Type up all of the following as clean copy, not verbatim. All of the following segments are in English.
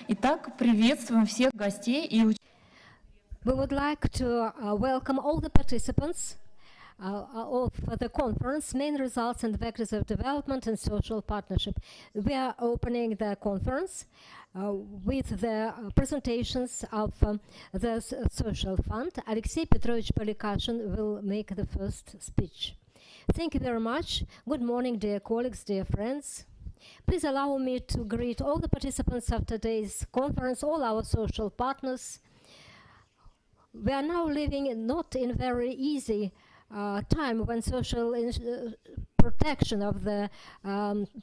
Итак, приветствуем всех гостей и участников. We would like to welcome all the participants of the conference, Main Results and Vectors of Development and Social Partnership. We are opening the conference with the presentations of the Social Fund. Alexey Petrovich Polikashin will make the first speech. Thank you very much. Good morning, dear colleagues, dear friends. Please allow me to greet all the participants of today's conference, all our social partners. We are now living not in very easy time when social protection of the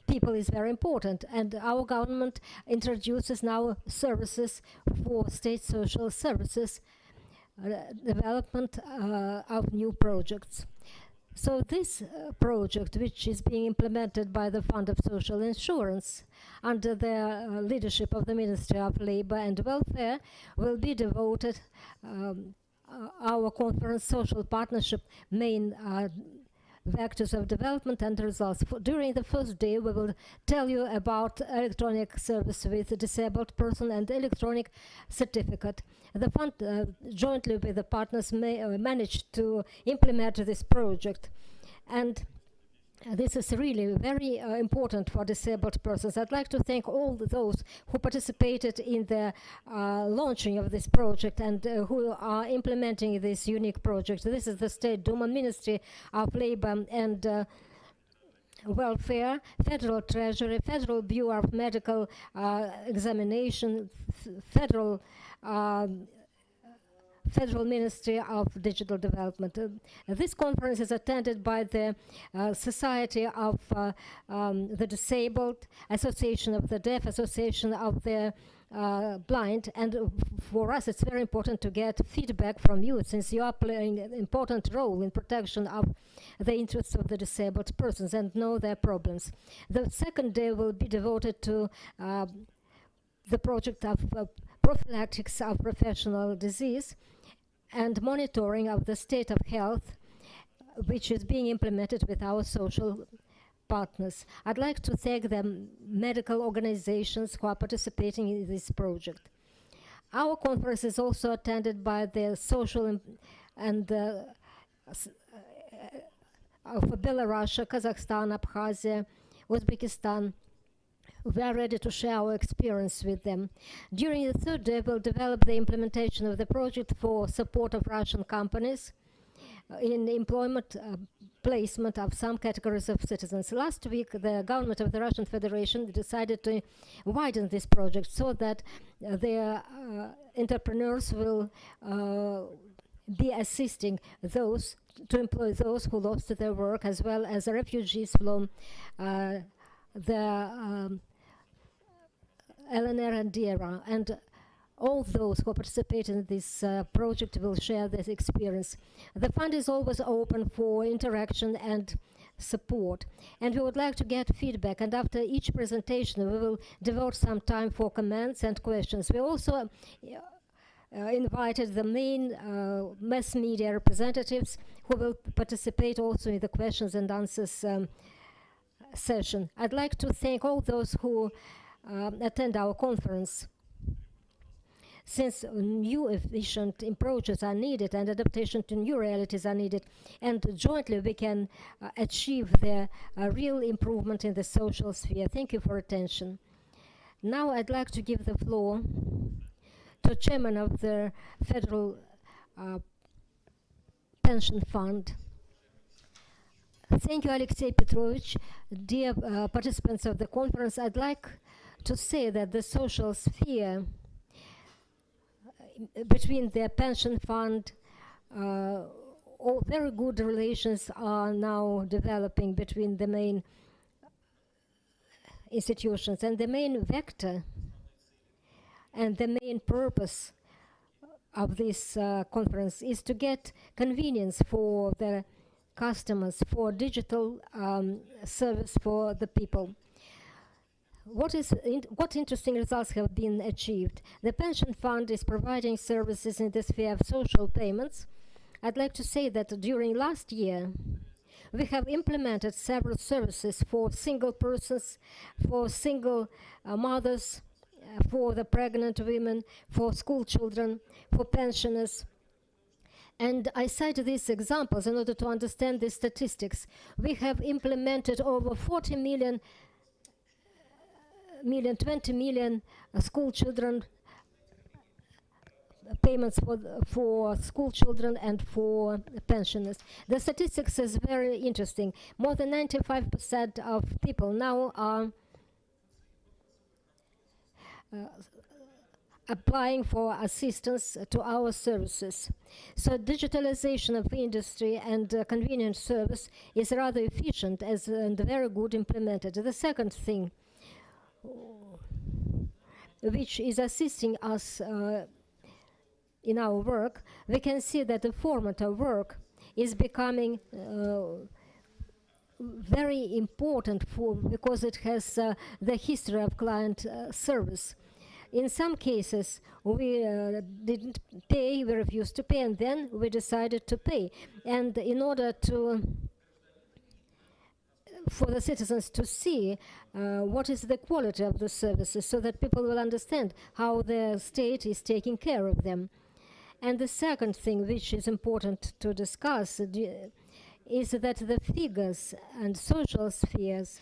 people is very important, and our government introduces now services for state social services, development of new projects. So this project, which is being implemented by the Fund of Social Insurance under the leadership of the Ministry of Labor and Welfare, will be devoted our conference social partnership main vectors of development and results. During the first day, we will tell you about electronic service with a disabled person and electronic certificate. The fund, jointly with the partners, managed to implement this project. And this is really very important for disabled persons. I'd like to thank all those who participated in the launching of this project and who are implementing this unique project. This is the State Duma, Ministry of Labor and Welfare, Federal Treasury, Federal Bureau of Medical Examination, Federal Ministry of Digital Development. This conference is attended by the Society of the Disabled, Association of the Deaf, Association of the Blind, and for us it's very important to get feedback from you, since you are playing an important role in protection of the interests of the disabled persons and know their problems. The second day will be devoted to the project of prophylactics of professional disease and monitoring of the state of health, which is being implemented with our social partners. I'd like to thank the medical organizations who are participating in this project. Our conference is also attended by the social and of Belarus, Kazakhstan, Abkhazia, Uzbekistan. We are ready to share our experience with them. During the third day, we'll develop the implementation of the project for support of Russian companies in employment placement of some categories of citizens. Last week, the government of the Russian Federation decided to widen this project so that their entrepreneurs will be assisting those to employ those who lost their work, as well as the refugees from the LNR and DRA, and all those who participate in this project will share this experience. The fund is always open for interaction and support, and we would like to get feedback, and after each presentation we will devote some time for comments and questions. We also invited the main mass media representatives who will participate also in the questions and answers session. I'd like to thank all those who attend our conference, since new efficient approaches are needed and adaptation to new realities are needed, and jointly we can achieve the real improvement in the social sphere. Thank you for attention. Now I'd like to give the floor to Chairman of the Federal Pension Fund. Thank you, Alexey Petrovich. Dear participants of the conference, I'd like to say that the social sphere between the pension fund, all very good relations are now developing between the main institutions, and the main vector and the main purpose of this conference is to get convenience for the customers, for digital service for the people. What interesting results have been achieved? The pension fund is providing services in the sphere of social payments. I'd like to say that during last year, we have implemented several services for single persons, for single mothers, for the pregnant women, for school children, for pensioners. And I cite these examples in order to understand the statistics. We have implemented over 40 million, 20 million school children payments for school children and for pensioners. The statistics is very interesting. More than 95% of people now are applying for assistance to our services. So digitalization of industry and convenience service is rather efficient and very good implemented. The second thing which is assisting us in our work, we can see that the format of work is becoming very important because it has the history of client service. In some cases, we didn't pay, we refused to pay, and then we decided to pay. And in order for the citizens to see what is the quality of the services, so that people will understand how the state is taking care of them. And the second thing which is important to discuss is that the figures and social spheres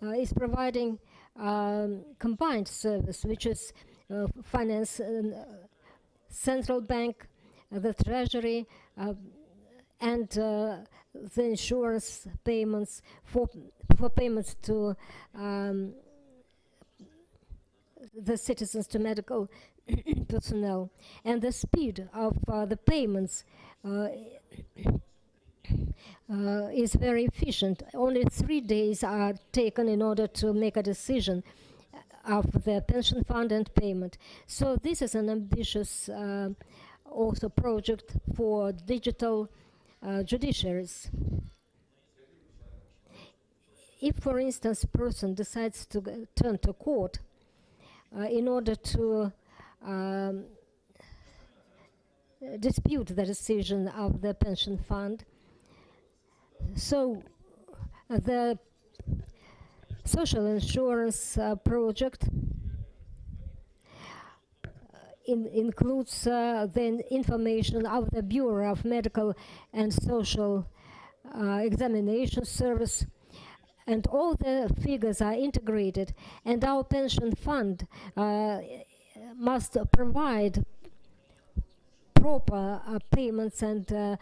is providing combined service, which is finance, central bank, the treasury, and the insurance payments for payments to the citizens, to medical personnel. And the speed of the payments is very efficient. Only 3 days are taken in order to make a decision of the pension fund and payment. So this is an ambitious also project for digital judiciaries. If, for instance, a person decides to turn to court in order to dispute the decision of the pension fund, so the social insurance project includes the information of the Bureau of Medical and Social Examination Service, and all the figures are integrated, and our pension fund must provide proper payments and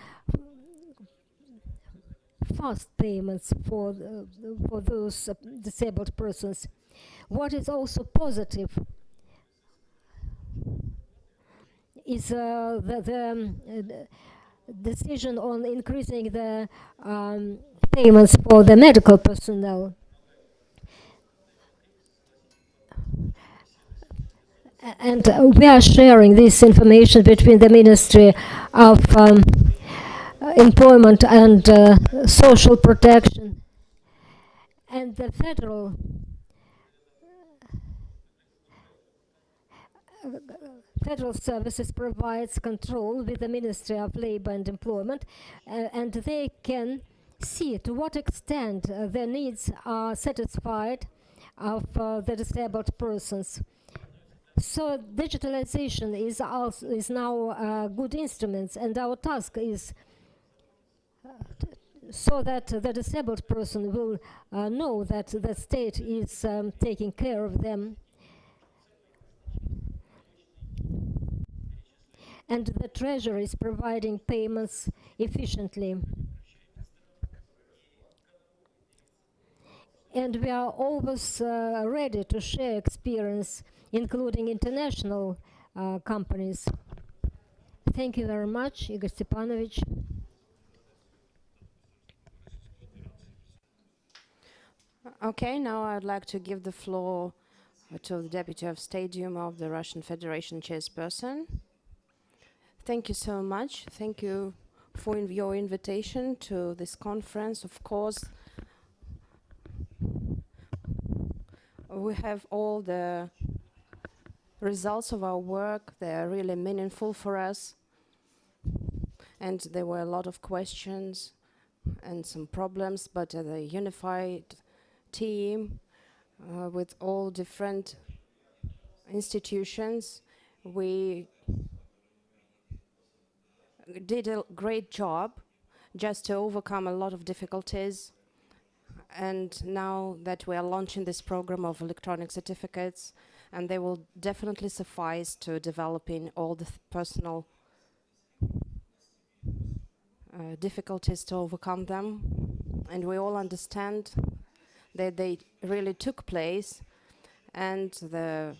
fast payments for those disabled persons. What is also positive is the decision on increasing the payments for the medical personnel. And we are sharing this information between the Ministry of Employment and Social Protection and the Federal Services provides control with the Ministry of Labor and Employment, and they can see to what extent their needs are satisfied of the disabled persons. So digitalization is now a good instrument, and our task is so that the disabled person will know that the state is taking care of them. And the Treasury is providing payments efficiently. And we are always ready to share experience, including international companies. Thank you very much, Igor Stepanovich. Okay, now I'd like to give the floor to the Deputy of State Duma of the Russian Federation chairperson. Thank you so much. Thank you for your invitation to this conference. Of course, we have all the results of our work. They are really meaningful for us. And there were a lot of questions and some problems, but the unified team with all different institutions. We did a great job just to overcome a lot of difficulties. And now that we are launching this program of electronic certificates, and they will definitely suffice to developing all the personal difficulties to overcome them. And we all understand that they really took place, and the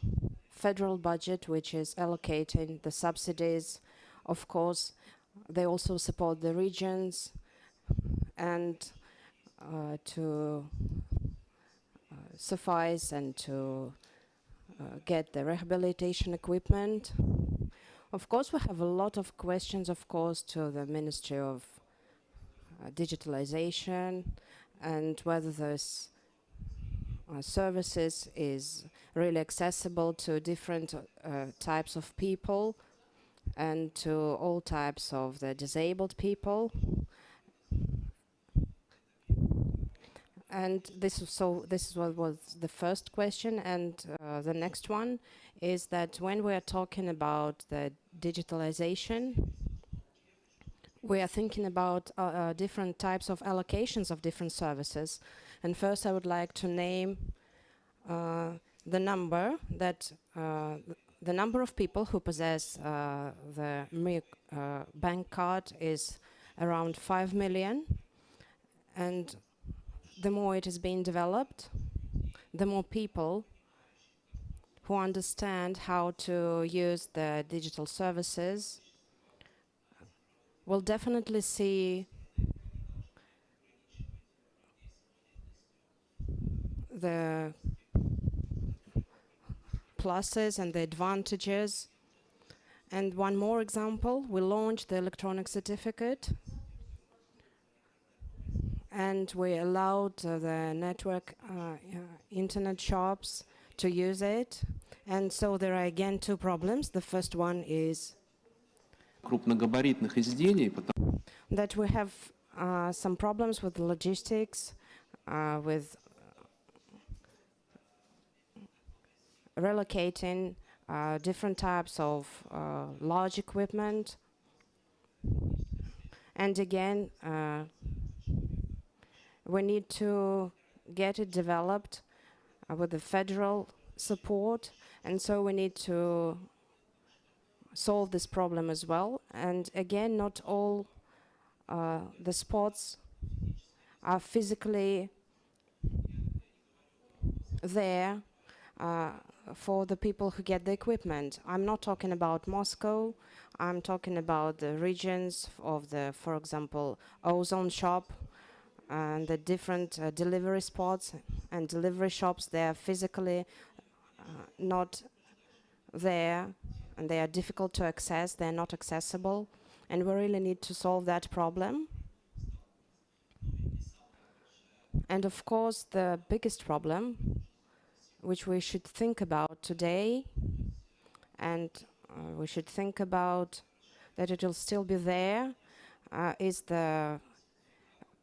federal budget, which is allocating the subsidies, of course, they also support the regions and to suffice and to get the rehabilitation equipment. Of course, we have a lot of questions, of course, to the Ministry of Digitalization and whether this services is really accessible to different types of people and to all types of the disabled people. And this is what was the first question, and the next one is that when we are talking about the digitalization, we are thinking about different types of allocations of different services. And first I would like to name the number that the number of people who possess the bank card is around 5 million, and the more it is being developed, the more people who understand how to use the digital services will definitely see the pluses and the advantages. And one more example, we launched the electronic certificate, and we allowed the network internet shops to use it. And so there are again two problems. The first one is крупногабаритных изделий, that we have some problems with logistics, with relocating different types of large equipment. And again, we need to get it developed with the federal support, and so we need to solve this problem as well. And again, not all the spots are physically there for the people who get the equipment. I'm not talking about Moscow, I'm talking about the regions of the, for example, ozone shop, and the different delivery spots and delivery shops. They are physically not there, and they are difficult to access, they are not accessible, and we really need to solve that problem. And of course, the biggest problem which we should think about today, and we should think about that it will still be there, is the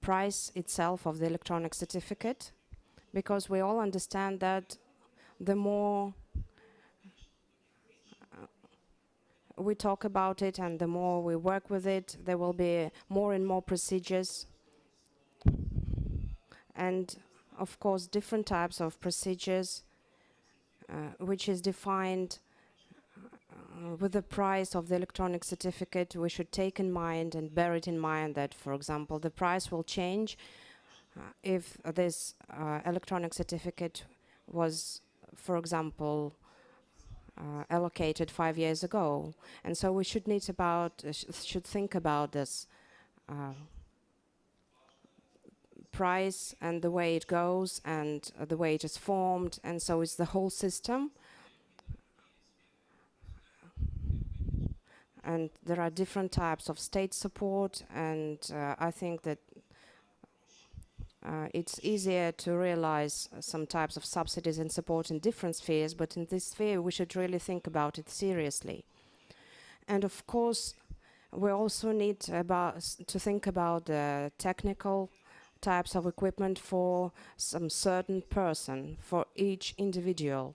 price itself of the electronic certificate, because we all understand that the more we talk about it and the more we work with it, there will be more and more procedures, and of course different types of procedures which is defined with the price of the electronic certificate. We should take in mind and bear it in mind that, for example, the price will change if this electronic certificate was, for example, allocated 5 years ago. And so we should should think about this price and the way it goes and the way it is formed, and so it's the whole system. And there are different types of state support, and I think that it's easier to realize some types of subsidies and support in different spheres, but in this sphere we should really think about it seriously. And of course we also need to think about the technical types of equipment for some certain person, for each individual.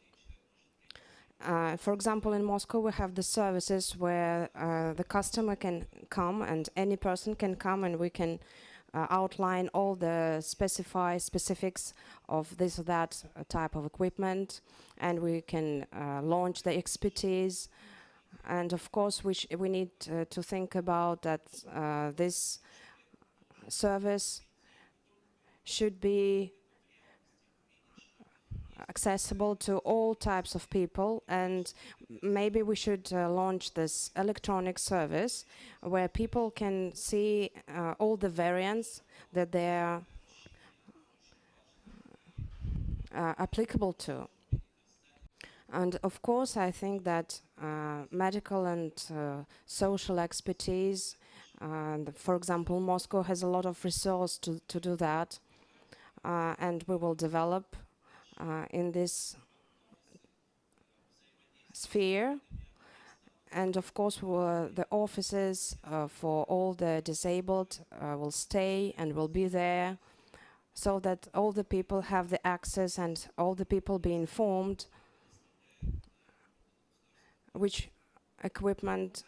For example, in Moscow, we have the services where the customer can come and any person can come, and we can outline all the specifics of this or that type of equipment, and we can launch the expertise. And of course, we need to think about that this service should be accessible to all types of people, and maybe we should launch this electronic service where people can see all the variants that they are applicable to. And of course, I think that medical and social expertise, for example, Moscow has a lot of resource to do that, and we will develop in this sphere. And of course, the offices for all the disabled will stay and will be there, so that all the people have the access and all the people be informed which equipment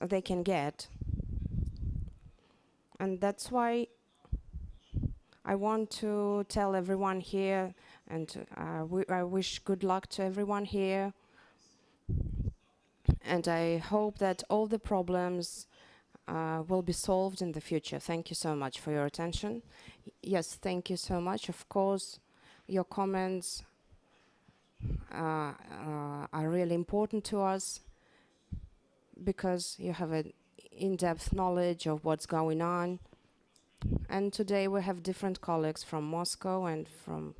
they can get. And that's why I want to tell everyone here, and I wish good luck to everyone here. And I hope that all the problems will be solved in the future. Thank you so much for your attention. Yes, thank you so much. Of course, your comments are really important to us, because you have an in-depth knowledge of what's going on. And today we have different colleagues from Moscow and from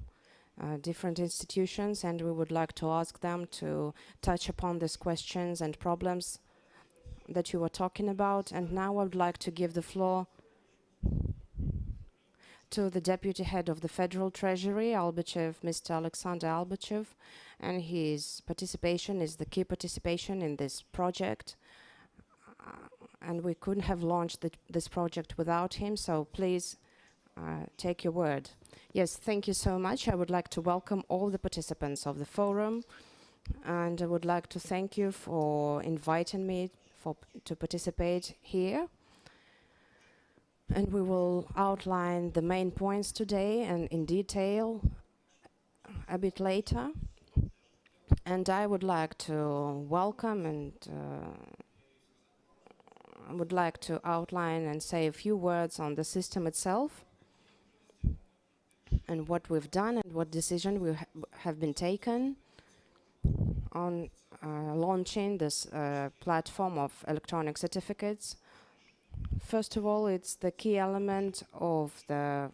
different institutions, and we would like to ask them to touch upon these questions and problems that you were talking about. And now I would like to give the floor to the Deputy Head of the Federal Treasury, Albachev, Mr. Alexander Albachev, and his participation is the key participation in this project. And we couldn't have launched this project without him, so please take your word. Yes, thank you so much. I would like to welcome all the participants of the forum, and I would like to thank you for inviting me to participate here. And we will outline the main points today and in detail a bit later. And I would like to welcome and I would like to outline and say a few words on the system itself and what we've done and what decision we have been taken on launching this platform of electronic certificates. First of all, it's the key element of the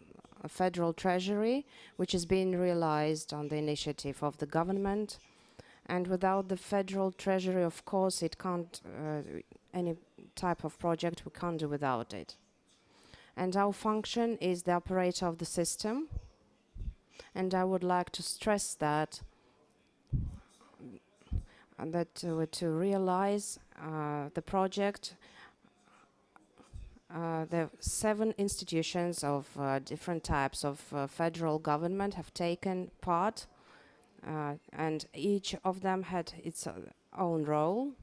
Federal Treasury, which is being realized on the initiative of the government. And without the Federal Treasury, of course, it can't, any type of project we can't do without it. And our function is the operator of the system. And I would like to stress that to realize the project, the 7 institutions of different types of federal government have taken part, and each of them had its own role.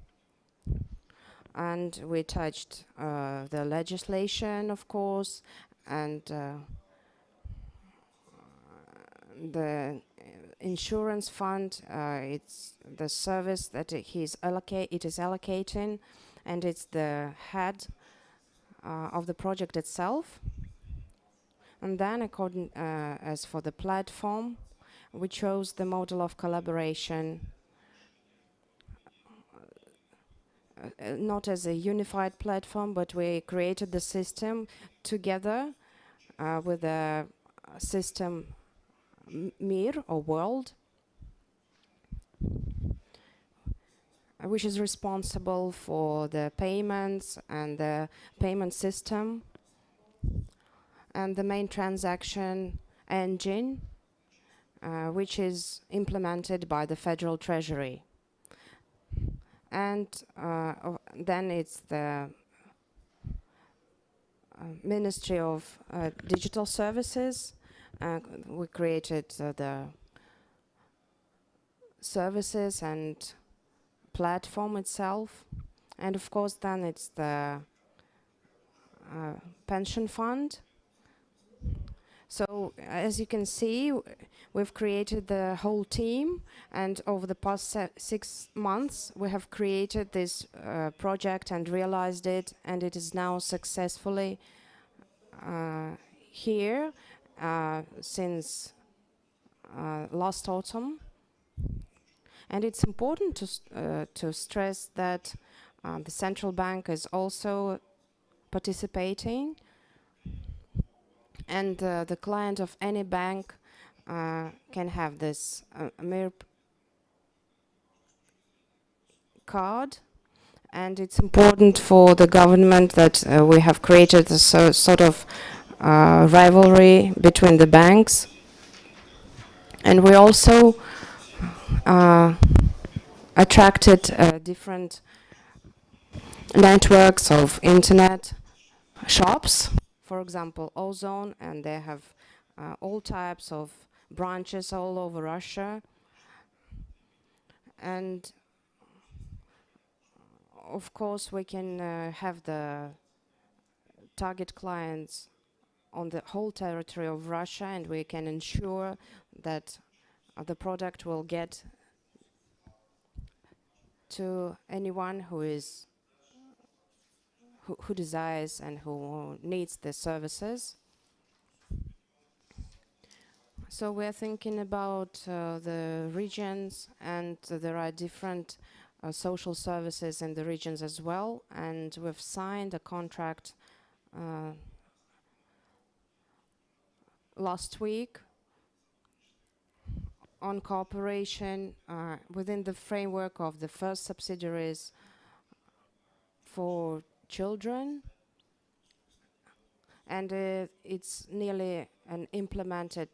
And we touched the legislation, of course, and the insurance fund. It's the service that it is allocating, and it's the head of the project itself. And then, according as for the platform, we chose the model of collaboration, not as a unified platform, but we created the system together with a system MIR, or world, which is responsible for the payments and the payment system and the main transaction engine, which is implemented by the Federal Treasury. And then it's the Ministry of Digital Services. We created the services and platform itself. And of course, then it's the pension fund. So as you can see, we've created the whole team, and over the past 6 months, we have created this project and realized it, and it is now successfully here since last autumn. And it's important to stress that the central bank is also participating, and the client of any bank can have this MERP card. And it's important for the government that we have created a sort of rivalry between the banks. And we also attracted different networks of internet shops, for example, Ozone, and they have all types of branches all over Russia. And of course, we can have the target clients on the whole territory of Russia, and we can ensure that the product will get to anyone who is who desires and who needs the services. So we're thinking about the regions, and there are different social services in the regions as well, and we've signed a contract last week on cooperation within the framework of the first subsidiaries for children, and it's nearly an implemented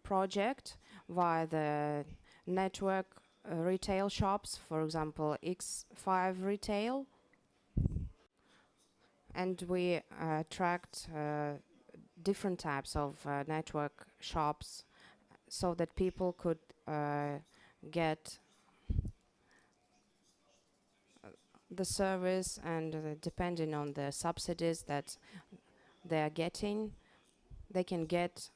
project via the network retail shops, for example X5 Retail, and we attract different types of network shops so that people could get the service, and depending on the subsidies that they are getting, they can get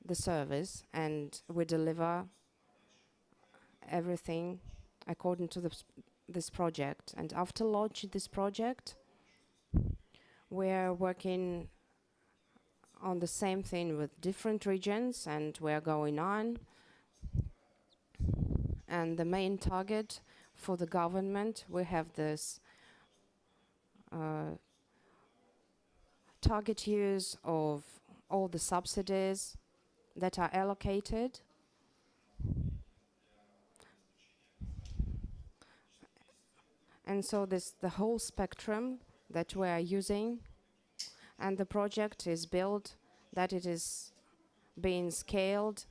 the service, and we deliver everything according to this project. And after launching this project, we're working on the same thing with different regions, and we're going on. And the main target for the government, we have this target use of all the subsidies that are allocated, and so this the whole spectrum that we are using, and the project is built that it is being scaled,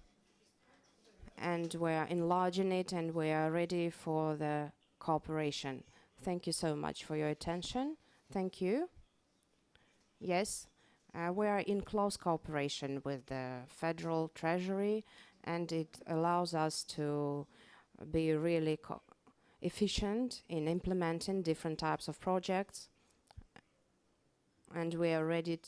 and we are enlarging it, and we are ready for the cooperation. Thank you so much for your attention. Thank you. Yes, we are in close cooperation with the Federal Treasury, and it allows us to be really efficient in implementing different types of projects, and we are ready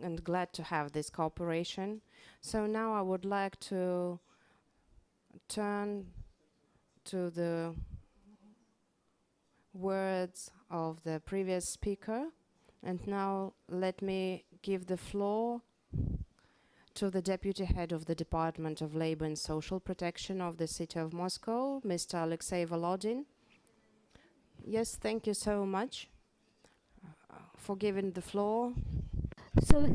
and glad to have this cooperation. So now I would like to turn to the words of the previous speaker, and now let me give the floor to the Deputy Head of the Department of Labor and Social Protection of the City of Moscow, Mr. Alexei Volodin. Yes, thank you so much for giving the floor. So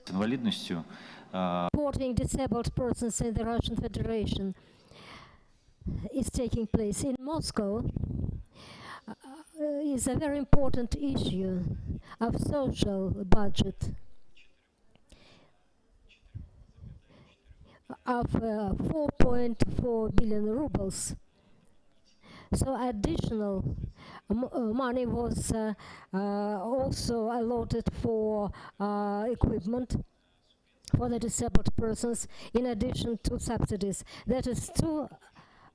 инвалидностью. supporting disabled persons in the Russian Federation is taking place in Moscow is a very important issue of social budget of 4.4 billion rubles. So additional money was also allotted for equipment for the disabled persons, in addition to subsidies. That is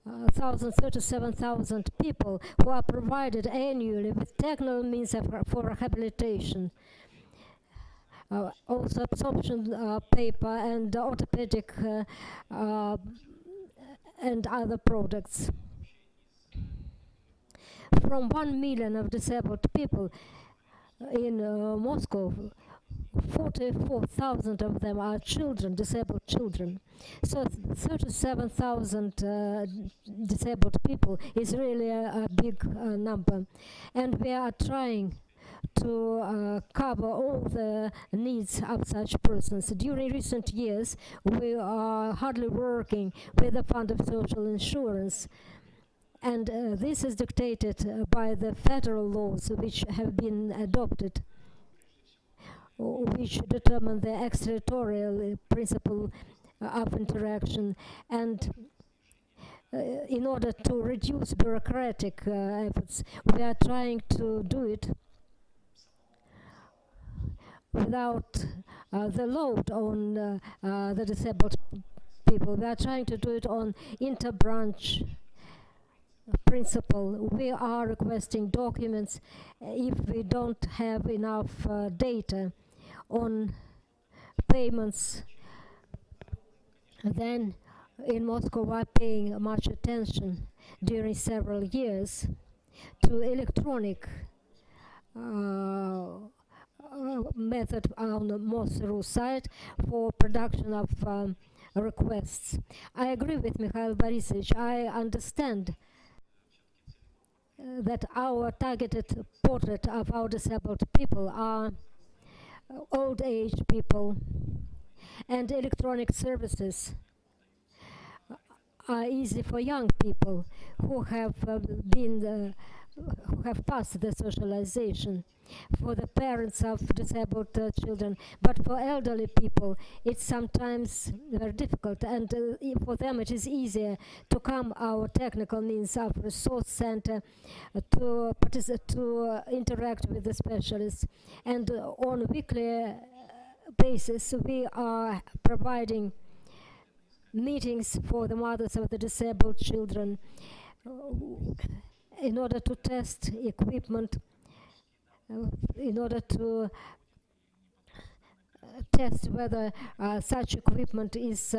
37,000 people who are provided annually with technical means for rehabilitation. Also absorption paper and orthopedic and other products. From 1 million of disabled people in Moscow, 44,000 of them are children, disabled children. So 37,000 disabled people is really a big number. And we are trying to cover all the needs of such persons. During recent years, we are hardly working with the Fund of Social Insurance. And this is dictated by the federal laws which have been adopted, which determine the extraterritorial principle of interaction. And in order to reduce bureaucratic efforts, we are trying to do it without the load on the disabled people. We are trying to do it on interbranch principle. We are requesting documents if we don't have enough data on payments. Then in Moscow we are paying much attention during several years to electronic method on the Moscow side for production of requests. I agree with Mikhail Borisovich. I understand that our targeted portrait of our disabled people are old age people, and electronic services are easy for young people who have who have passed the socialization, for the parents of disabled children. But for elderly people, it's sometimes very difficult, and for them it is easier to come our technical means of resource center to interact with the specialists. And on a weekly basis, we are providing meetings for the mothers of the disabled children in order to test equipment, in order to test whether such equipment is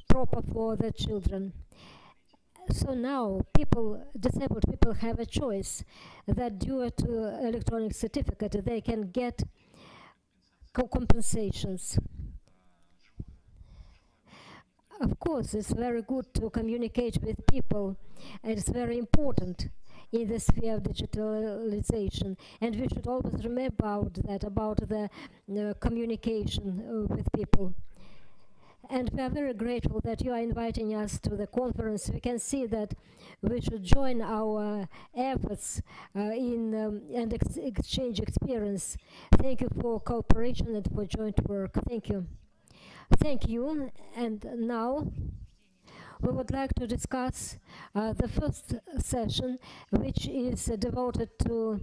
proper for the children. So now disabled people have a choice that due to electronic certificate they can get compensations. Of course, it's very good to communicate with people, and it's very important in the sphere of digitalization, and we should always remember about the communication with people. And we are very grateful that you are inviting us to the conference. We can see that we should join our efforts and exchange experience. Thank you for cooperation and for joint work. Thank you. Thank you. And now we would like to discuss the first session, which is devoted to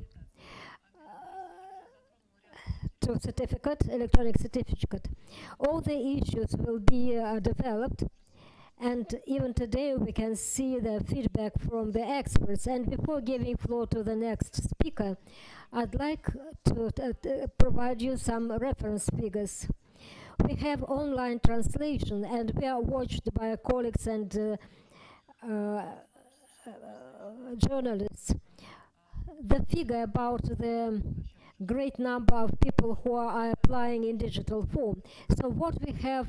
electronic certificate. All the issues will be developed, and even today we can see the feedback from the experts. And before giving floor to the next speaker, I'd like to provide you some reference figures. We have online translation, and we are watched by colleagues and journalists. The figure about the great number of people who are applying in digital form. So what we have,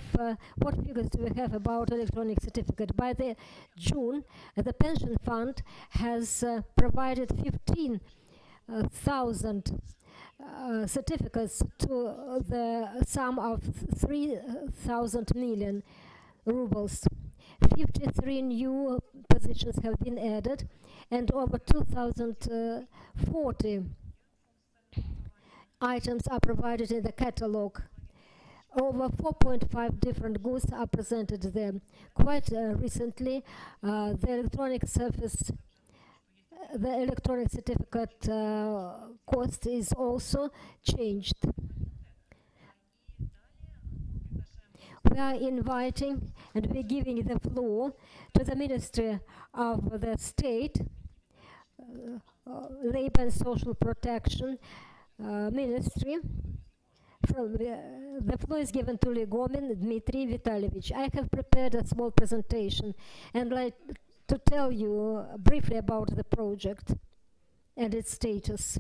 what figures do we have about electronic certificate? By the June, the pension fund has provided 15,000 certificates to the sum of 3,000 million rubles. 53 new positions have been added, and over 2,040 items are provided in the catalog. Over 4.5 different goods are presented there. Quite recently, the electronic service the electronic certificate cost is also changed. We are inviting and we're giving the floor to the Ministry of the State, Labor and Social Protection Ministry. The floor is given to Legomin Dmitry Vitalyevich. I have prepared a small presentation and like to tell you briefly about the project and its status.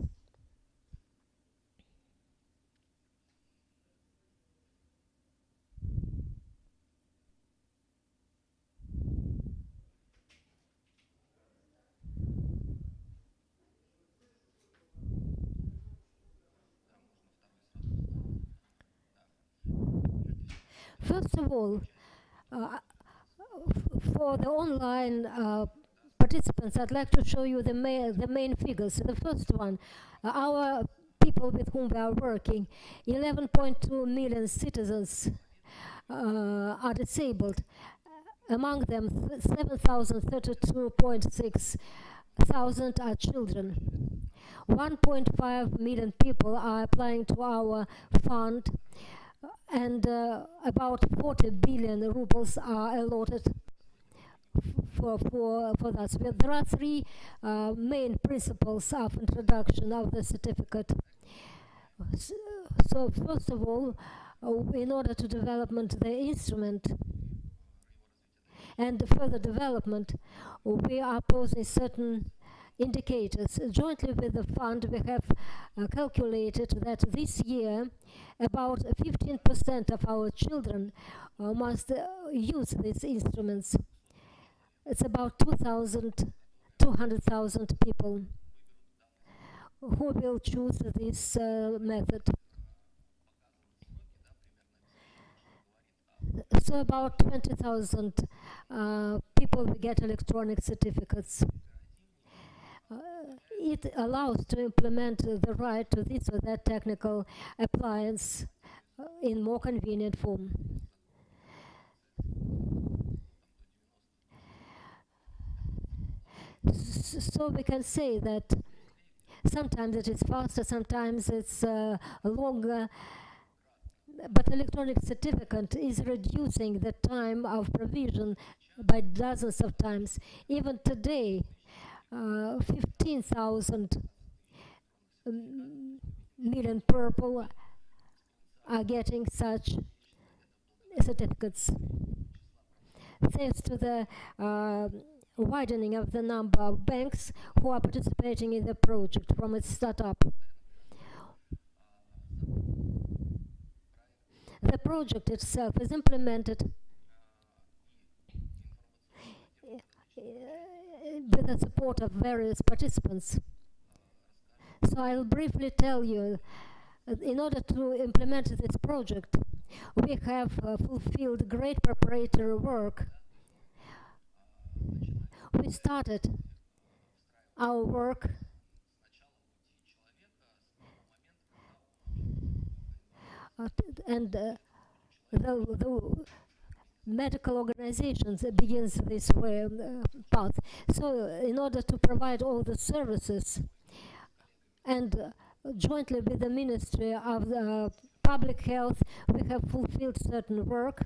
First of all, for the online participants, I'd like to show you the main figures. The first one, our people with whom we are working, 11.2 million citizens are disabled. Among them, 7,032.6 thousand are children. 1.5 million people are applying to our fund, and about 40 billion rubles are allotted for that. So there are three main principles of introduction of the certificate. So first of all, in order to development the instrument and further development, we are posing certain indicators. Jointly with the fund, we have calculated that this year about 15% of our children must use these instruments. It's about 200,000 people who will choose this method. So about 20,000 people will get electronic certificates. It allows to implement the right to this or that technical appliance in more convenient form. So we can say that sometimes it is faster, sometimes it's longer, but electronic certificate is reducing the time of provision by dozens of times. Even today, 15,000 million people are getting such certificates. Thanks to the widening of the number of banks who are participating in the project from its startup. The project itself is implemented with the support of various participants. So I'll briefly tell you, in order to implement this project, we have fulfilled great preparatory work. We started our work and the medical organizations begins this way path. So in order to provide all the services and jointly with the Ministry of Public Health, we have fulfilled certain work,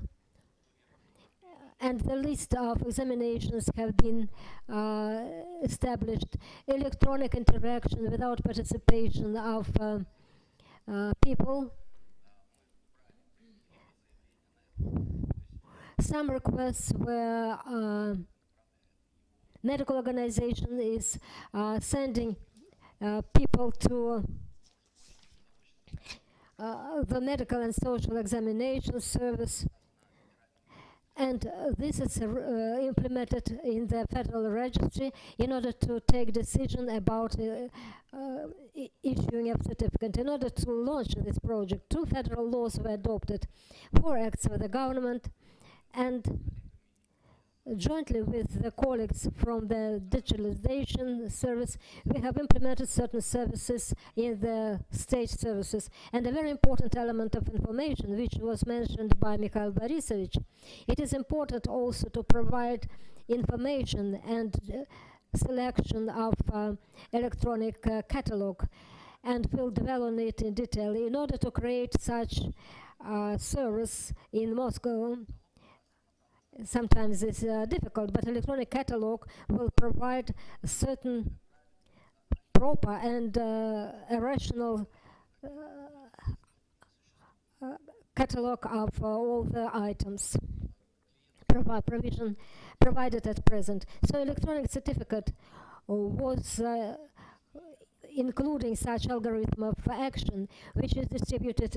and the list of examinations have been established. Electronic interaction without participation of people. Some requests where medical organization is sending people to the medical and social examination service, and this is implemented in the Federal Registry in order to take decision about issuing a certificate. In order to launch this project, 2 federal laws were adopted, 4 acts of the government, and jointly with the colleagues from the digitalization service, we have implemented certain services in the state services. And a very important element of information, which was mentioned by Mikhail Borisovich, it is important also to provide information and selection of electronic catalog, and will dwell on it in detail. In order to create such service in Moscow, sometimes it's difficult, but electronic catalog will provide a certain proper and rational catalog of all the items provision provided at present. So electronic certificate was including such algorithm of action, which is distributed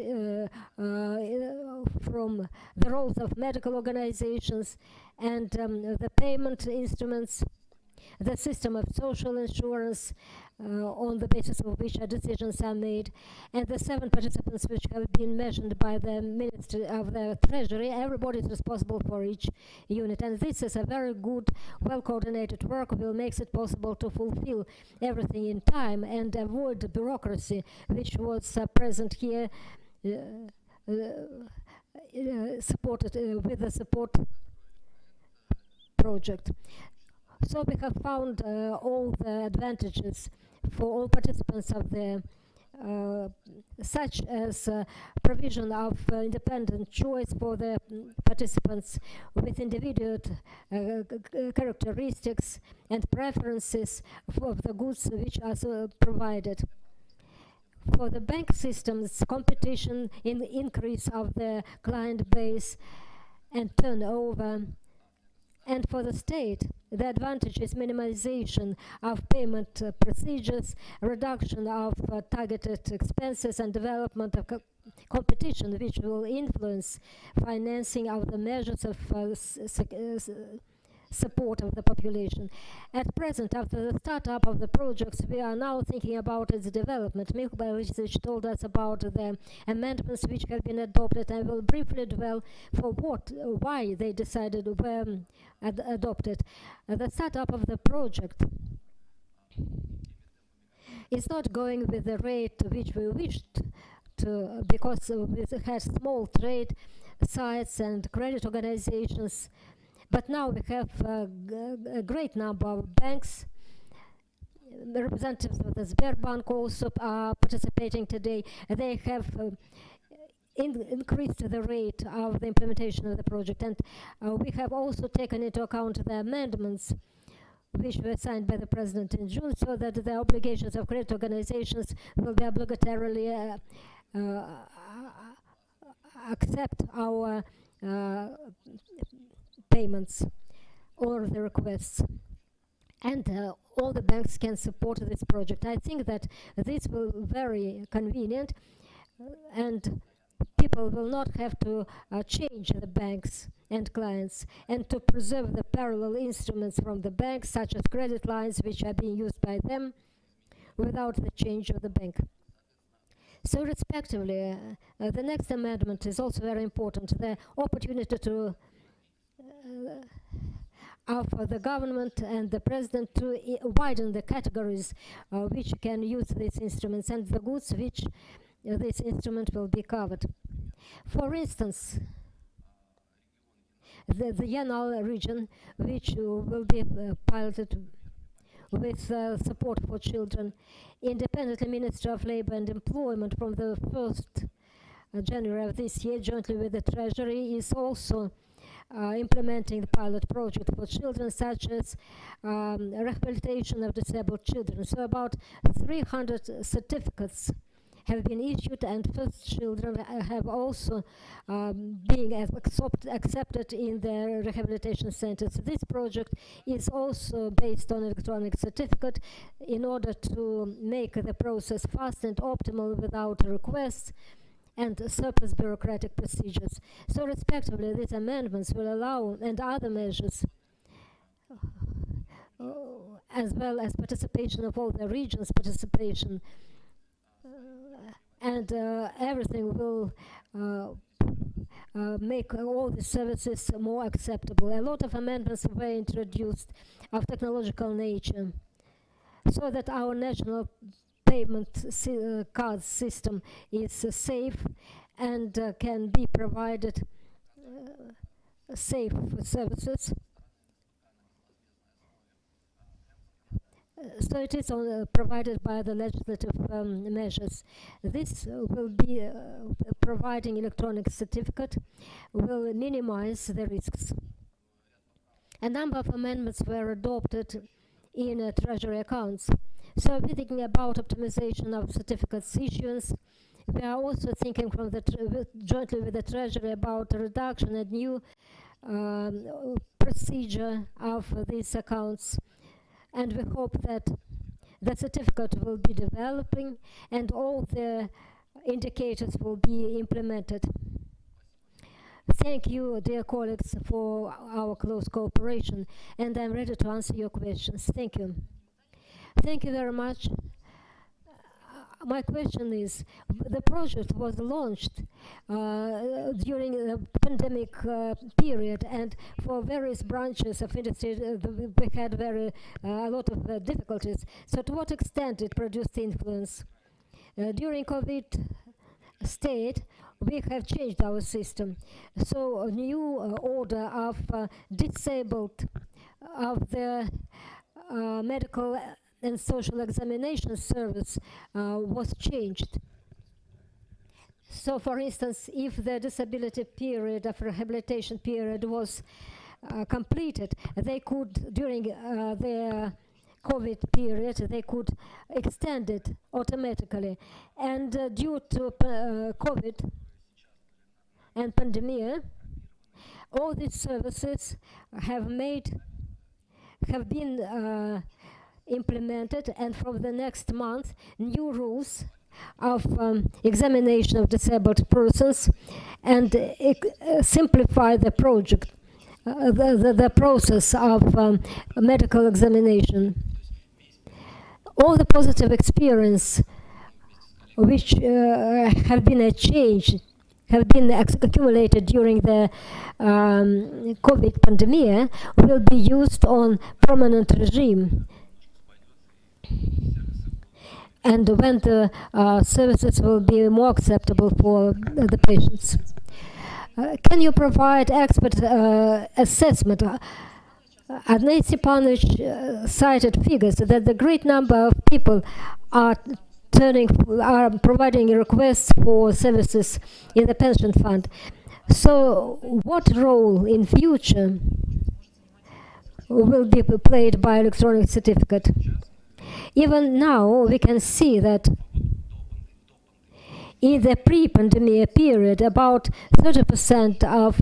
from the roles of medical organizations and the payment instruments, the system of social insurance on the basis of which decisions are made, and the 7 participants which have been mentioned by the Ministry of the Treasury. Everybody is responsible for each unit, and this is a very good, well-coordinated work, will makes it possible to fulfill everything in time and avoid the bureaucracy which was present here, supported with the support project. So we have found all the advantages for all participants of the such as provision of independent choice for the participants with individual characteristics and preferences of the goods which are provided. For the bank systems, competition in the increase of the client base and turnover. And for the state, the advantage is minimization of payment procedures, reduction of targeted expenses, and development of competition, which will influence financing of the measures of support of the population. At present, after the startup of the projects, we are now thinking about its development. Mikhail told us about the amendments which have been adopted. I will briefly dwell for why they decided were adopted. The startup of the project is not going with the rate which we wished to, because we had small trade sites and credit organizations. But now we have a great number of banks. The representatives of the Sberbank also are participating today. They have increased the rate of the implementation of the project. And we have also taken into account the amendments which were signed by the President in June, so that the obligations of credit organizations will be obligatorily accept our payments or the requests, and all the banks can support this project. I think that this will be very convenient, and people will not have to change the banks and clients, and to preserve the parallel instruments from the banks, such as credit lines which are being used by them, without the change of the bank. So respectively, the next amendment is also very important, the opportunity to for the government and the president to widen the categories which can use these instruments and the goods which this instrument will be covered. For instance, the Yanal region, which will be piloted with support for children. Independently, Ministry of Labor and Employment from the 1st January of this year, jointly with the Treasury, is also implementing the pilot project for children, such as rehabilitation of disabled children. So about 300 certificates have been issued, and first children have also been accepted in the rehabilitation centers. This project is also based on electronic certificate in order to make the process fast and optimal without requests and surplus bureaucratic procedures. So respectively, these amendments will allow, and other measures, as well as participation of all the regions' participation, and everything will make all the services more acceptable. A lot of amendments were introduced of technological nature, so that our national payment card system is safe and can be provided safe services. So it is provided by the legislative measures. This will be providing electronic certificate, will minimize the risks. A number of amendments were adopted in treasury accounts. So we're thinking about optimization of certificates issuance. We are also thinking from jointly with the treasury about the reduction and new procedure of these accounts. And we hope that the certificate will be developing and all the indicators will be implemented. Thank you, dear colleagues, for our close cooperation, and I'm ready to answer your questions. Thank you. Thank you very much. My question is, the project was launched during the pandemic period, and for various branches of industry, we had a lot of difficulties. So to what extent it produced influence? During COVID state, we have changed our system. So a new order of disabled of the medical and social examination service was changed. So for instance, if the disability period of rehabilitation period was completed, they could, during the COVID period, they could extend it automatically. And due to COVID and pandemic, all these services have been implemented, and from the next month, new rules of examination of disabled persons and simplify the project, the process of medical examination. All the positive experience which have been a change have been accumulated during the COVID pandemic will be used on permanent regime. And when the services will be more acceptable for the patients. Can you provide expert assessment? Nancy Panic cited figures that the great number of people are providing requests for services in the pension fund. So what role in future will be played by electronic certificate? Even now, we can see that in the pre-pandemic period, about 30% of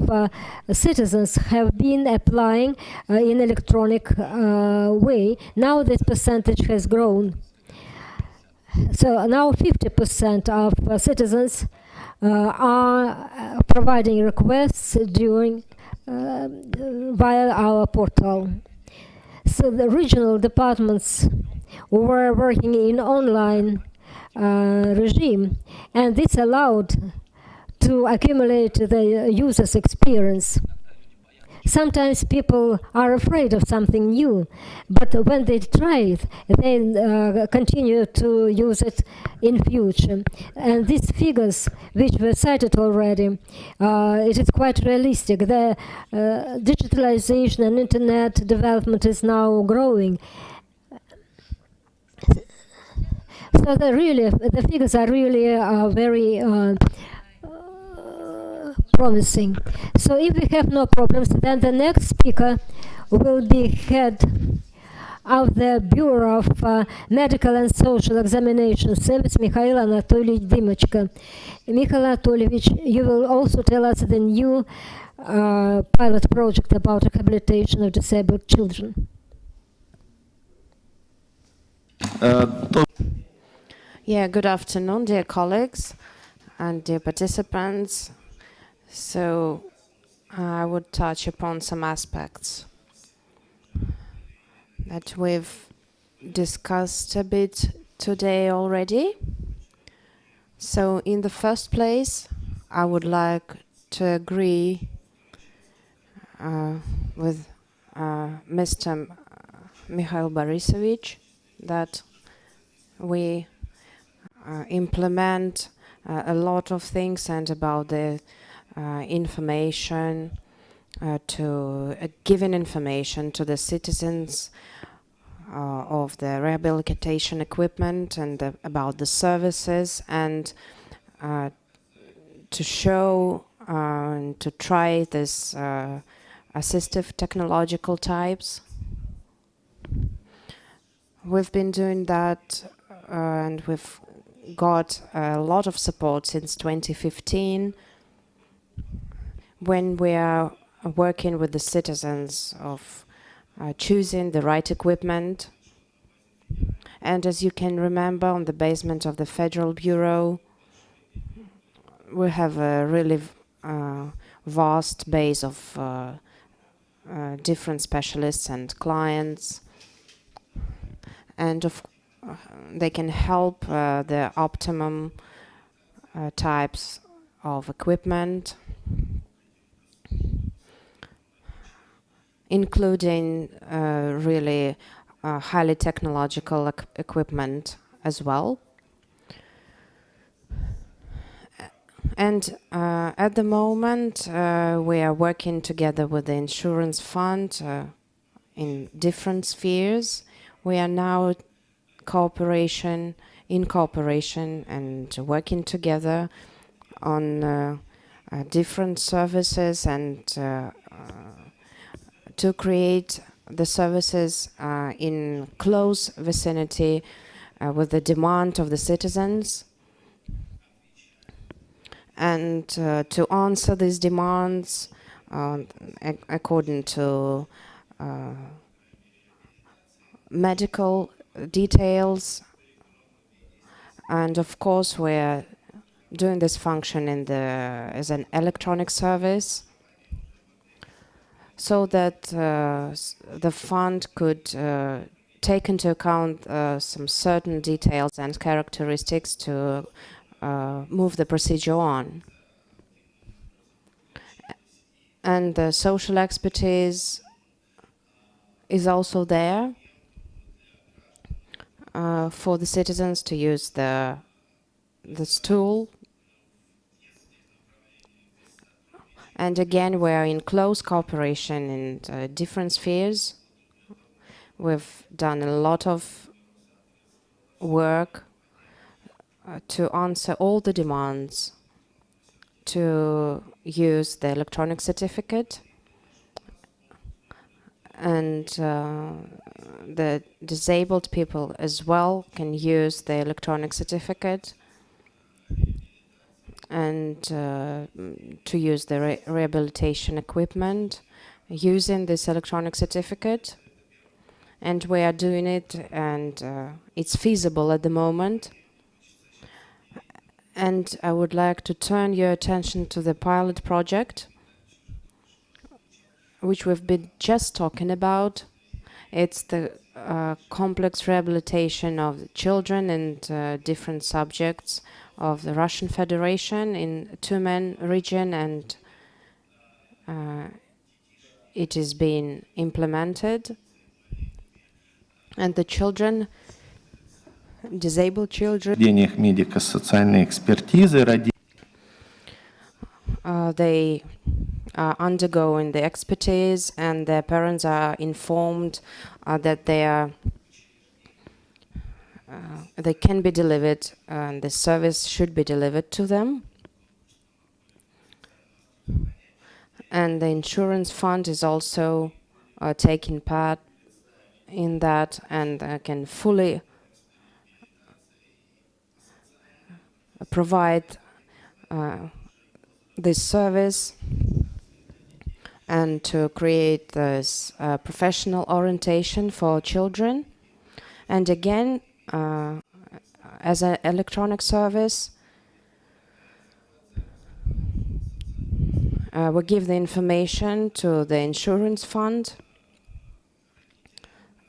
citizens have been applying in electronic way. Now this percentage has grown. So now 50% of citizens are providing requests via our portal. So the regional departments were working in online regime, and this allowed to accumulate the user's experience. Sometimes people are afraid of something new, but when they try it, they continue to use it in future. And these figures, which were cited already, it is quite realistic. The digitalization and internet development is now growing. So the figures are really very promising. So if we have no problems, then the next speaker will be head of the Bureau of Medical and Social Examination Service, Mikhail Anatolievich Dimachko. Mikhail Anatolievich, you will also tell us the new pilot project about rehabilitation of disabled children. Yeah, good afternoon, dear colleagues and dear participants. So I would touch upon some aspects that we've discussed a bit today already. So in the first place, I would like to agree with Mr. Mikhail Borisovich that we implement a lot of things, and about the information, giving information to the citizens of the rehabilitation equipment and about the services, and to show and to try this assistive technological types. We've been doing that and we've got a lot of support since 2015 when we are working with the citizens of choosing the right equipment. And as you can remember, on the basement of the Federal Bureau, we have a really vast base of different specialists and clients, and they can help the optimum types of equipment, including really highly technological equipment as well. And at the moment, we are working together with the insurance fund in different spheres. We are now in cooperation and working together on different services and to create the services in close vicinity with the demand of the citizens. And to answer these demands according to medical details. And of course, we're doing this function as an electronic service, so that the fund could take into account some certain details and characteristics to move the procedure on. And the social expertise is also there for the citizens to use this tool. And again, we're in close cooperation in different spheres. We've done a lot of work to answer all the demands to use the electronic certificate, and the disabled people as well can use the electronic certificate and to use the rehabilitation equipment using this electronic certificate. And we are doing it, and it's feasible at the moment. And I would like to turn your attention to the pilot project, which we've been just talking about. It's the complex rehabilitation of children and different subjects of the Russian Federation in Tumen region, and it is being implemented. And the children, disabled children, медико-социальной экспертизы they are undergoing the expertise, and their parents are informed that they can be delivered, and the service should be delivered to them. And the insurance fund is also taking part in that, and can fully provide this service, and to create this professional orientation for children. And again, as an electronic service, we give the information to the insurance fund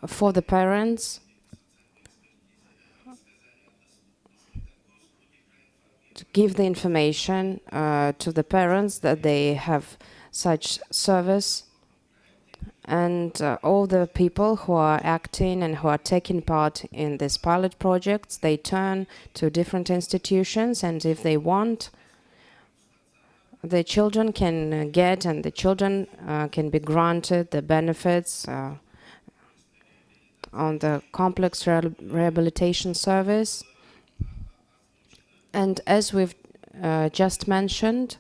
for the parents, to give the information to the parents that they have such service, and all the people who are acting and who are taking part in this pilot projects, they turn to different institutions, and if they want, the children can get, and the children can be granted the benefits on the complex rehabilitation service. And as we've just mentioned,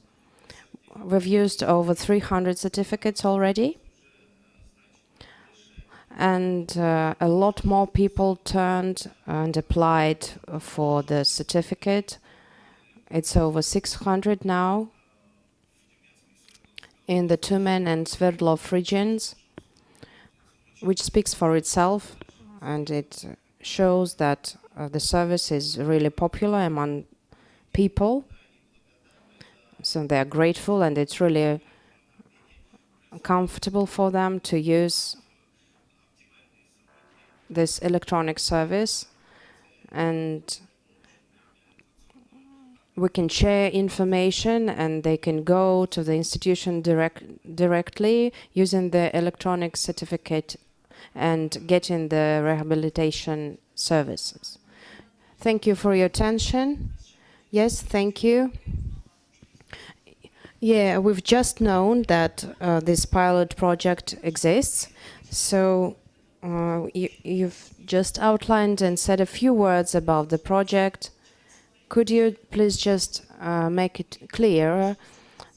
we've used over 300 certificates already. And a lot more people turned and applied for the certificate. It's over 600 now in the Tyumen and Sverdlov regions, which speaks for itself, and it shows that the service is really popular among people. So they are grateful, and it's really comfortable for them to use this electronic service, and we can share information, and they can go to the institution directly using the electronic certificate and getting the rehabilitation services. Thank you for your attention. Yes, thank you. Yeah, we've just known that this pilot project exists. So you've just outlined and said a few words about the project. Could you please just make it clear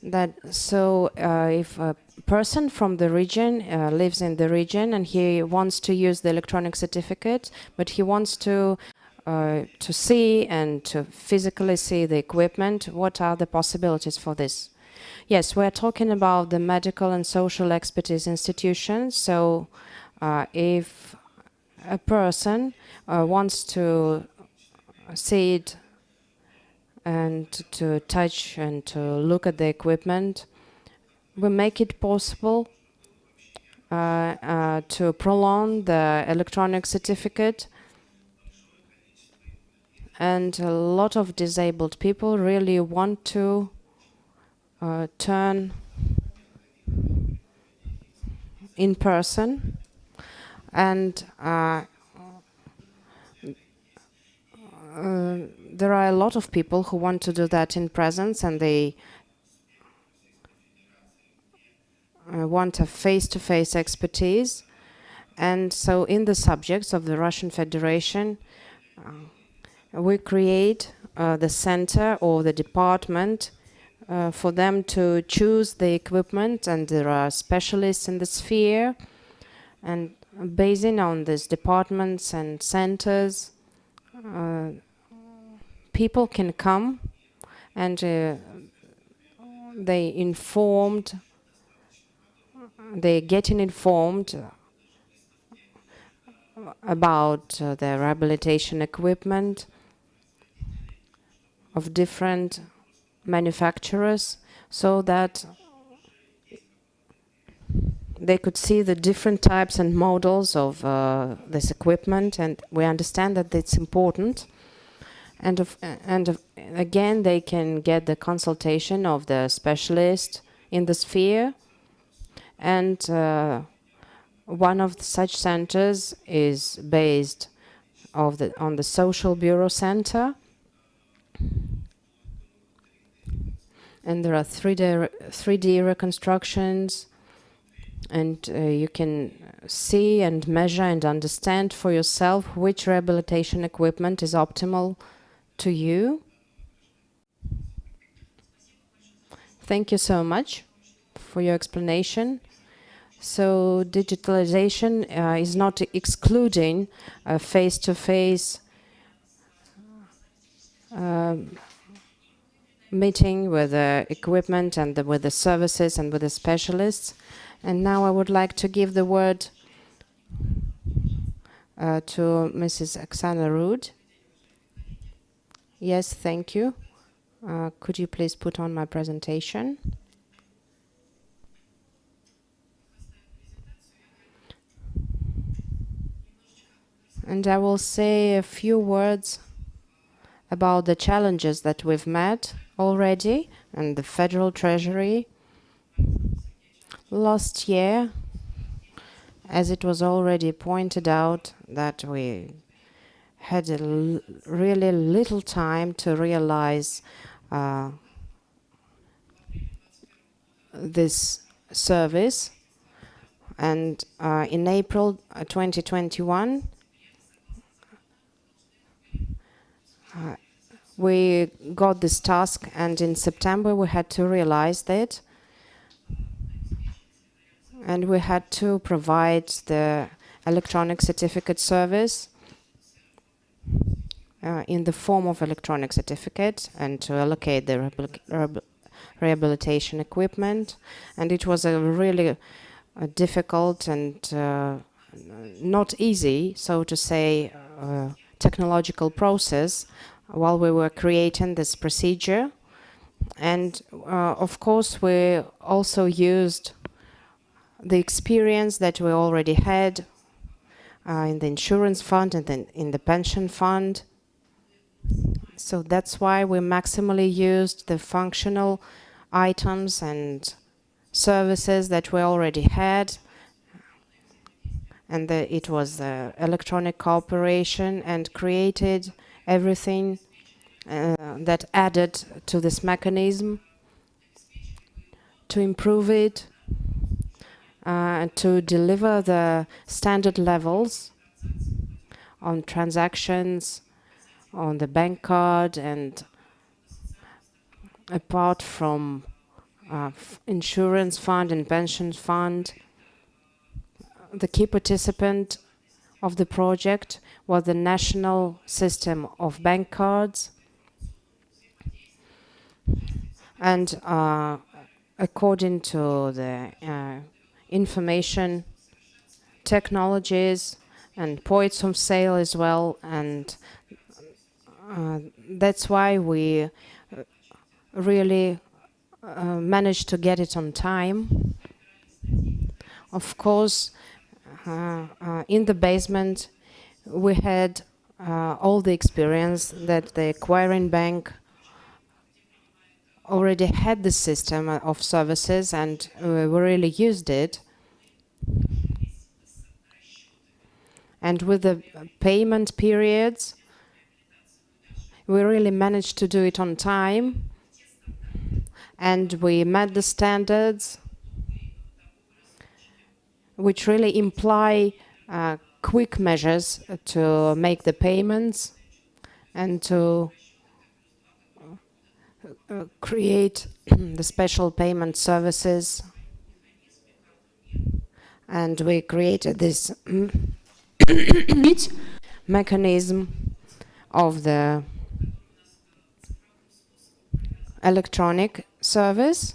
that if a person from the region lives in the region and he wants to use the electronic certificate, but he wants to see and to physically see the equipment, what are the possibilities for this? Yes, we're talking about the medical and social expertise institutions. So if a person wants to see it and to touch and to look at the equipment, we make it possible to prolong the electronic certificate. And a lot of disabled people really want to turn in person, and there are a lot of people who want to do that in presence, and they want a face-to-face expertise. And so in the subjects of the Russian Federation, we create the center or the department for them to choose the equipment, and there are specialists in the sphere, and basing on these departments and centers, people can come and they getting informed about the rehabilitation equipment of different manufacturers, so that they could see the different types and models of this equipment, and we understand that it's important. And again, they can get the consultation of the specialist in the sphere. And one of such centers is based on the Social Bureau Center. And there are 3D reconstructions, and you can see and measure and understand for yourself which rehabilitation equipment is optimal to you. Thank you so much for your explanation. So digitalization is not excluding face-to-face meeting with the equipment and with the services and with the specialists. And now I would like to give the word to Mrs. Oksana Rud. Yes, thank you. Could you please put on my presentation? And I will say a few words about the challenges that we've met already and the Federal Treasury. Last year, as it was already pointed out, that we had really little time to realize this service. And in April 2021, we got this task, and in September we had to realize that, and we had to provide the electronic certificate service in the form of electronic certificate, and to allocate the rehabilitation equipment. And it was a really difficult and not easy, so to say, technological process while we were creating this procedure. And of course we also used the experience that we already had in the insurance fund and then in the pension fund. So that's why we maximally used the functional items and services that we already had. And it was the electronic cooperation, and created everything that added to this mechanism to improve it, to deliver the standard levels on transactions, on the bank card, and apart from insurance fund and pension fund, the key participant of the project was the national system of bank cards. And according to the information technologies and points of sale as well, and that's why we really managed to get it on time. Of course, in the basement we had all the experience that the acquiring bank already had the system of services, and we really used it. And with the payment periods, we really managed to do it on time, and we met the standards, which really imply quick measures to make the payments and to create the special payment services. And we created this mechanism of the electronic service,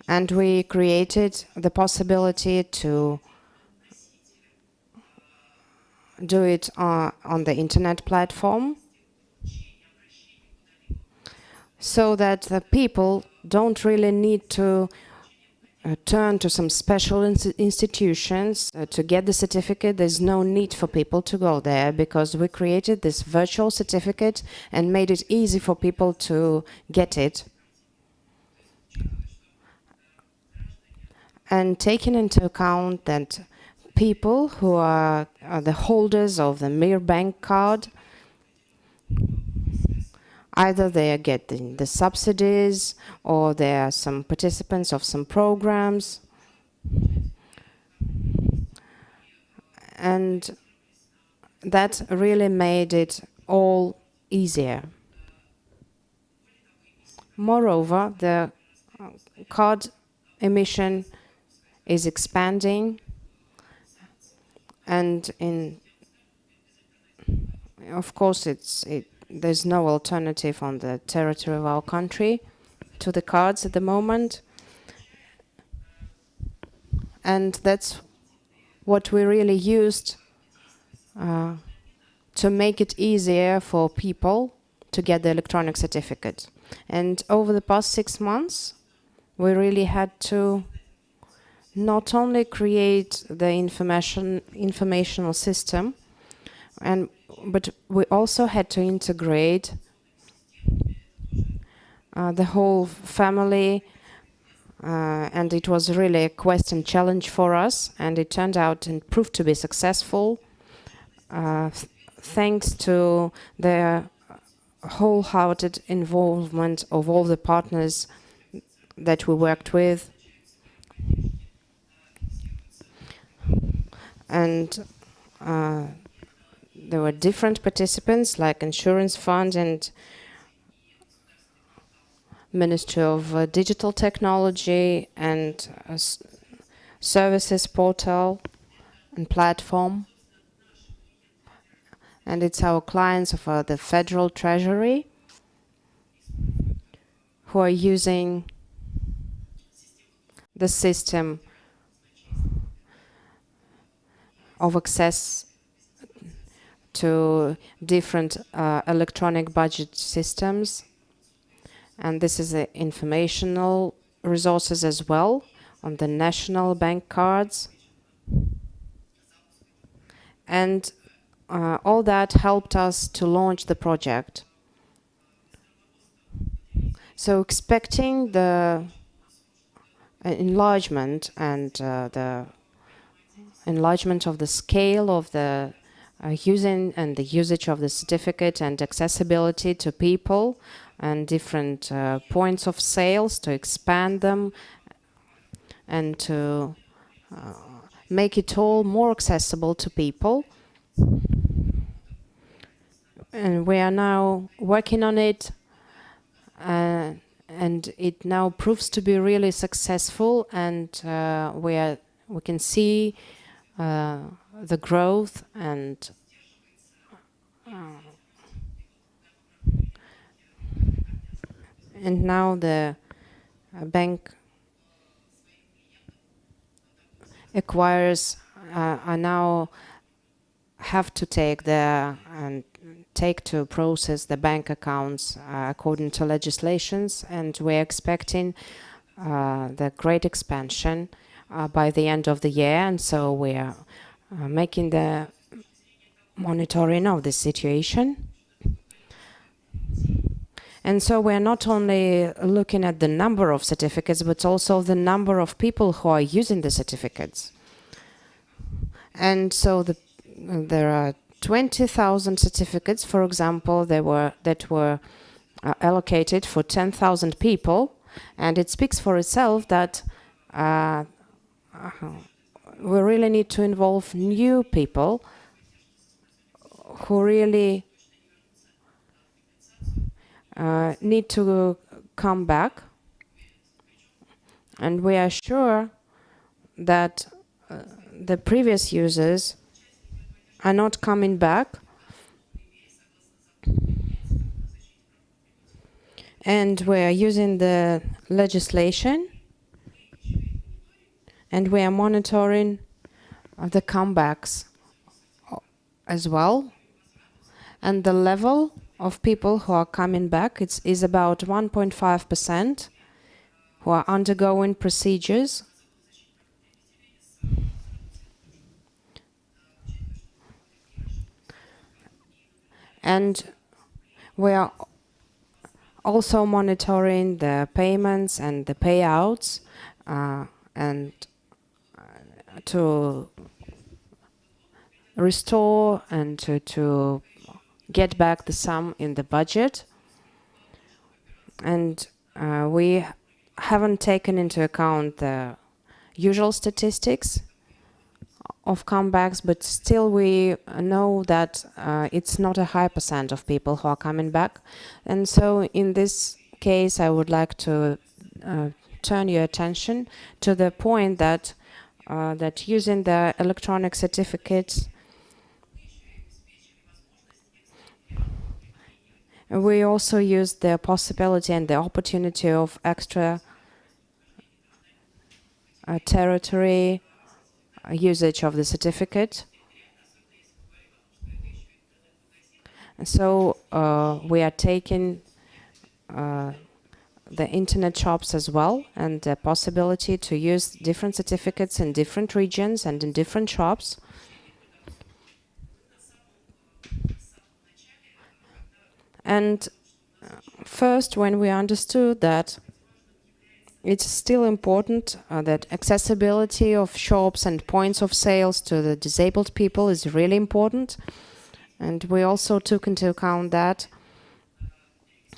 and we created the possibility to do it on the internet platform, so that the people don't really need to turn to some special institutions to get the certificate. There's no need for people to go there, because we created this virtual certificate and made it easy for people to get it. And taking into account that people who are the holders of the Mir Bank card, either they are getting the subsidies, or there are some participants of some programs. And that really made it all easier. Moreover, the card emission is expanding, and of course there's no alternative on the territory of our country to the cards at the moment. And that's what we really used to make it easier for people to get the electronic certificate. And over the past 6 months, we really had to not only create the informational system, but we also had to integrate the whole family, and it was really a quest and challenge for us, and it turned out and proved to be successful thanks to the wholehearted involvement of all the partners that we worked with. And there were different participants like Insurance Fund and Ministry of Digital Technology and Services Portal and Platform. And it's our clients of the Federal Treasury who are using the system of access to different electronic budget systems. And this is the informational resources as well on the national bank cards. And all that helped us to launch the project. So expecting the enlargement and the enlargement of the scale of the using and the usage of the certificate and accessibility to people and different points of sales, to expand them and to make it all more accessible to people. And we are now working on it, and it now proves to be really successful, and we can see the growth and now the bank acquirers are now have to take to process the bank accounts according to legislations, and we're expecting the great expansion by the end of the year, and so we are making the monitoring of the situation. And so we're not only looking at the number of certificates, but also the number of people who are using the certificates. And so there are 20,000 certificates, for example, that were allocated for 10,000 people, and it speaks for itself that we really need to involve new people who really need to come back, and we are sure that the previous users are not coming back, and we are using the legislation, and we are monitoring the comebacks as well, and the level of people who are coming back is about 1.5% who are undergoing procedures. And we are also monitoring the payments and the payouts and to restore and to get back the sum in the budget. And we haven't taken into account the usual statistics of comebacks, but still we know that it's not a high percent of people who are coming back. And so in this case, I would like to turn your attention to the point that that using the electronic certificates, we also use the possibility and the opportunity of extra territory usage of the certificate. And so we are taking the internet shops as well, and the possibility to use different certificates in different regions and in different shops. And first, when we understood that it's still important that accessibility of shops and points of sales to the disabled people is really important, and we also took into account that.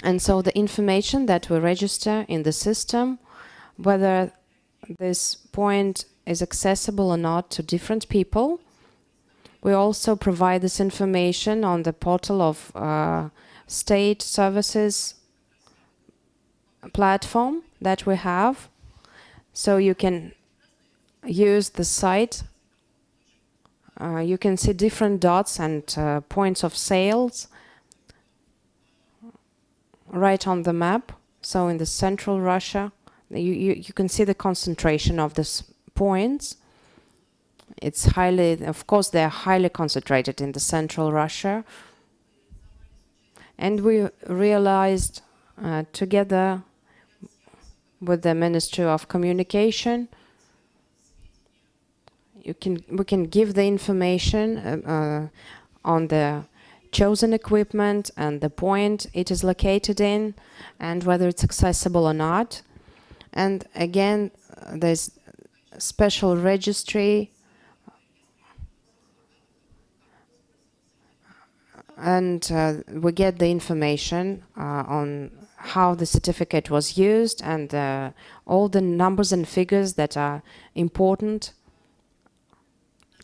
And so the information that we register in the system whether this point is accessible or not to different people. We also provide this information on the portal of state services platform that we have. So you can use the site. You can see different dots and points of sales right on the map. So in the central Russia, you can see the concentration of these points. It's highly, of course, they're highly concentrated in the central Russia. And we realized together with the Ministry of Communication, we can give the information on the chosen equipment and the point it is located in, and whether it's accessible or not. And again, there's a special registry, and we get the information on how the certificate was used and all the numbers and figures that are important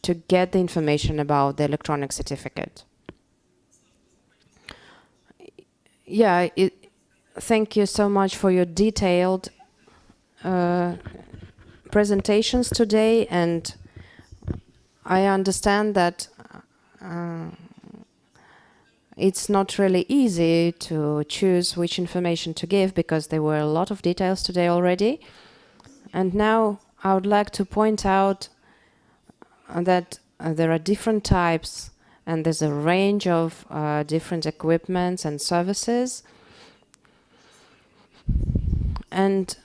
to get the information about the electronic certificate. Yeah, thank you so much for your detailed presentations today, and I understand that it's not really easy to choose which information to give because there were a lot of details today already. And now I would like to point out that there are different types and there's a range of different equipments and services. And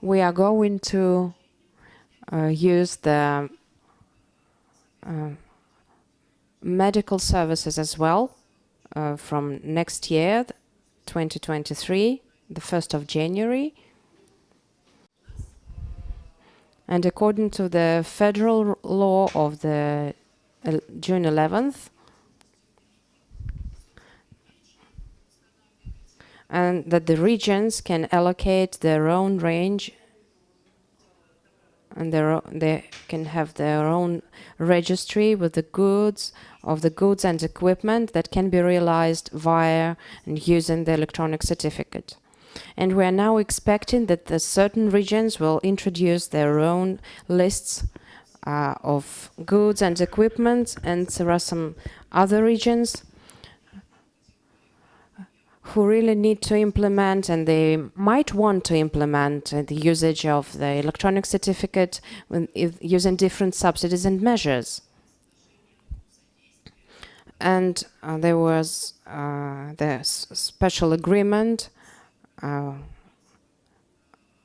we are going to use the medical services as well from next year, 2023, the 1st of January. And according to the federal law of the June 11th, and that the regions can allocate their own range and they can have their own registry with the goods and equipment that can be realized via and using the electronic certificate. And we are now expecting that the certain regions will introduce their own lists of goods and equipment, and there are some other regions who really need to implement, and they might want to implement the usage of the electronic certificate using different subsidies and measures. And there was the special agreement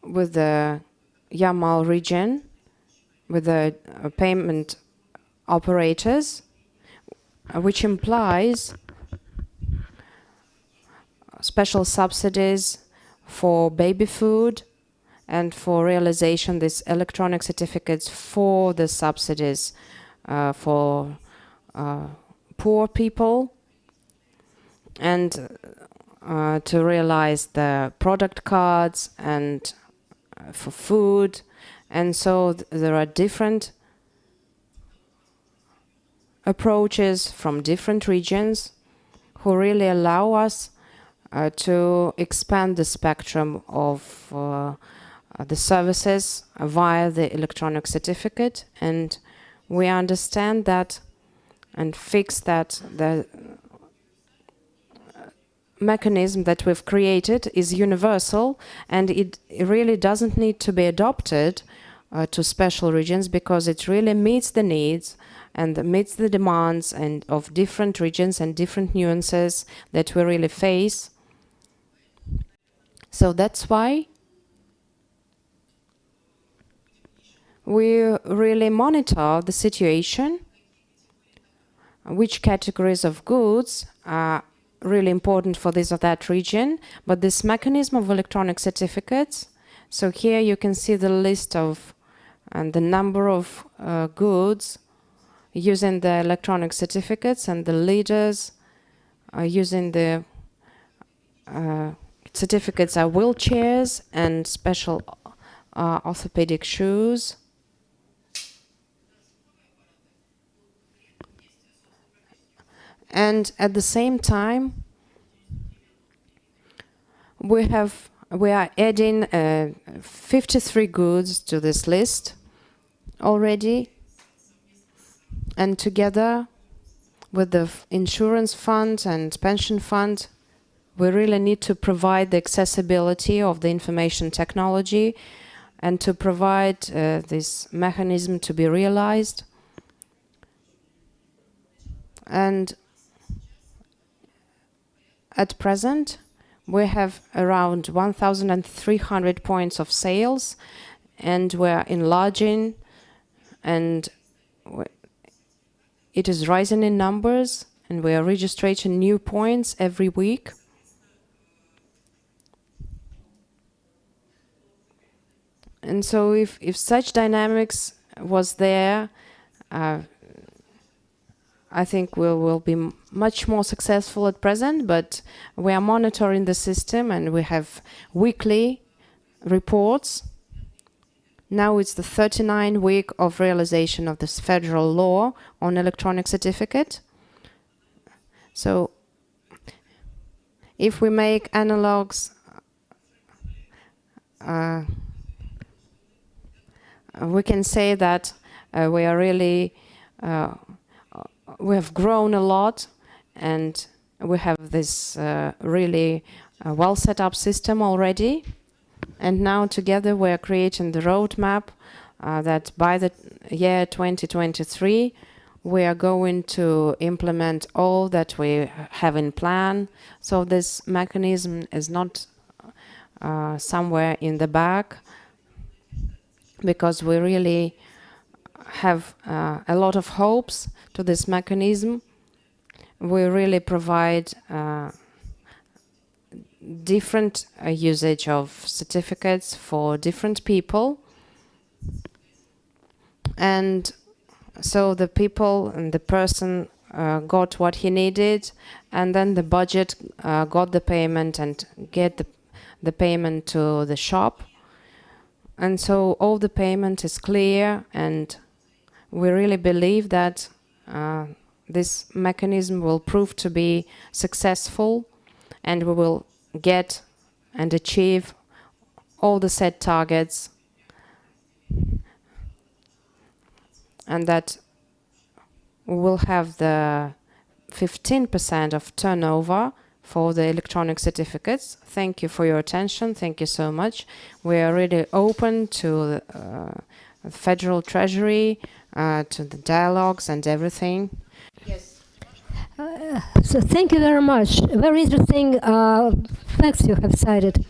with the Yamal region, with the payment operators, which implies special subsidies for baby food and for realization these electronic certificates for the subsidies for poor people, and to realize the product cards and for food. And so there are different approaches from different regions who really allow us to expand the spectrum of the services via the electronic certificate. And we understand that and fix that the mechanism that we've created is universal, and it really doesn't need to be adopted to special regions, because it really meets the needs and meets the demands and of different regions and different nuances that we really face. So that's why we really monitor the situation, which categories of goods are really important for this or that region. But this mechanism of electronic certificates, so here you can see the list of and the number of goods using the electronic certificates, and the leaders using the certificates are wheelchairs and special orthopedic shoes. And at the same time, we are adding 53 goods to this list already, and together with the insurance fund and pension fund, we really need to provide the accessibility of the information technology and to provide this mechanism to be realized. And at present, we have around 1,300 points of sales, and we're enlarging, and it is rising in numbers, and we are registering new points every week. And so if such dynamics was there, I think we will be much more successful at present, but we are monitoring the system and we have weekly reports. Now it's the 39th week of realization of this federal law on electronic certificate. So if we make analogs, we can say that we are really we have grown a lot, and we have this really well set up system already. And now together we are creating the roadmap that by the year 2023 we are going to implement all that we have in plan. So this mechanism is not somewhere in the back, because we really have a lot of hopes to this mechanism. We really provide different usage of certificates for different people, and so the people and the person got what he needed, and then the budget got the payment and get the payment to the shop, and so all the payment is clear, and we really believe that this mechanism will prove to be successful, and we will get and achieve all the set targets, and that we will have the 15% of turnover for the electronic certificates. Thank you for your attention. Thank you so much. We are really open to the Federal Treasury, to the dialogues and everything. Yes. So thank you very much. Very interesting facts you have cited.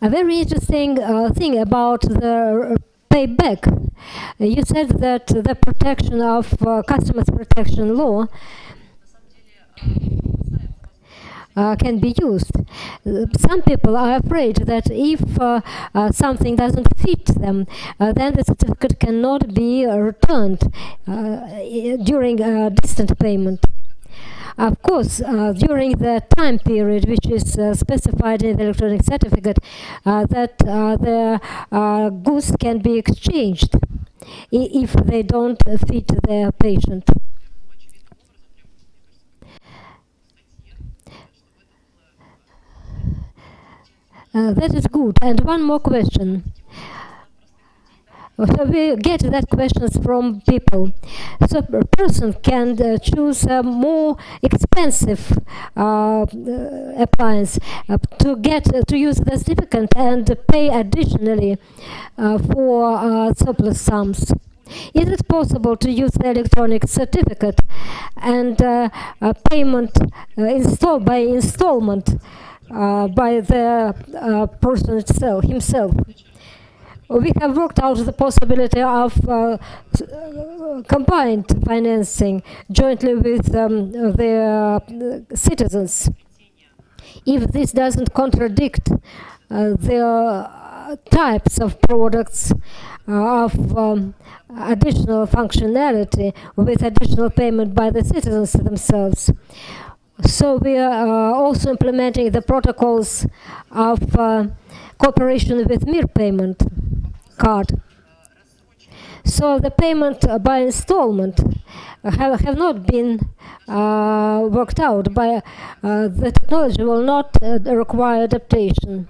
A very interesting thing about the payback. You said that the protection of customers protection law can be used. Some people are afraid that if something doesn't fit them, then the certificate cannot be returned during distant payment. Of course, during the time period which is specified in the electronic certificate, that the goods can be exchanged if they don't fit the patient. That is good. And one more question. So we get that questions from people. So a person can choose a more expensive appliance to use the certificate and pay additionally for surplus sums. Is it possible to use the electronic certificate and payment by installment by the person himself? We have worked out the possibility of combined financing jointly with the citizens. If this doesn't contradict the types of products of additional functionality with additional payment by the citizens themselves. So we are also implementing the protocols of cooperation with MIR payment card. So the payment by installment have not been worked out. The technology will not require adaptation.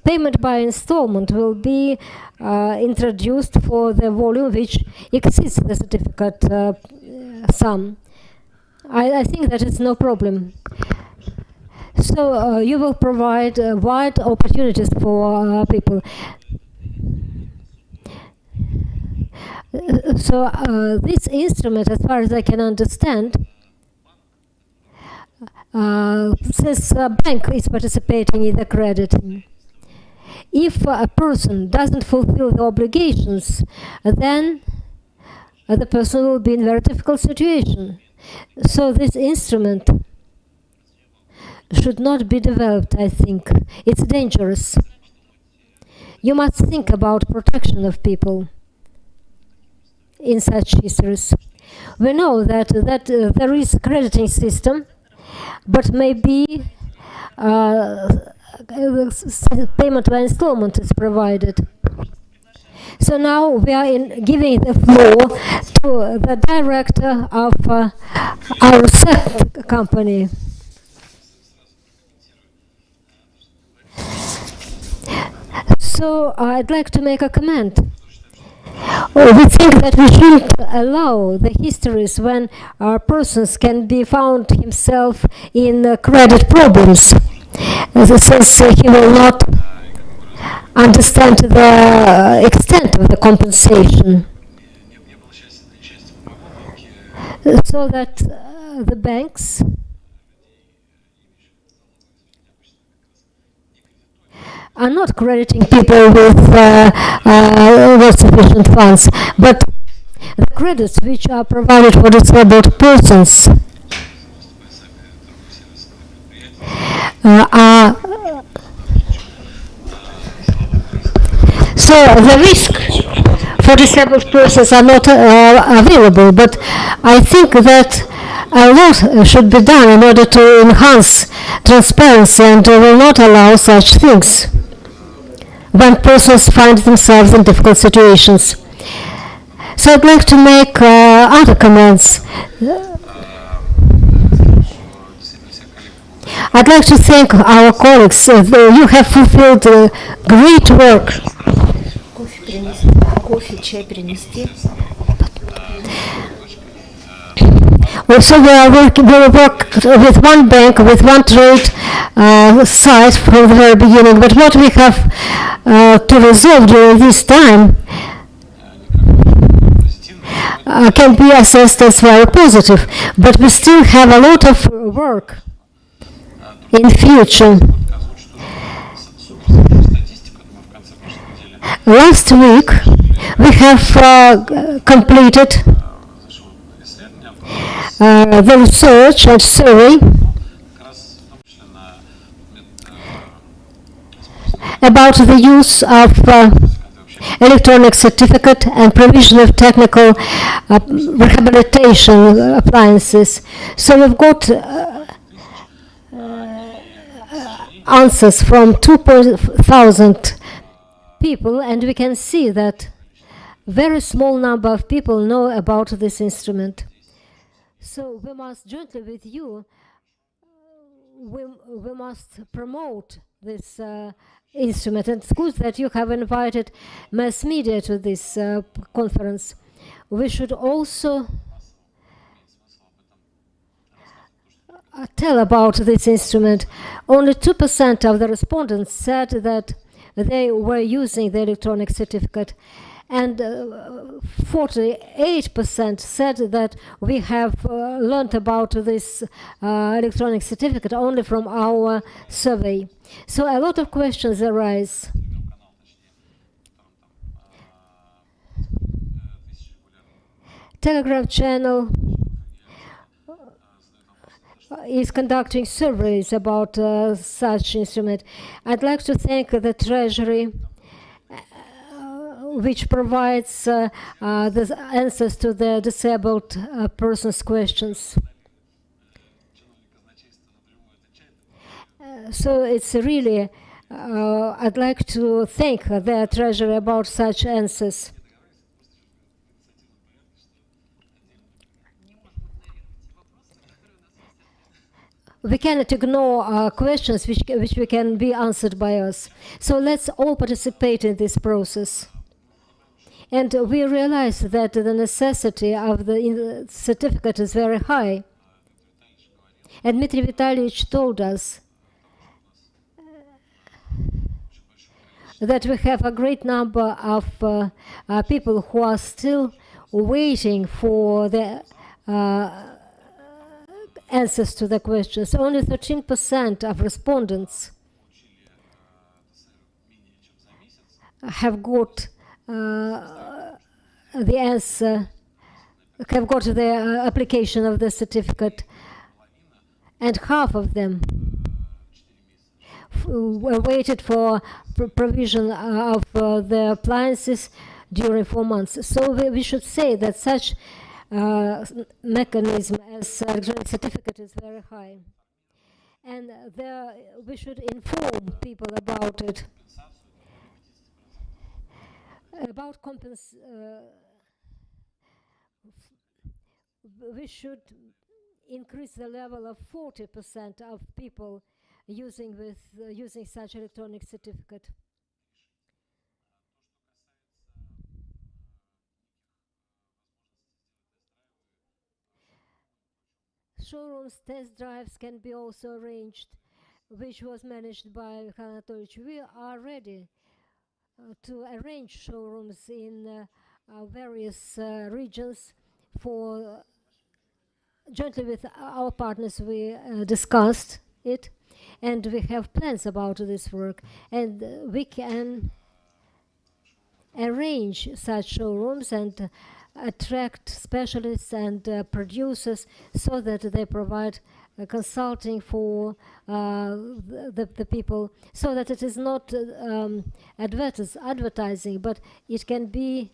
Payment by installment will be introduced for the volume which exceeds the certificate sum. I think that it's no problem. So you will provide wide opportunities for people. So this instrument, as far as I can understand, since a bank is participating in the crediting, if a person doesn't fulfill the obligations, then the person will be in a very difficult situation. So this instrument should not be developed, I think. It's dangerous. You must think about protection of people in such histories. We know that there is a crediting system, but maybe payment by installment is provided. So now we are giving the floor to the director of our SEC company. So I'd like to make a comment. We think that we shouldn't allow the histories when persons can be found himself in credit problems, since he will not understand the extent of the compensation. So that the banks are not crediting people with sufficient funds, but the credits which are provided for disabled persons are so the risk for disabled persons are not available, but I think that a lot should be done in order to enhance transparency and will not allow such things when persons find themselves in difficult situations. So I'd like to make other comments. I'd like to thank our colleagues. You have fulfilled great work. So we work with one bank, with one trade site from the very beginning. But what we have to resolve during this time can be assessed as very positive. But we still have a lot of work in future. Last week we have completed the research and survey about the use of electronic certificate and provision of technical rehabilitation appliances. So we've got answers from 2,000 people, and we can see that very small number of people know about this instrument. So we must jointly with you, we must promote this instrument. And it's good that you have invited mass media to this conference. We should also tell about this instrument. Only 2% of the respondents said that they were using the electronic certificate, and 48% said that we have learned about this electronic certificate only from our survey. So a lot of questions arise. Telegram channel is conducting surveys about such instrument. I'd like to thank the Treasury, which provides the answers to the disabled persons' questions. So it's really, I'd like to thank the Treasury about such answers. We cannot ignore questions which we can be answered by us. So let's all participate in this process. And we realize that the necessity of the certificate is very high. And Dmitry Vitalyevich told us that we have a great number of people who are still waiting for the answers to the questions. Only 13% of respondents have got the answer, have got the application of the certificate, and half of them were waited for provision of the appliances during 4 months. So we should say that such mechanism as electronic certificate is very high, and we should inform people about it. About we should increase the level of 40% of people using such electronic certificate. Showrooms test drives can be also arranged, which was managed by Mikhail Anatolyevich. We are ready to arrange showrooms in various regions. For jointly with our partners, we discussed it, and we have plans about this work, and we can arrange such showrooms and attract specialists and producers so that they provide consulting for the people, so that it is not advertising, but it can be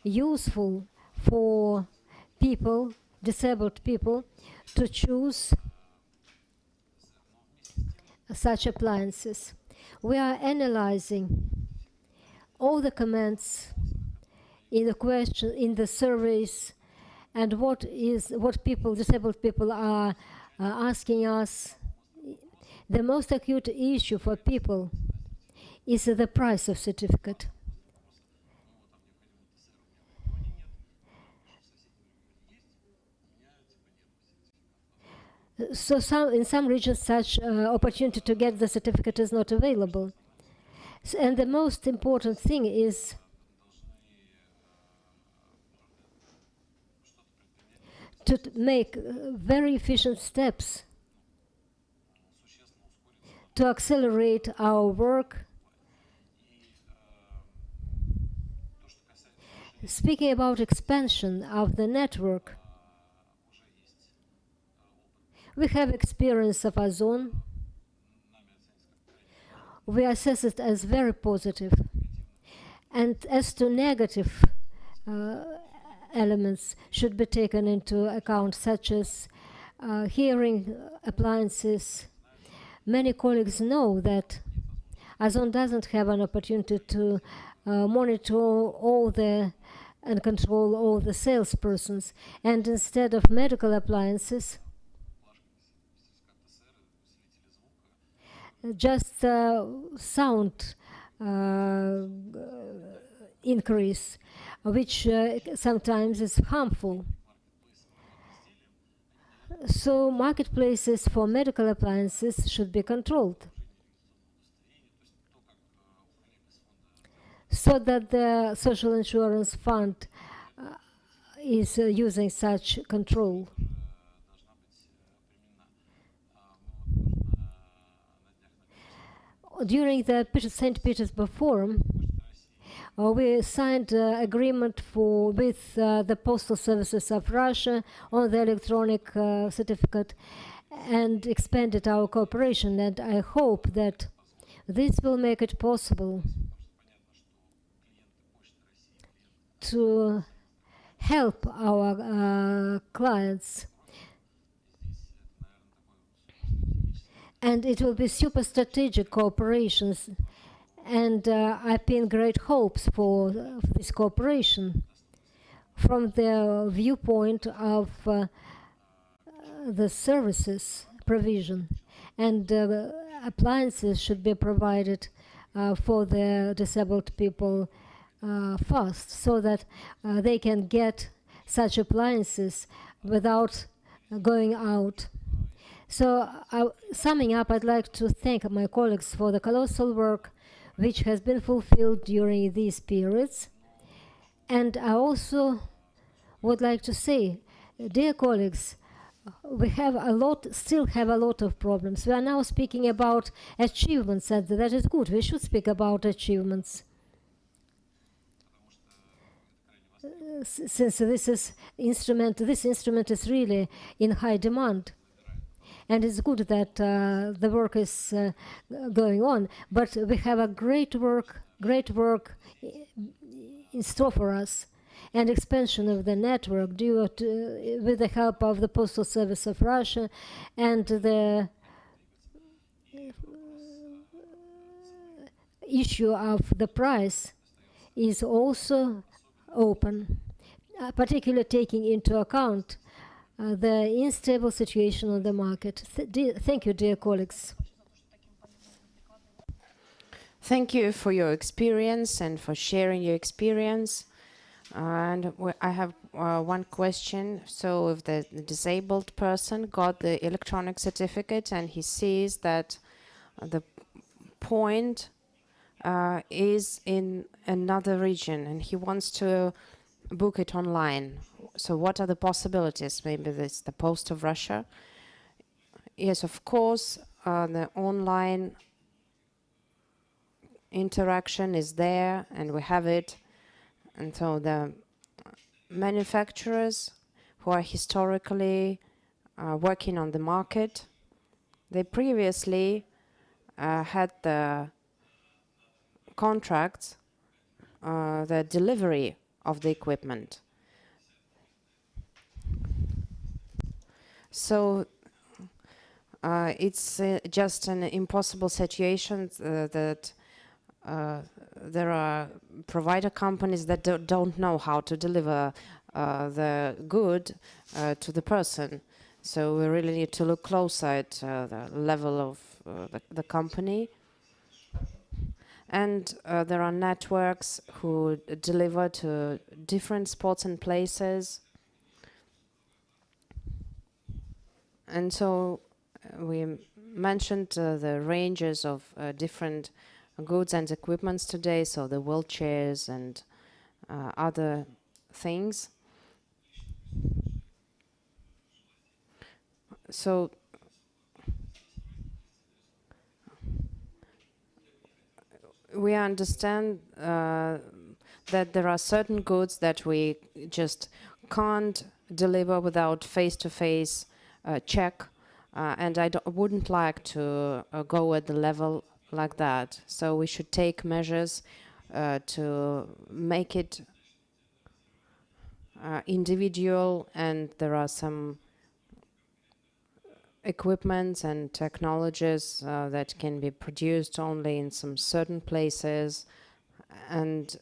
useful for people, disabled people, to choose such appliances. We are analyzing all the comments in the question, in the surveys, and what disabled people are asking us. The most acute issue for people is the price of certificate. So in some regions such opportunity to get the certificate is not available. And the most important thing is to make very efficient steps to accelerate our work. Speaking about expansion of the network, we have experience of Ozon. We assess it as very positive. And as to negative elements should be taken into account, such as hearing appliances. Many colleagues know that Ozon doesn't have an opportunity to monitor all and control all the salespersons, and instead of medical appliances, just sound increase, which sometimes is harmful. So marketplaces for medical appliances should be controlled, so that the social insurance fund is using such control. During the St. Petersburg Forum, we signed an agreement with the postal services of Russia on the electronic certificate and expanded our cooperation, and I hope that this will make it possible to help our clients. and it will be super strategic cooperations. And I pin great hopes for this cooperation from the viewpoint of the services provision. And appliances should be provided for the disabled people fast, so that they can get such appliances without going out. So summing up, I'd like to thank my colleagues for the colossal work which has been fulfilled during these periods. And I also would like to say, dear colleagues, we have still have a lot of problems. We are now speaking about achievements, and that is good. We should speak about achievements. Since this instrument is really in high demand. And it's good that the work is going on, but we have a great work in store for us, and expansion of the network with the help of the Postal Service of Russia, and the issue of the price is also open, particularly taking into account the unstable situation on the market. Thank you, dear colleagues. Thank you for your experience and for sharing your experience. And I have one question. So if the disabled person got the electronic certificate and he sees that the point is in another region and he wants to book it online, so what are the possibilities? Maybe this the Post of Russia. Yes, of course, the online interaction is there, and we have it. And so the manufacturers who are historically working on the market, they previously had the contracts, the delivery of the equipment. So it's just an impossible situation that there are provider companies that don't know how to deliver the good to the person. So we really need to look closer at the level of the company. And there are networks who deliver to different spots and places. And so we mentioned the ranges of different goods and equipments today, so the wheelchairs and other things. So we understand that there are certain goods that we just can't deliver without face-to-face check, and I wouldn't like to go at the level like that. So we should take measures to make it individual, and there are some equipments and technologies that can be produced only in some certain places, and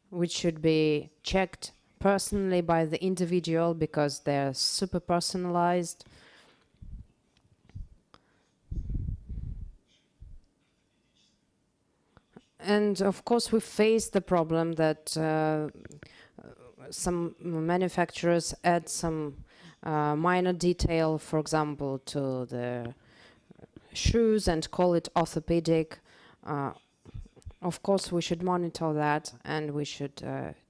which should be checked personally by the individual because they're super personalized. And of course we face the problem that some manufacturers add some minor detail, for example, to the shoes and call it orthopedic. Of course we should monitor that, and we should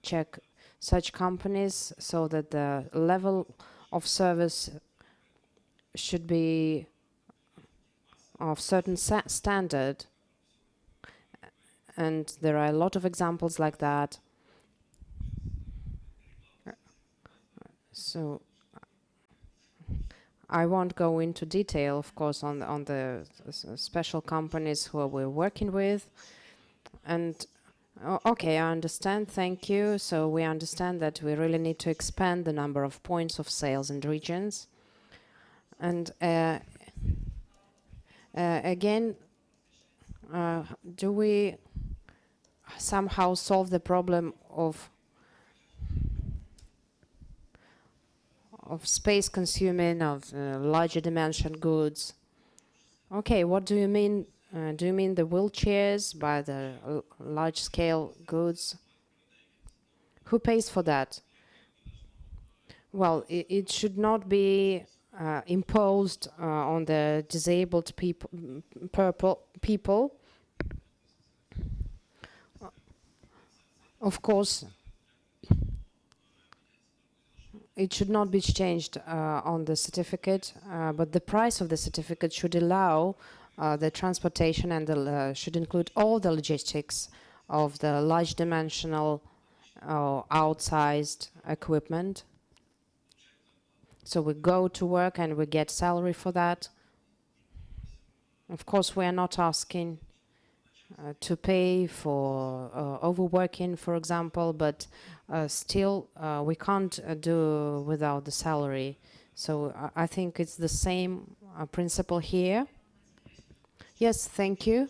check such companies so that the level of service should be of certain standard. And there are a lot of examples like that. So I won't go into detail, of course, on the special companies who we're working with. And okay, I understand. Thank you. So we understand that we really need to expand the number of points of sales and regions. And Again, do we somehow solve the problem of space consuming, of larger dimension goods? Okay, what do you mean? Do you mean the wheelchairs by the large scale goods? Who pays for that? Well, it should not be imposed on the disabled people. Of course, it should not be changed on the certificate, but the price of the certificate should allow the transportation and should include all the logistics of the large dimensional outsized equipment. So we go to work and we get salary for that. Of course, we are not asking to pay for overworking, for example, but still we can't do without the salary. So I think it's the same principle here. Yes, thank you.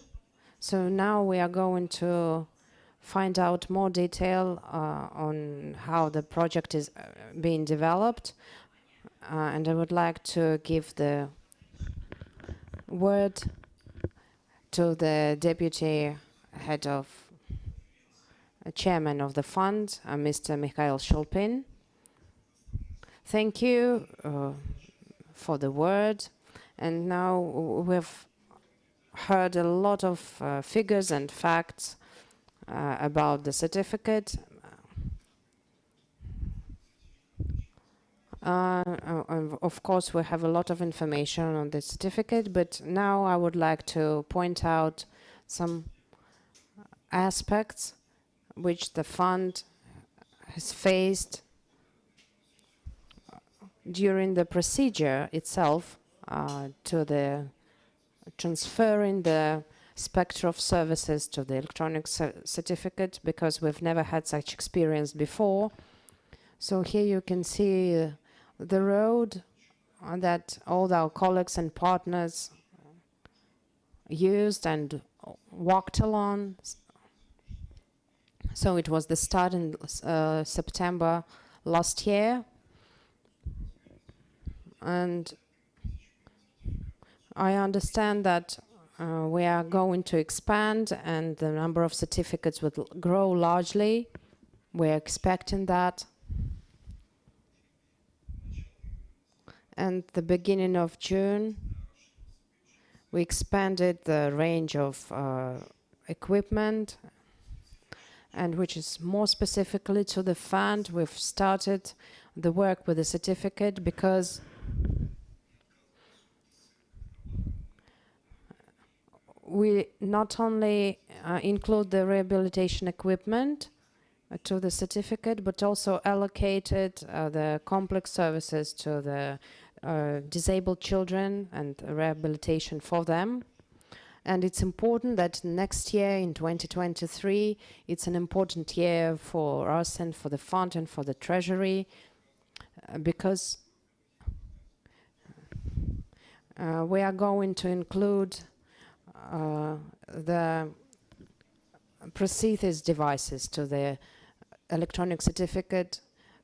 So now we are going to find out more detail on how the project is being developed. And I would like to give the word to the deputy head of chairman of the fund, Mr. Mikhail Shulpin. Thank you for the word. And now we've heard a lot of figures and facts about the certificate. Of course, we have a lot of information on the certificate, but now I would like to point out some aspects which the fund has faced during the procedure itself to the transferring the spectrum of services to the electronic certificate, because we've never had such experience before. So here you can see the road that all our colleagues and partners used and walked along. So it was the start in September last year. And I understand that we are going to expand and the number of certificates will grow largely. We're expecting that. And the beginning of June, we expanded the range of equipment, and which is more specifically to the fund. We've started the work with the certificate because we not only include the rehabilitation equipment to the certificate, but also allocated the complex services to the disabled children and rehabilitation for them. And it's important that next year, in 2023, it's an important year for us and for the fund and for the treasury, because we are going to include the prosthesis devices to the electronic certificate.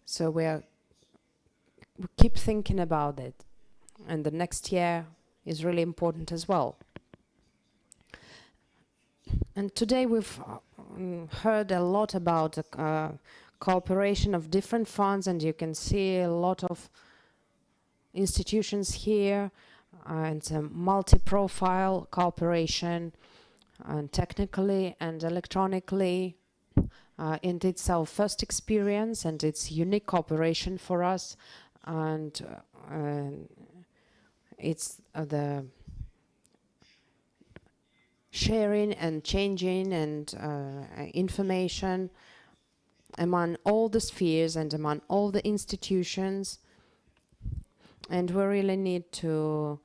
So we keep thinking about it, and the next year is really important as well. And today we've heard a lot about cooperation of different funds, and you can see a lot of institutions here, and multi-profile cooperation, and technically and electronically. And it's our first experience, and it's unique cooperation for us, and it's the sharing and changing and information among all the spheres and among all the institutions. And we really need to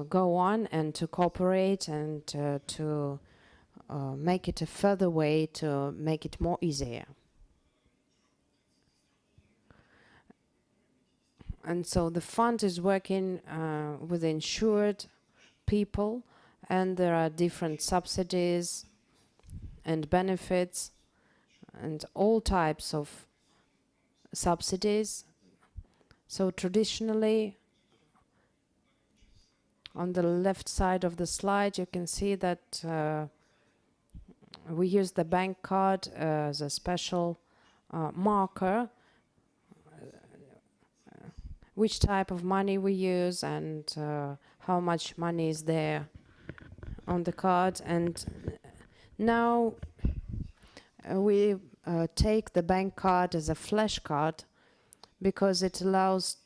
go on and to cooperate and to make it a further way to make it more easier. And so the fund is working with insured people and there are different subsidies and benefits and all types of subsidies. So traditionally, on the left side of the slide, you can see that we use the bank card as a special marker, which type of money we use and how much money is there on the card. And now we take the bank card as a flash card because it allows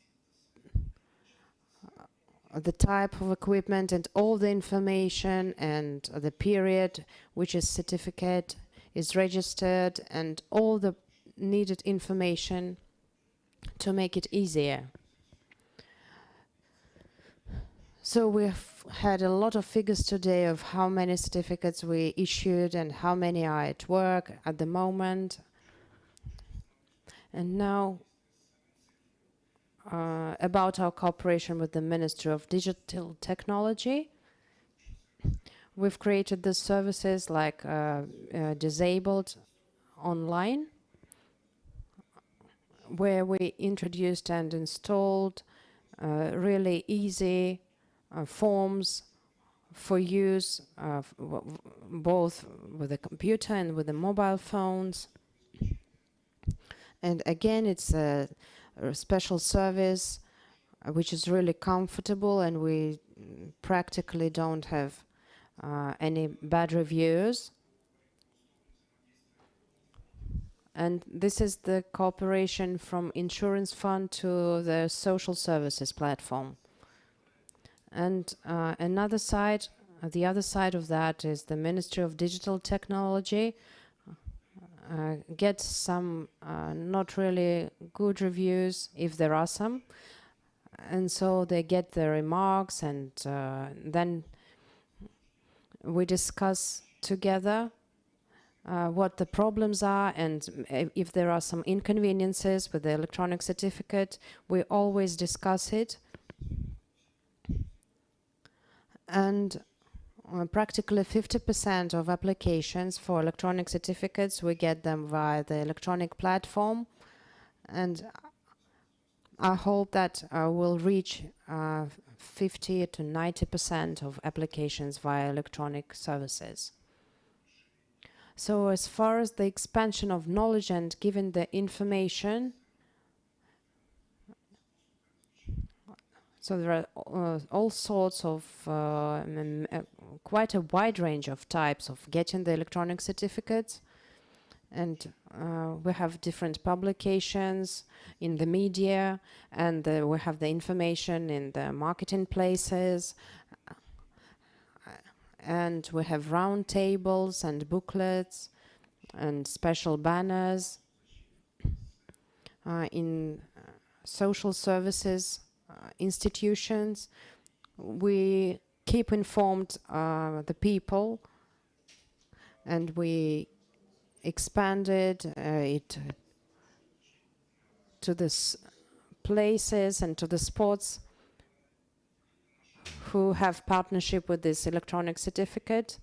the type of equipment and all the information and the period which is certificate is registered and all the needed information to make it easier. So we've had a lot of figures today of how many certificates we issued and how many are at work at the moment. And now about our cooperation with the Ministry of Digital Technology. We've created the services like Disabled Online, where we introduced and installed really easy forms for use both with the computer and with the mobile phones. And again, it's a special service which is really comfortable, and we practically don't have any bad reviews. And this is the cooperation from insurance fund to the social services platform. And another side, the other side of that is the Ministry of Digital Technology gets some not really good reviews, if there are some, and so they get the remarks, and then we discuss together what the problems are, and if there are some inconveniences with the electronic certificate, we always discuss it. And practically 50% of applications for electronic certificates, we get them via the electronic platform, and I hope that we'll reach 50 to 90% of applications via electronic services. So as far as the expansion of knowledge and giving the information, so there are all sorts of, quite a wide range of types of getting the electronic certificates. And we have different publications in the media, and we have the information in the marketing places. And we have round tables and booklets and special banners in social services institutions. We keep informed the people, and we expanded it to the places and to the spots who have partnership with this electronic certificate.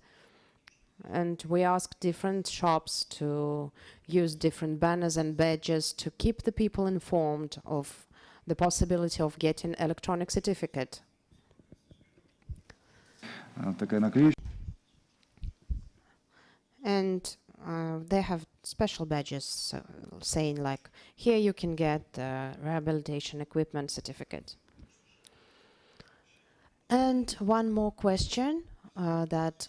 And we ask different shops to use different banners and badges to keep the people informed of the possibility of getting electronic certificate. And they have special badges saying like, here you can get the rehabilitation equipment certificate. And one more question, that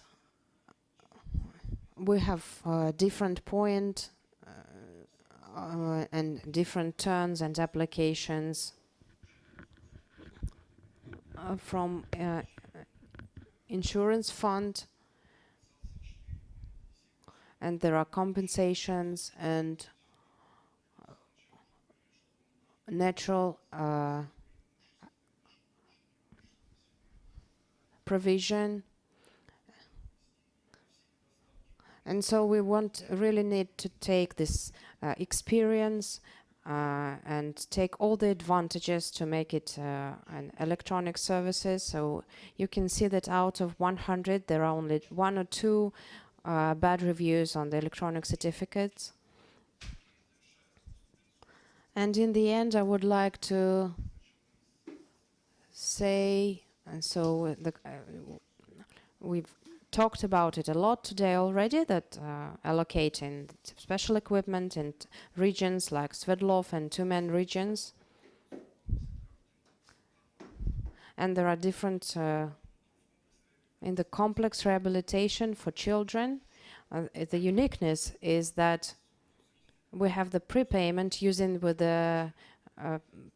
we have different point and different terms and applications from insurance fund, and there are compensations and natural provision. And so we really need to take this experience and take all the advantages to make it an electronic services. So you can see that out of 100, there are only 1 or 2 bad reviews on the electronic certificates. And in the end, I would like to say, and so we've talked about it a lot today already, that allocating special equipment in regions like Sverdlov and Tyumen regions. And there are different, in the complex rehabilitation for children, the uniqueness is that we have the prepayment using with the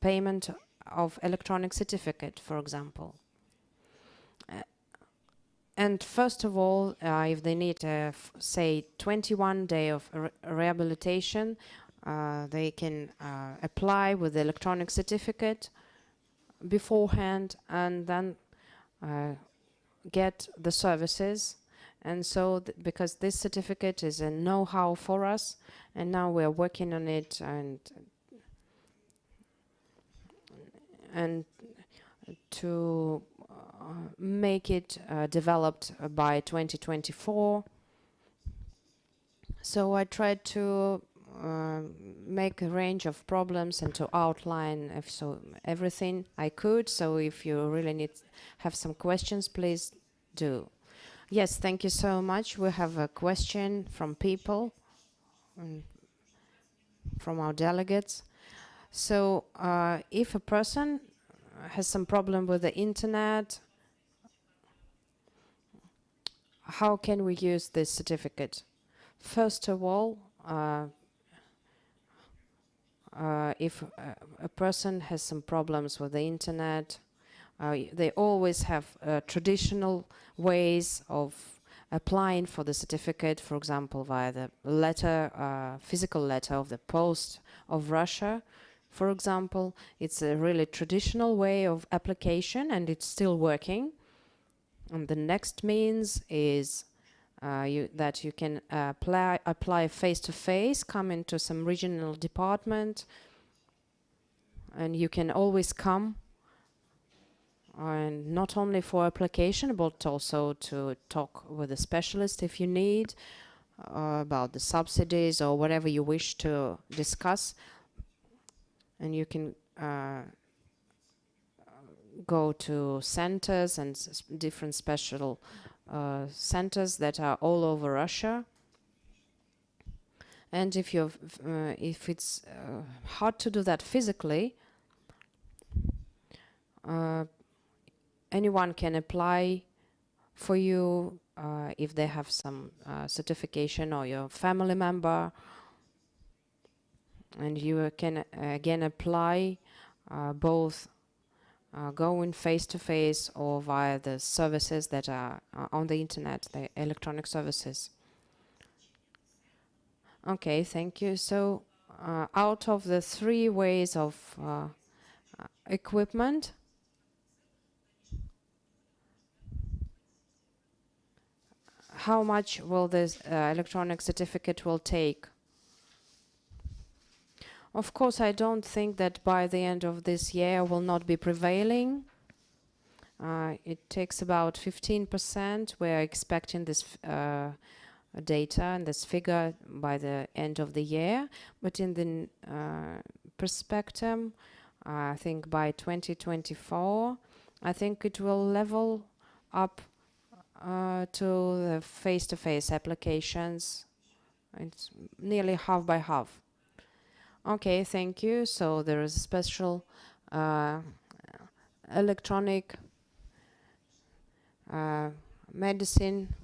payment of electronic certificate, for example. And first of all, if they need, say, 21 days of rehabilitation, they can apply with the electronic certificate beforehand and then get the services. And so, because this certificate is a know-how for us, and now we are working on it and to make it developed by 2024. So I tried to make a range of problems and to outline everything I could. So if you really have some questions, please do. Yes, thank you so much. We have a question from people, from our delegates. So if a person has some problem with the internet, how can we use this certificate? First of all, if a person has some problems with the internet, they always have traditional ways of applying for the certificate, for example, via the letter, physical letter of the post of Russia. For example, it's a really traditional way of application and it's still working. And the next means is that you can apply face-to-face, come into some regional department, and you can always come, and not only for application, but also to talk with a specialist if you need about the subsidies or whatever you wish to discuss. And you can go to centers and different special centers that are all over Russia. And if it's hard to do that physically, anyone can apply for you if they have some certification or your family member, and you can again apply both going face-to-face or via the services that are on the internet, the electronic services. Okay, thank you. So out of the 3 ways of equipment, how much will this electronic certificate will take? Of course, I don't think that by the end of this year will not be prevailing. It takes about 15%. We're expecting this data and this figure by the end of the year. But in the perspective, I think by 2024, I think it will level up to the face-to-face applications. It's nearly half by half. Okay, thank you. So there is a special electronic medicine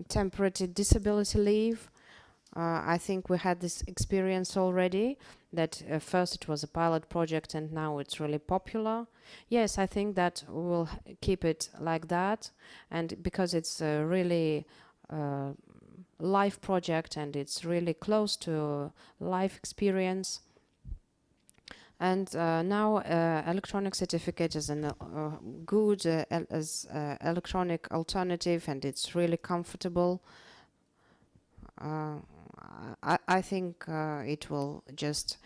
temporary disability leave. I think we had this experience already, that first it was a pilot project and now it's really popular. Yes, I think that we'll keep it like that, and because it's a really life project and it's really close to life experience. And now electronic certificate is a good electronic alternative, and it's really comfortable. I think it will just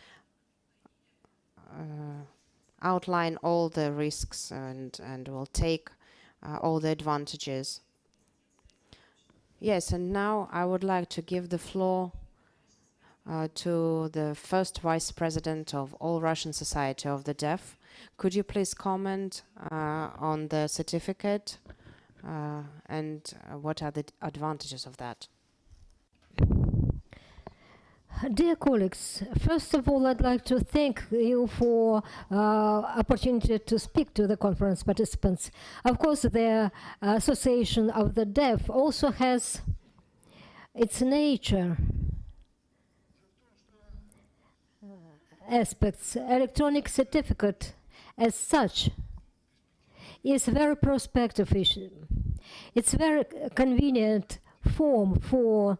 outline all the risks and will take all the advantages. Yes, and now I would like to give the floor to the first Vice President of All Russian Society of the Deaf. Could you please comment on the certificate and what are the advantages of that? Dear colleagues, first of all, I'd like to thank you for opportunity to speak to the conference participants. Of course, the Association of the Deaf also has its nature aspects. Electronic certificate as such is a very prospective issue. It's very convenient form for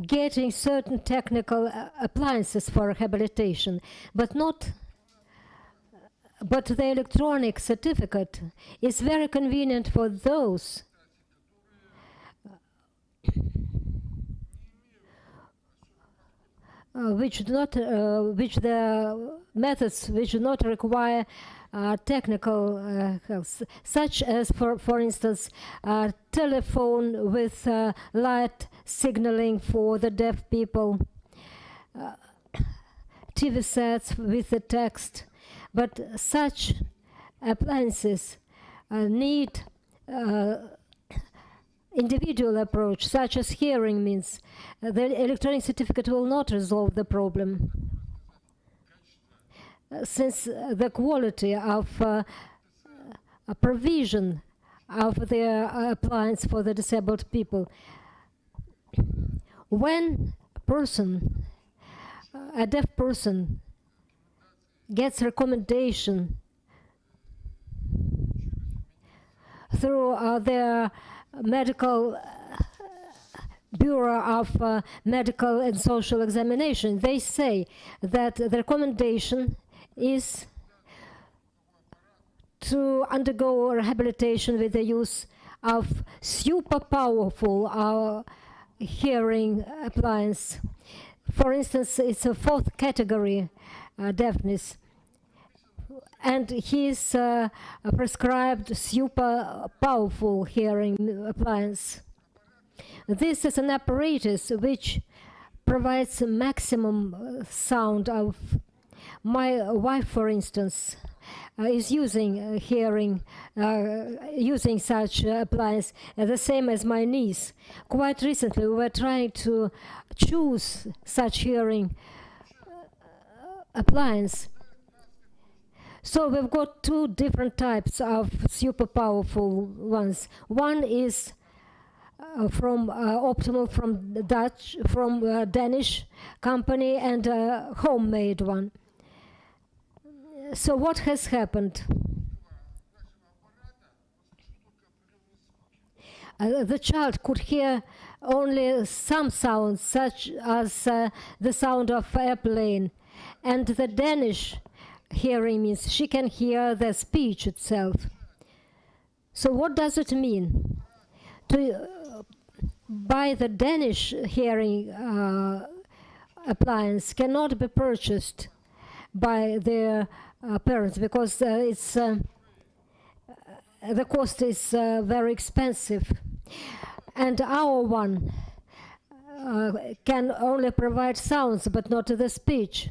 getting certain technical appliances for rehabilitation, but the electronic certificate is very convenient for those which the methods which do not require technical health, such as, for instance, telephone with light signaling for the deaf people, TV sets with the text. But such appliances need individual approach, such as hearing means. The electronic certificate will not resolve the problem, since the quality of provision of the appliance for the disabled people. When a deaf person gets recommendation through their medical Bureau of Medical and Social Examination, they say that the recommendation is to undergo rehabilitation with the use of super powerful hearing appliance. For instance, it's a 4th category deafness, and he's prescribed super powerful hearing appliance. This is an apparatus which provides maximum sound of. My wife, for instance, is using using such appliance, the same as my niece. Quite recently, we were trying to choose such hearing appliance. So we've got 2 different types of super powerful ones. One is from Optimal from Danish company, and a homemade one. So what has happened? The child could hear only some sounds, such as the sound of airplane, and the Danish hearing means she can hear the speech itself. So what does it mean? To buy the Danish hearing appliance cannot be purchased by their parents, because the cost is very expensive, and our one can only provide sounds but not the speech.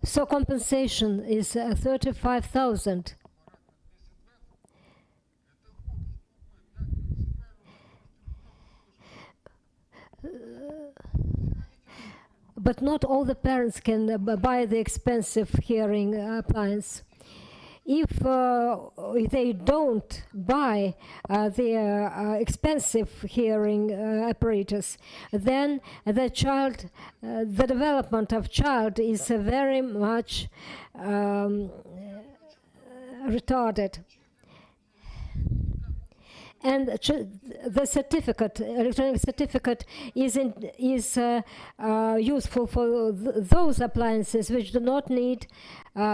So compensation is 35,000. But not all the parents can buy the expensive hearing appliance. If they don't buy the expensive hearing apparatus, then the development of child is very much retarded. And the certificate, electronic certificate, is useful for those appliances which do not need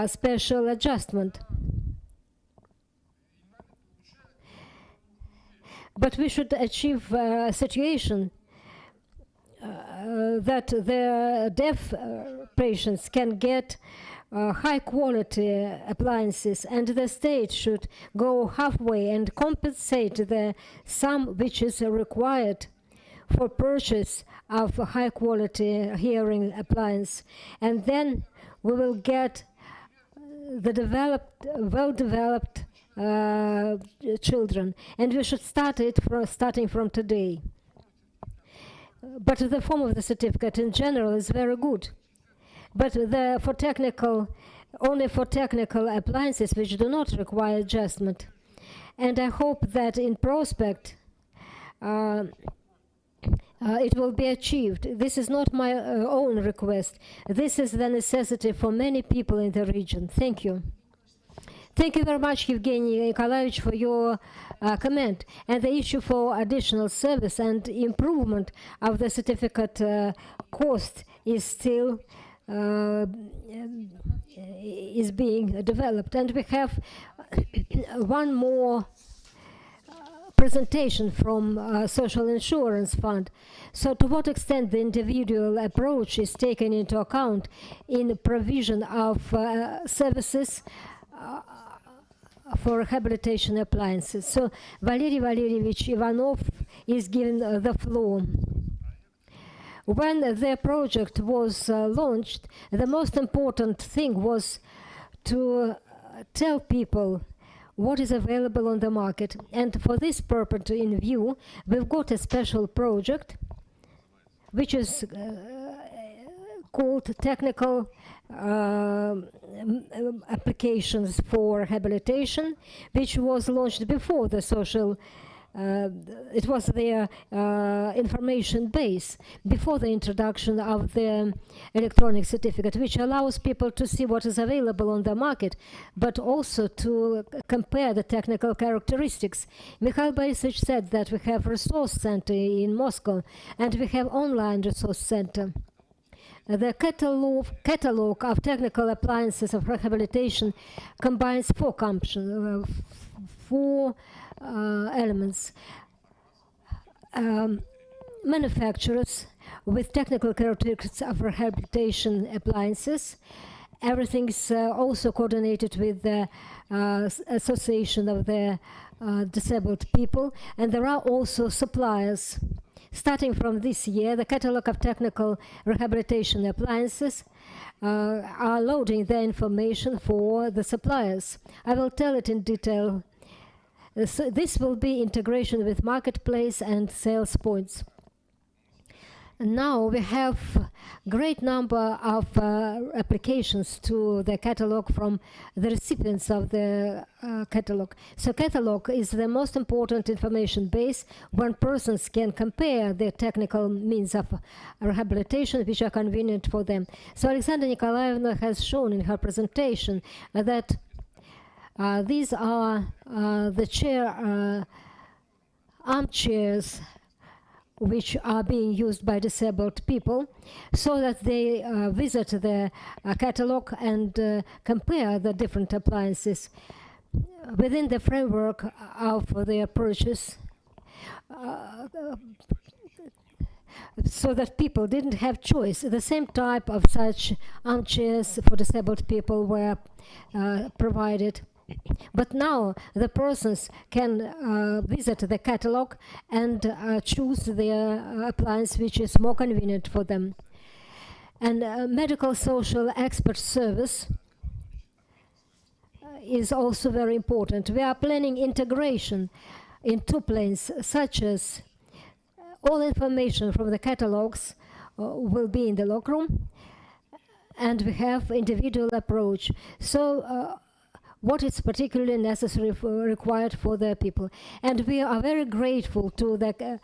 special adjustment. But we should achieve a situation that the deaf patients can get high quality appliances, and the state should go halfway and compensate the sum which is required for purchase of high quality hearing appliance. And then we will get the well-developed children, and we should start it starting from today. But the form of the certificate in general is very good. But only for technical appliances which do not require adjustment. And I hope that in prospect it will be achieved. This is not my own request. This is the necessity for many people in the region. Thank you. Thank you very much, Evgeny Nikolaevich, for your comment. And the issue for additional service and improvement of the certificate cost is still is being developed. And we have one more presentation from Social Insurance Fund. So to what extent the individual approach is taken into account in the provision of services for rehabilitation appliances. So Valery Valerievich Ivanov is given the floor. When the project was launched, the most important thing was to tell people what is available on the market. And for this purpose in view, we've got a special project which is called Technical Applications for Rehabilitation, which was launched before the social it was their information base before the introduction of the electronic certificate, which allows people to see what is available on the market, but also to compare the technical characteristics. Mikhail Borisovich said that we have resource center in Moscow and we have online resource center. The catalog of technical appliances of rehabilitation combines four elements. Manufacturers with technical characteristics of rehabilitation appliances. Everything is also coordinated with the Association of the Disabled People, and there are also suppliers. Starting from this year, the catalog of technical rehabilitation appliances are loading the information for the suppliers. I will tell it in detail. So this will be integration with marketplace and sales points. Now we have great number of applications to the catalog from the recipients of the catalog. So catalog is the most important information base when persons can compare the technical means of rehabilitation which are convenient for them. So Alexandra Nikolaevna has shown in her presentation that these are the armchairs which are being used by disabled people, so that they visit the catalog and compare the different appliances within the framework of their purchase, so that people didn't have choice. The same type of such armchairs for disabled people were provided. But now the persons can visit the catalog and choose the appliance which is more convenient for them. And medical social expert service is also very important. We are planning integration in two planes, such as all information from the catalogs will be in the log room, and we have individual approach. So what is particularly necessary required for the people. And we are very grateful to the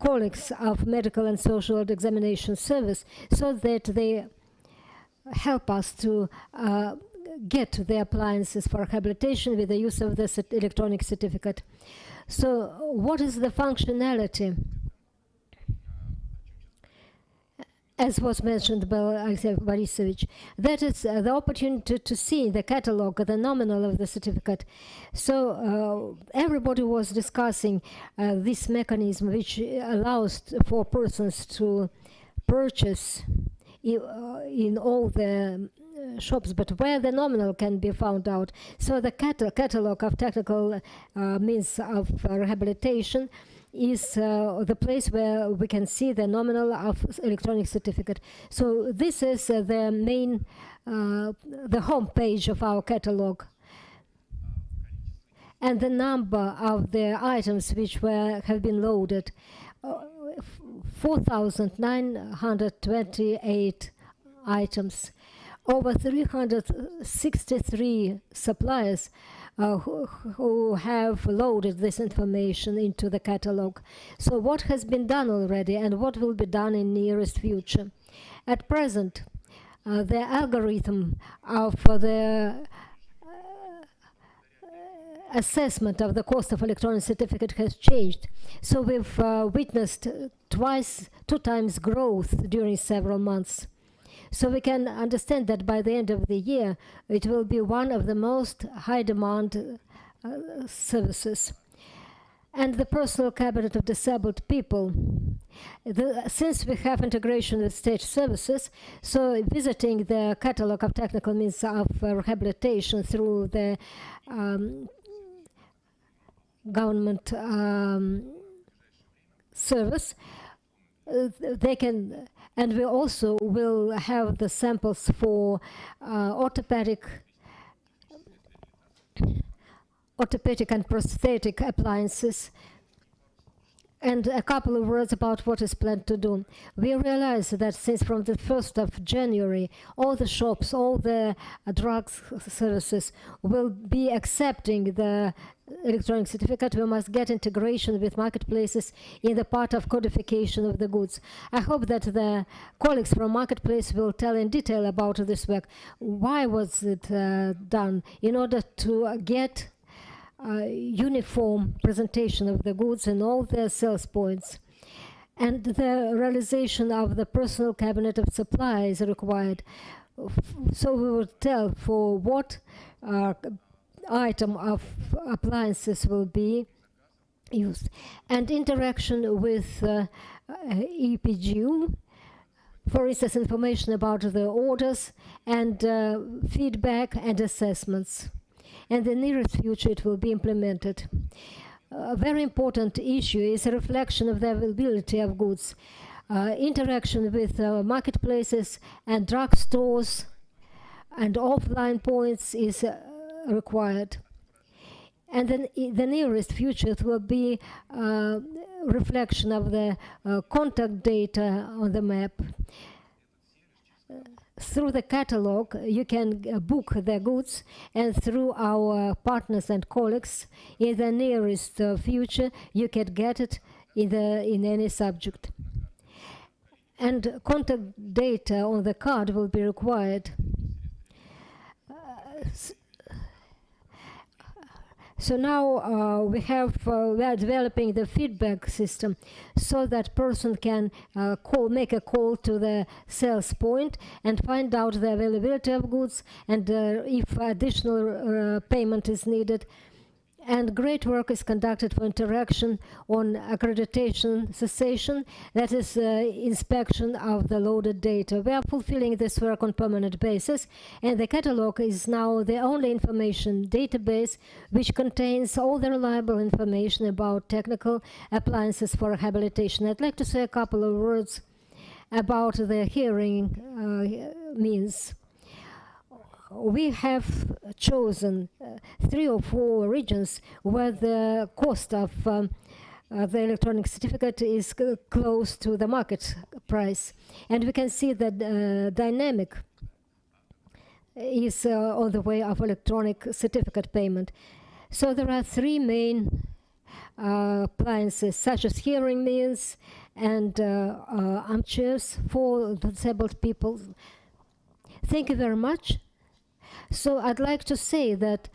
colleagues of Medical and Social Examination Service, so that they help us to get the appliances for rehabilitation with the use of the electronic certificate. So what is the functionality? as was mentioned by Alexey Borisovich, that is the opportunity to see the catalog, the nominal of the certificate. So everybody was discussing this mechanism which allows for persons to purchase in all the shops, but where the nominal can be found out. So the catalog of technical means of rehabilitation is the place where we can see the nominal of electronic certificate. So this is the main, the home page of our catalog. And the number of the items which have been loaded, 4,928 items. Over 363 suppliers who have loaded this information into the catalog. So what has been done already and what will be done in nearest future? At present, the algorithm of the assessment of the cost of electronic certificate has changed. So we've witnessed two times growth during several months. So we can understand that by the end of the year, it will be one of the most high demand services. And the personal cabinet of disabled people, since we have integration with state services, so visiting the catalog of technical means of rehabilitation through the government service, they can. And we also will have the samples for orthopedic and prosthetic appliances. And a couple of words about what is planned to do. We realize that since from the 1st of January, all the shops, all the drugs services will be accepting the electronic certificate. We must get integration with marketplaces in the part of codification of the goods. I hope that the colleagues from marketplace will tell in detail about this work. Why was it done? In order to get uniform presentation of the goods in all their sales points. And the realization of the personal cabinet of supply is required. So we will tell for what item of appliances will be used. And interaction with EPGU, for instance, information about the orders and feedback and assessments. And in the nearest future it will be implemented. A very important issue is a reflection of the availability of goods. Interaction with marketplaces and drugstores and offline points is required. And then in the nearest future it will be reflection of the contact data on the map. Through the catalog, you can book the goods, and through our partners and colleagues, in the nearest future, you can get it in any subject. And contact data on the card will be required. So now we are developing the feedback system so that person can make a call to the sales point and find out the availability of goods and if additional payment is needed. And great work is conducted for interaction on accreditation cessation, that is inspection of the loaded data. We are fulfilling this work on permanent basis, and the catalog is now the only information database which contains all the reliable information about technical appliances for rehabilitation. I'd like to say a couple of words about the hearing means. We have chosen 3 or 4 regions where the cost of the electronic certificate is close to the market price. And we can see that dynamic is on the way of electronic certificate payment. So there are 3 main appliances, such as hearing means and armchairs for disabled people. Thank you very much. So I'd like to say that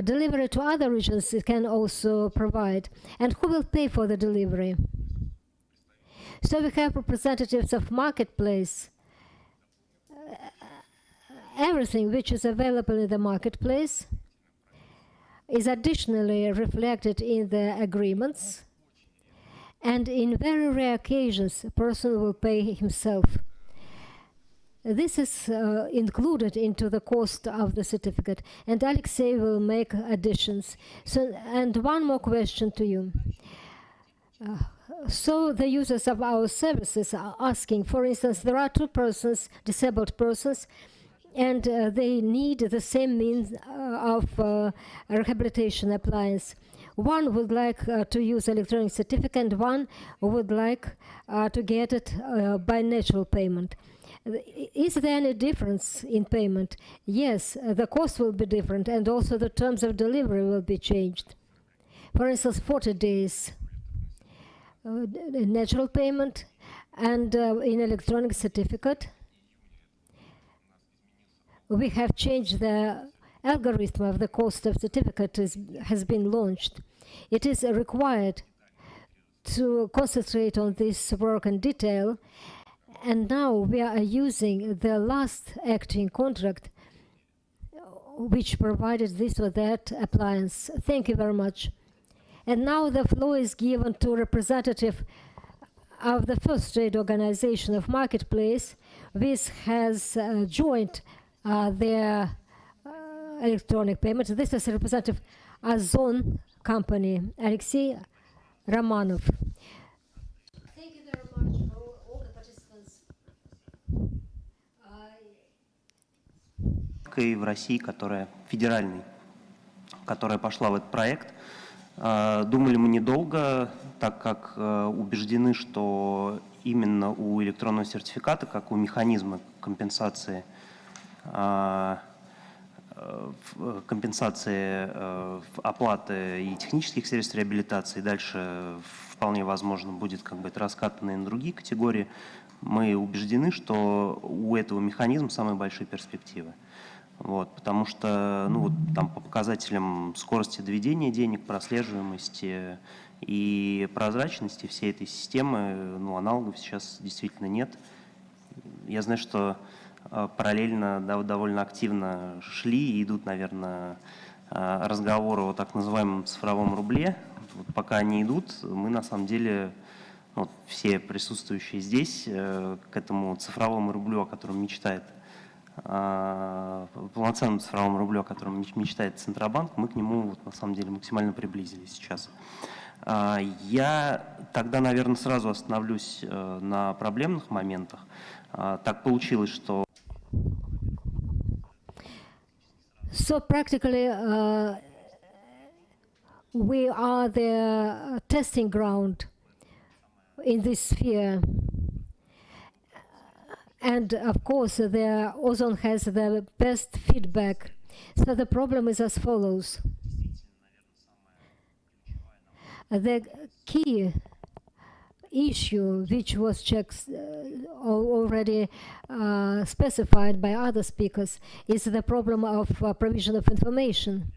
delivery to other regions it can also provide. And who will pay for the delivery? So we have representatives of marketplace. Everything which is available in the marketplace is additionally reflected in the agreements, and in very rare occasions a person will pay himself. This is included into the cost of the certificate, and Alexei will make additions. So, and one more question to you. So the users of our services are asking, for instance, there are two persons, disabled persons, and they need the same means of rehabilitation appliance. One would like to use electronic certificate, and one would like to get it by natural payment. Is there any difference in payment? Yes, the cost will be different, and also the terms of delivery will be changed. For instance, 40 days natural payment, and in electronic certificate, we have changed the algorithm of the cost of certificate has been launched. It is required to concentrate on this work in detail, and now we are using the last acting contract which provided this or that appliance. Thank you very much. And now the floor is given to representative of the first trade organization of Marketplace, which has joined their electronic payments. This is representative Ozon company, Alexei Romanov. Thank you very much for all the participants. И в России, которая федеральный, которая пошла в этот проект. Думали мы недолго, так как убеждены, что именно у электронного сертификата, как у механизма компенсации оплаты и технических средств реабилитации, дальше вполне возможно будет как бы это раскатано и на другие категории, мы убеждены, что у этого механизма самые большие перспективы. Вот, потому что вот, там, по показателям скорости доведения денег, прослеживаемости и прозрачности всей этой системы аналогов сейчас действительно нет. Я знаю, что параллельно довольно активно шли и идут, наверное, разговоры о так называемом цифровом рубле. Вот, пока они идут, мы на самом деле, все присутствующие здесь, к этому цифровому рублю, о котором мечтает полноценному цифровому рублю, о котором мечтает Центробанк, мы к нему на самом деле максимально приблизились сейчас. Я тогда, наверное, сразу остановлюсь на проблемных моментах. Так получилось, что... So practically, we are the testing ground in this sphere. And of course, the Ozon has the best feedback. So the problem is as follows. The key issue, which was already specified by other speakers, is the problem of provision of information.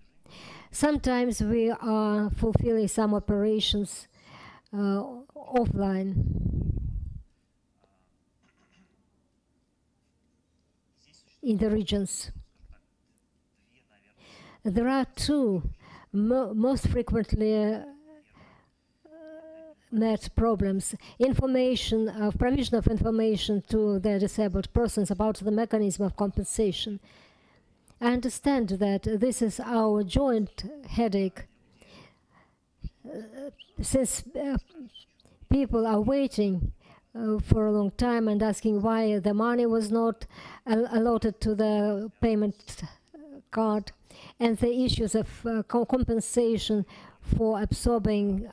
Sometimes we are fulfilling some operations offline. In the regions. There are two most frequently met problems. Provision of information to the disabled persons about the mechanism of compensation. I understand that this is our joint headache. Since people are waiting for a long time and asking why the money was not allotted to the payment card, and the issues of compensation for absorbing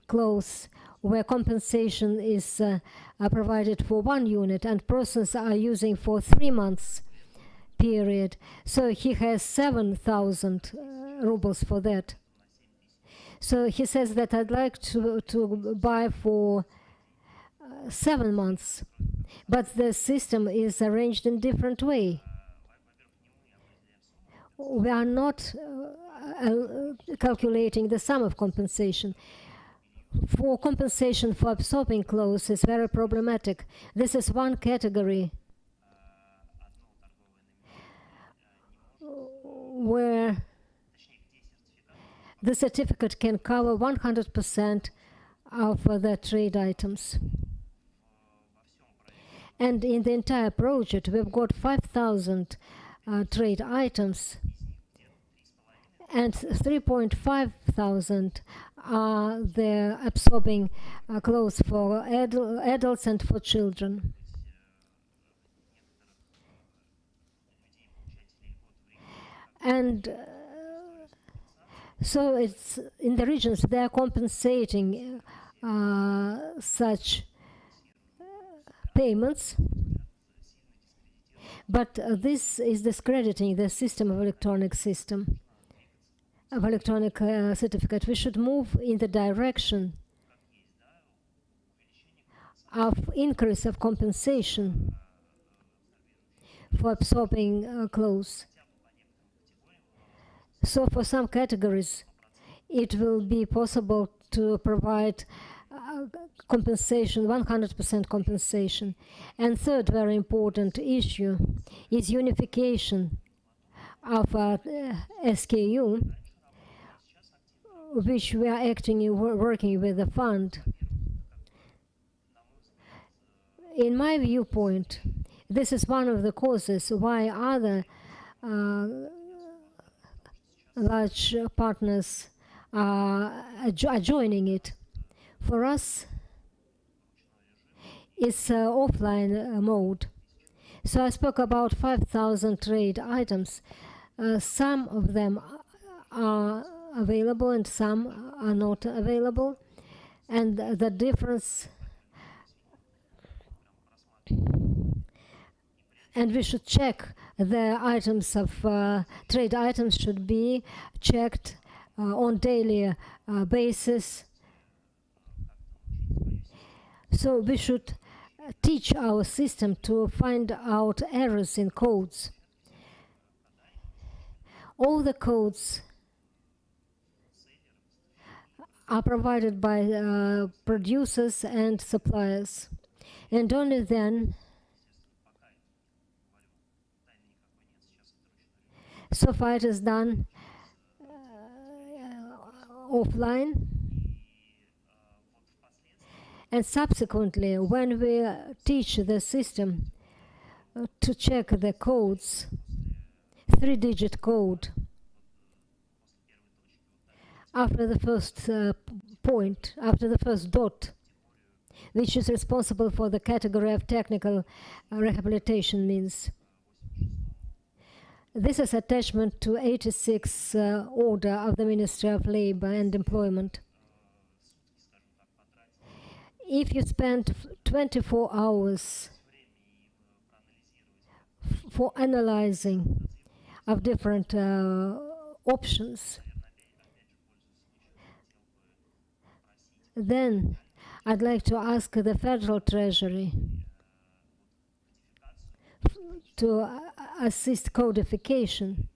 clothes, where compensation is provided for 1 unit and persons are using for 3 months period. So he has 7,000 rubles for that. So he says that I'd like to buy for 7 months, but the system is arranged in different way. We are not calculating the sum of compensation. for compensation for absorbing clothes is very problematic. This is one category where the certificate can cover 100% of the trade items. And in the entire project, we've got 5,000 trade items, and 3,500 are the absorbing clothes for adults and for children. And so it's in the regions they are compensating such payments, but this is discrediting the system of electronic certificate. We should move in the direction of increase of compensation for absorbing clothes. So for some categories, it will be possible to provide compensation, 100% compensation. And third very important issue is unification of SKU, which we are working with the fund. In my viewpoint, this is one of the causes why other large partners are joining it. For us, it's offline mode. So I spoke about 5,000 trade items. Some of them are available and some are not available. And the difference, and we should check the items of trade items should be checked on daily basis. So we should teach our system to find out errors in codes. All the codes are provided by producers and suppliers, and only then, so far it is done offline. And subsequently, when we teach the system to check the codes, 3-digit code, after the first point, after the first dot, which is responsible for the category of technical rehabilitation means. This is attachment to 86 order of the Ministry of Labor and Employment. If you spend 24 hours for analyzing of different options, then I'd like to ask the Federal Treasury to assist codification.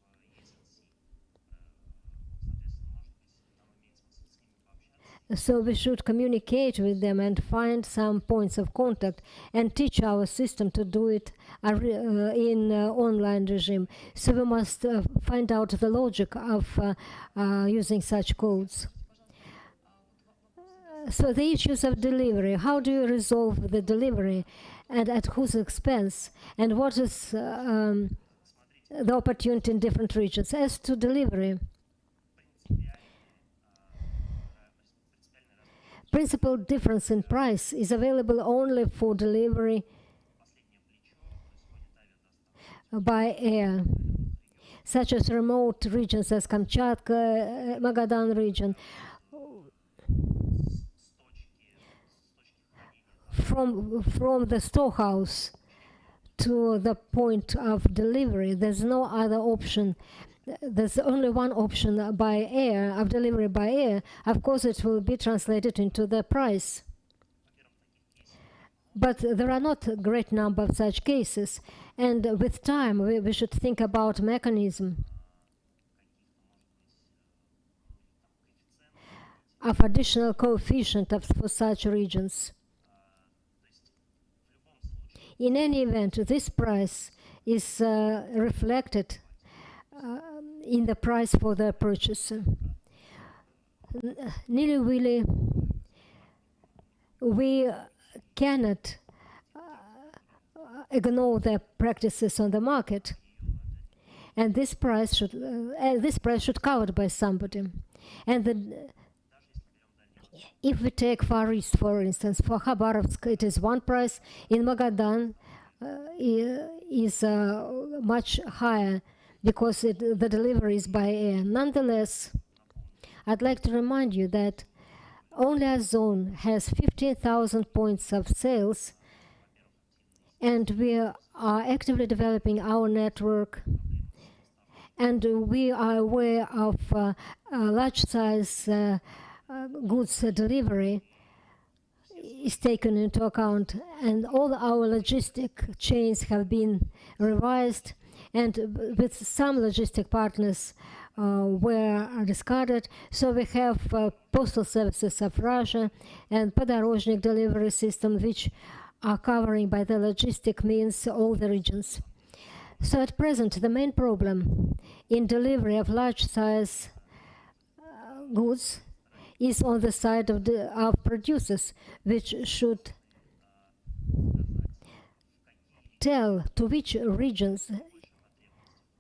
So we should communicate with them and find some points of contact and teach our system to do it in online regime. So we must find out the logic of using such codes. So the issues of delivery, how do you resolve the delivery and at whose expense? And what is the opportunity in different regions? As to delivery, principal difference in price is available only for delivery by air, such as remote regions as Kamchatka, Magadan region. From the storehouse to the point of delivery, there's no other option. There's only one option by air, of delivery by air. Of course, it will be translated into the price. But there are not a great number of such cases. And with time, we should think about of additional coefficient for such regions. In any event, this price is reflected in the price for the purchaser. Nilly-willy, we cannot ignore the practices on the market, and this price should covered by somebody. And if we take Far East, for instance, for Khabarovsk, it is one price. In Magadan, is much higher because the delivery is by air. Nonetheless, I'd like to remind you that only Azon has 15,000 points of sales, and we are actively developing our network, and we are aware of large size goods delivery is taken into account, and all our logistic chains have been revised, and with some logistic partners were discarded. So we have postal services of Russia and Podorozhnik delivery system, which are covering by the logistic means all the regions. So at present, the main problem in delivery of large size goods is on the side of producers, which should tell to which regions,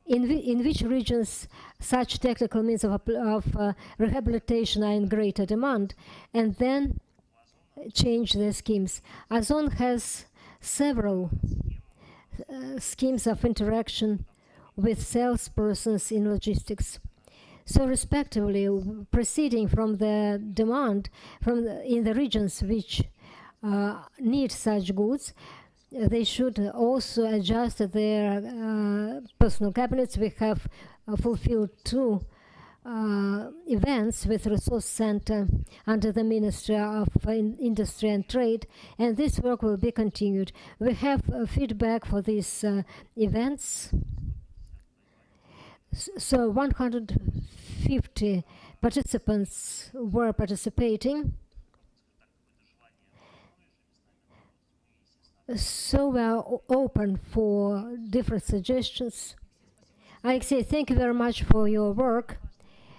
in which regions such technical means of rehabilitation are in greater demand, and then change their schemes. Azon has several schemes of interaction with salespersons in logistics. So respectively, proceeding from the demand in the regions which need such goods, they should also adjust their personal cabinets. We have fulfilled 2 events with Resource Center under the Ministry of Industry and Trade, and this work will be continued. We have feedback for these events. So 150 participants were participating. So we are open for different suggestions. Alexei, thank you very much for your work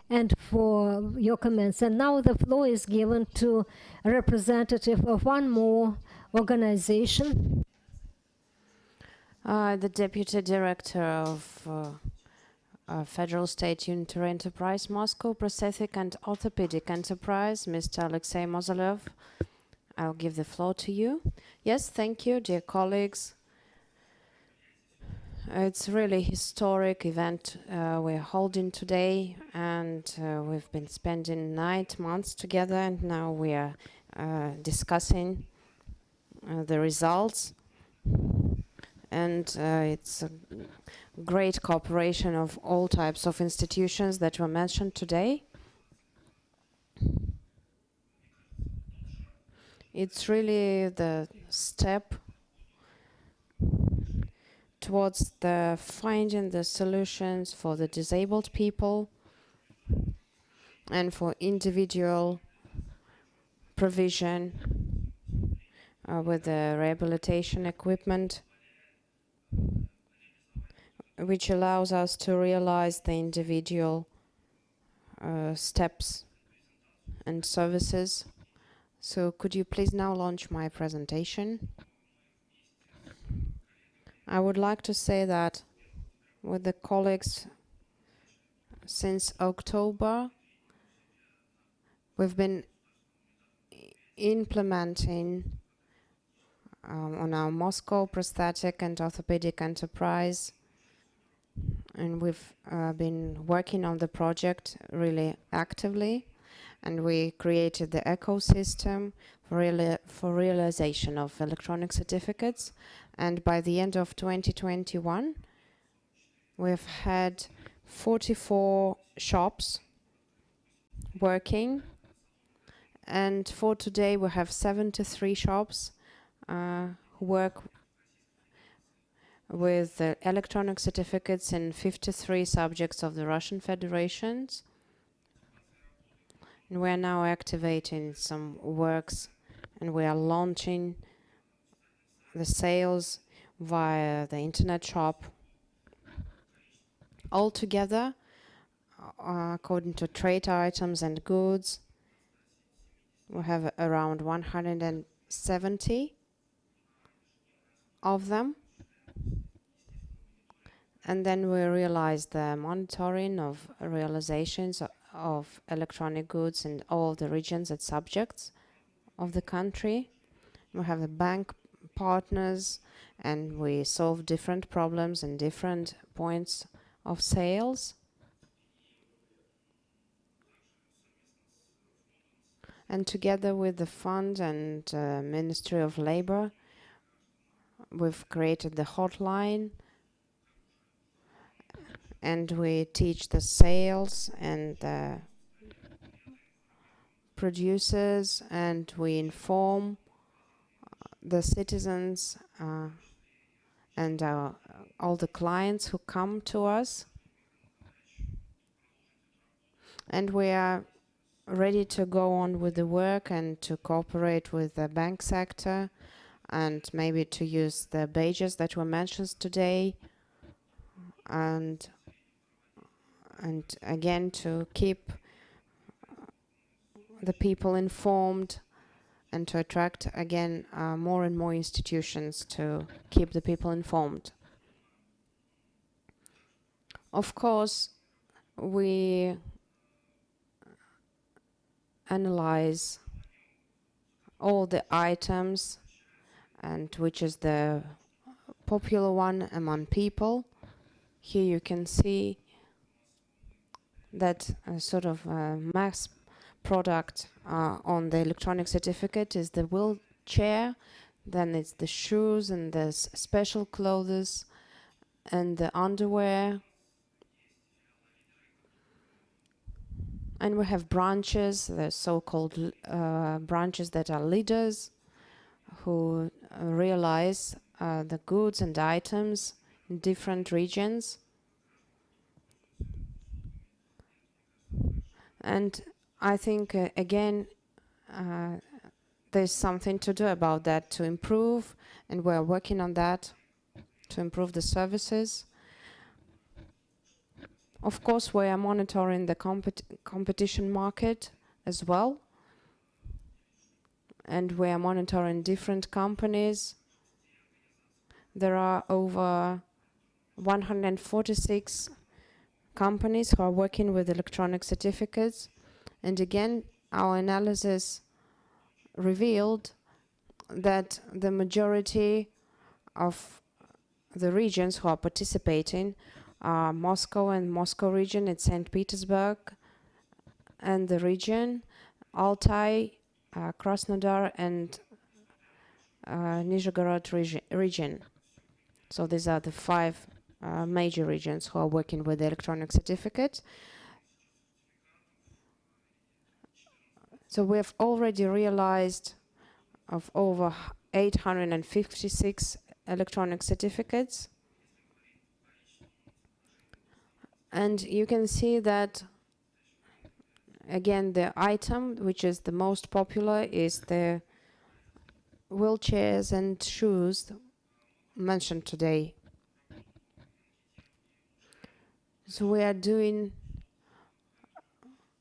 and for your comments. And now the floor is given to a representative of one more organization. The Deputy Director of Federal State Unitary Enterprise Moscow, Prosthetic and Orthopedic Enterprise, Mr. Alexei Mozolev. I'll give the floor to you. Yes, thank you, dear colleagues. It's really a historic event we're holding today, and we've been spending 9 months together, and now we are discussing the results. And it's a great cooperation of all types of institutions that were mentioned today. It's really the step towards the finding the solutions for the disabled people and for individual provision with the rehabilitation equipment, which allows us to realize the individual steps and services. So could you please now launch my presentation? I would like to say that with the colleagues since October, we've been implementing on our Moscow prosthetic and orthopedic enterprise, and we've been working on the project really actively, and we created the ecosystem for realization of electronic certificates. And by the end of 2021, we've had 44 shops working, and for today we have 73 shops who work with electronic certificates in 53 subjects of the Russian Federations. And we are now activating some works, and we are launching the sales via the internet shop. Altogether, according to trade items and goods, we have around 170 of them. And then we realize the monitoring of realizations of electronic goods in all the regions and subjects of the country. We have the bank partners, and we solve different problems and different points of sales. And together with the fund and Ministry of Labor, we've created the hotline, and we teach the sales and the producers, and we inform the citizens and all the clients who come to us. And we are ready to go on with the work and to cooperate with the bank sector, and maybe to use the badges that were mentioned today, and again to keep the people informed, and to attract again more and more institutions to keep the people informed. Of course, we analyze all the items, and which is the popular one among people. Here you can see that sort of mass product on the electronic certificate is the wheelchair, then it's the shoes and the special clothes and the underwear. And we have branches, the so-called branches that are leaders who realize the goods and items in different regions. And I think, again, there's something to do about that, to improve, and we're working on that, to improve the services. Of course, we are monitoring the competition market as well, and we are monitoring different companies. There are over 146 companies who are working with electronic certificates, and again, our analysis revealed that the majority of the regions who are participating are Moscow and Moscow region, it's St. Petersburg, and the region Altai, Krasnodar, and Nizhegorod region. So these are the 5 major regions who are working with the electronic certificate. So we have already realized of over 856 electronic certificates. And you can see that, again, the item which is the most popular is the wheelchairs and shoes mentioned today. So we are doing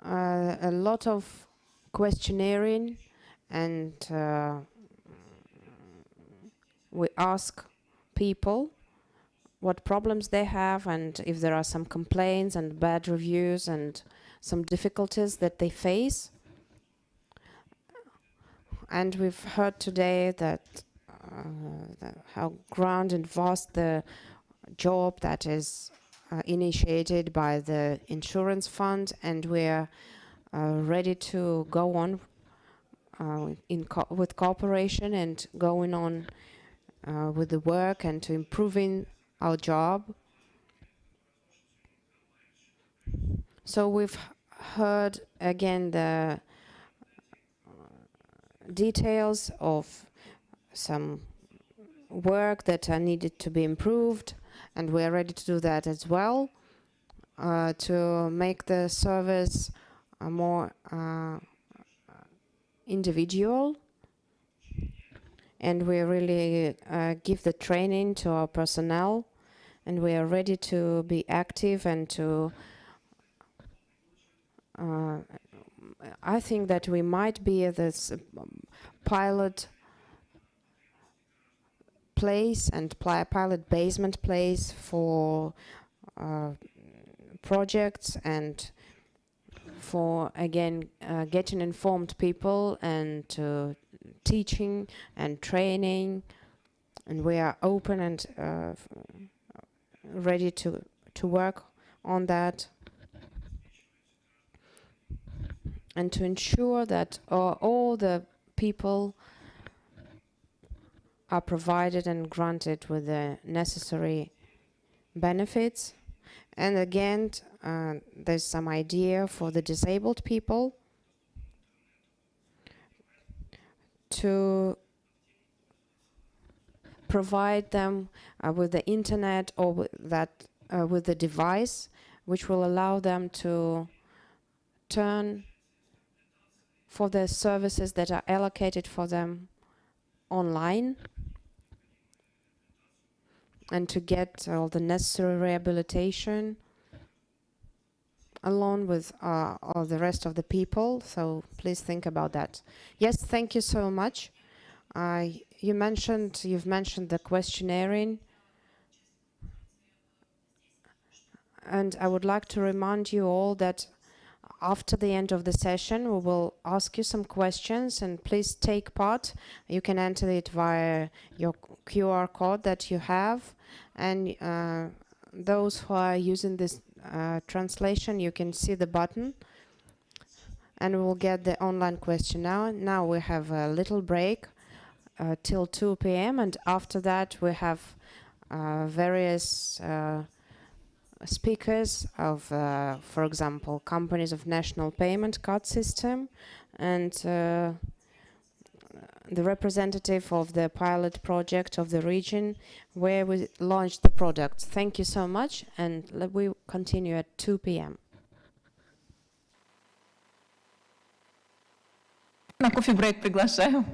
a lot of questionnaire, and we ask people what problems they have, and if there are some complaints and bad reviews and some difficulties that they face. And we've heard today that how grand and vast the job that is initiated by the insurance fund, and we're ready to go on with cooperation and going on with the work and to improving our job. So we've heard again the details of some work that are needed to be improved, and we're ready to do that as well, to make the service more individual, and we really give the training to our personnel, and we are ready to be active and to I think that we might be this pilot place and pilot basement place for projects and for again getting informed people and teaching and training, and we are open and ready to work on that and to ensure that all the people are provided and granted with the necessary benefits. And again, there's some idea for the disabled people to provide them with the internet or with the device which will allow them to turn for the services that are allocated for them online and to get all the necessary rehabilitation along with all the rest of the people. So please think about that. Yes, thank you so much. You've mentioned the questionnaire, and I would like to remind you all that after the end of the session we will ask you some questions, and please take part. You can enter it via your QR code that you have, and those who are using this translation, you can see the button and we'll get the online question now we have a little break till 2 p.m. and after that we have various speakers of for example companies of national payment card system and the representative of the pilot project of the region where we launched the product. Thank you so much, and we continue at 2 p.m. На кофе-брейк приглашаю.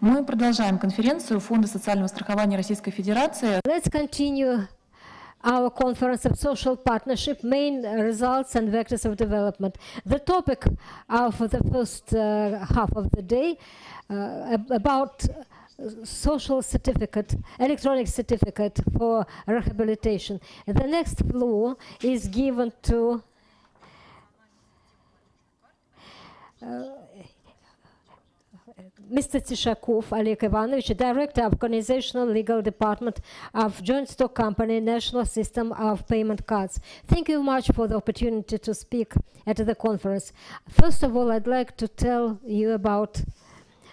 Мы продолжаем конференцию Фонда социального страхования Российской Федерации. Let's continue our conference of social partnership, main results and vectors of development. The topic of the first half of the day about social certificate, electronic certificate for rehabilitation. The next floor is given to Mr. Tishakov Oleg Ivanovich, Director of Organizational Legal Department of Joint Stock Company National System of Payment Cards. Thank you much for the opportunity to speak at the conference. First of all, I'd like to tell you about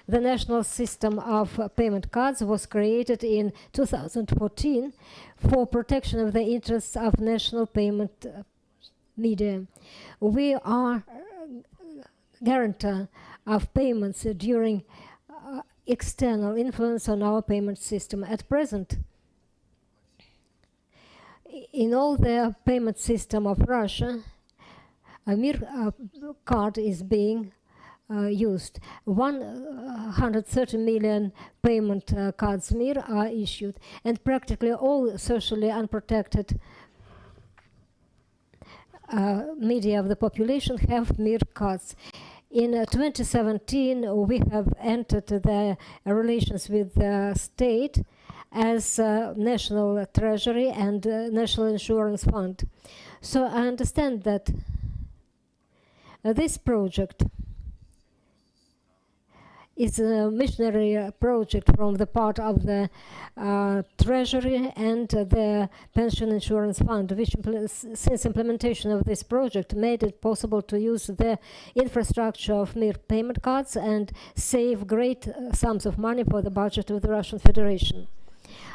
the National System of Payment Cards was created in 2014 for protection of the interests of national payment media. We are guarantor of payments during external influence on our payment system. At present, in all the payment system of Russia, a Mir card is being used. 130 million payment cards Mir are issued, and practically all socially unprotected media of the population have Mir cards. In 2017, we have entered the relations with the state as National Treasury and National Insurance Fund. So I understand that this project is a missionary project from the part of the Treasury and the Pension Insurance Fund, which since implementation of this project made it possible to use the infrastructure of Mir payment cards and save great sums of money for the budget of the Russian Federation.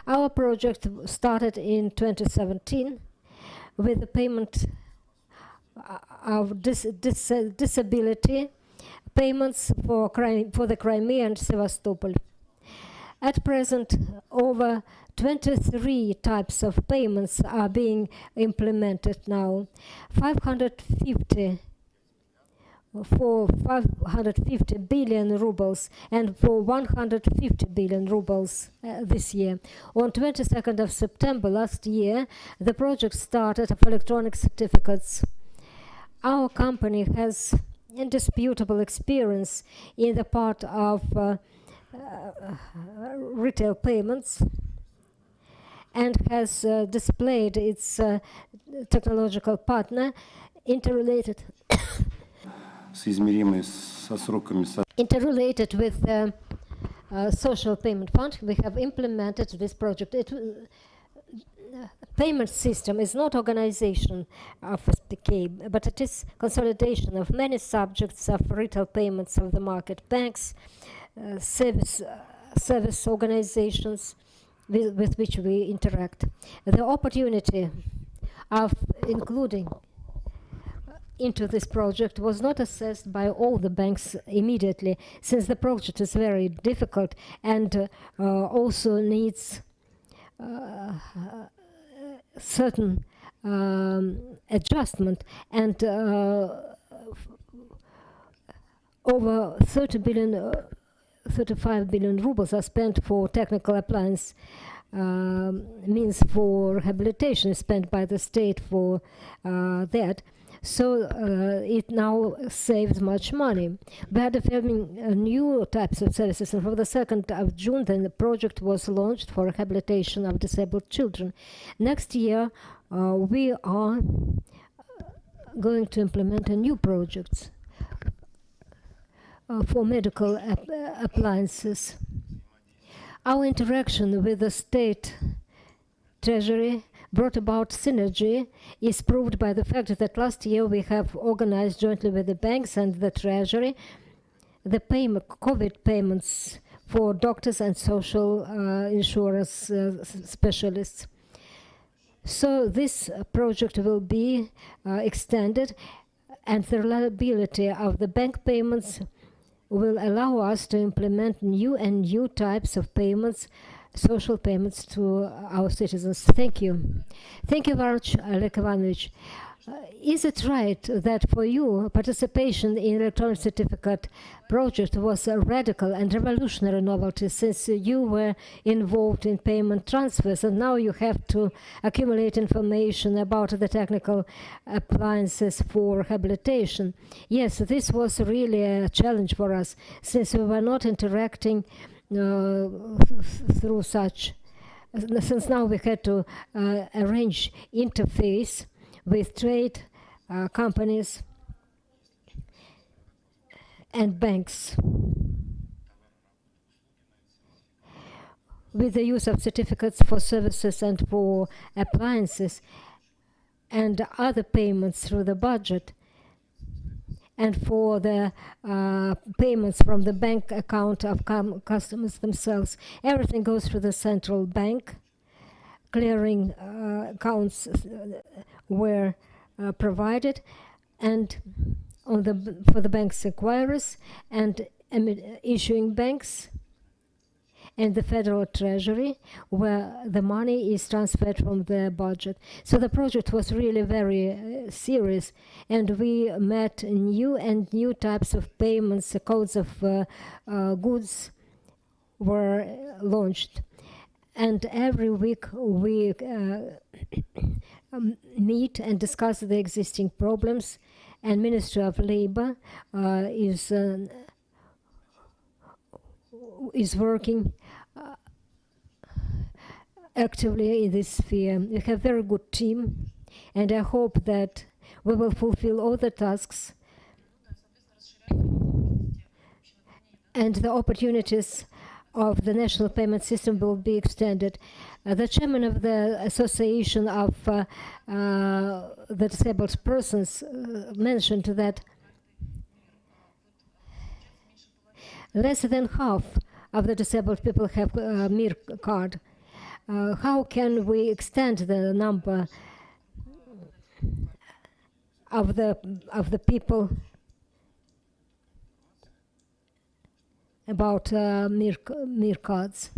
Our project started in 2017 with the payment of disability payments for the Crimea and Sevastopol. At present, over 23 types of payments are being implemented now. 550 billion rubles and for 150 billion rubles this year. On 22nd of September last year, the project started of electronic certificates. Our company has indisputable experience in the part of retail payments and has displayed its technological partner interrelated with the Social Payment Fund. We have implemented this project. Payment system is not organization of SPK, but it is consolidation of many subjects of retail payments of the market, banks, service organizations with which we interact. The opportunity of including into this project was not assessed by all the banks immediately, since the project is very difficult and also needs certain adjustment, and over 35 billion rubles are spent for technical appliance, means for rehabilitation spent by the state for that. So it now saves much money. We are developing new types of services, and for the 2nd of June, then the project was launched for rehabilitation of disabled children. Next year, we are going to implement a new project for medical appliances. Our interaction with the state treasury brought about synergy is proved by the fact that last year we have organized jointly with the banks and the treasury the COVID payments for doctors and social insurance specialists. So this project will be extended, and the reliability of the bank payments will allow us to implement new types of payments, social payments to our citizens. Thank you. Thank you very much, Oleg Ivanovich. Is it right that for you, participation in electronic certificate project was a radical and revolutionary novelty since you were involved in payment transfers and now you have to accumulate information about the technical appliances for rehabilitation? Yes, this was really a challenge for us since we were not interacting through such. Since now we had to arrange interface with trade companies and banks with the use of certificates for services and for appliances and other payments through the budget and for the payments from the bank account of customers themselves. Everything goes through the central bank. Clearing accounts were provided, and for the bank's acquirers and issuing banks and the federal treasury, where the money is transferred from the budget. So the project was really very serious, and we met new types of payments. The codes of goods were launched. And every week we meet and discuss the existing problems, and Ministry of Labor is working actively in this sphere. We have a very good team, and I hope that we will fulfill all the tasks and the opportunities of the national payment system will be extended. The chairman of the Association of the Disabled Persons mentioned that less than half of the disabled people have a MIR card. How can we extend the number of the people about MIR cards?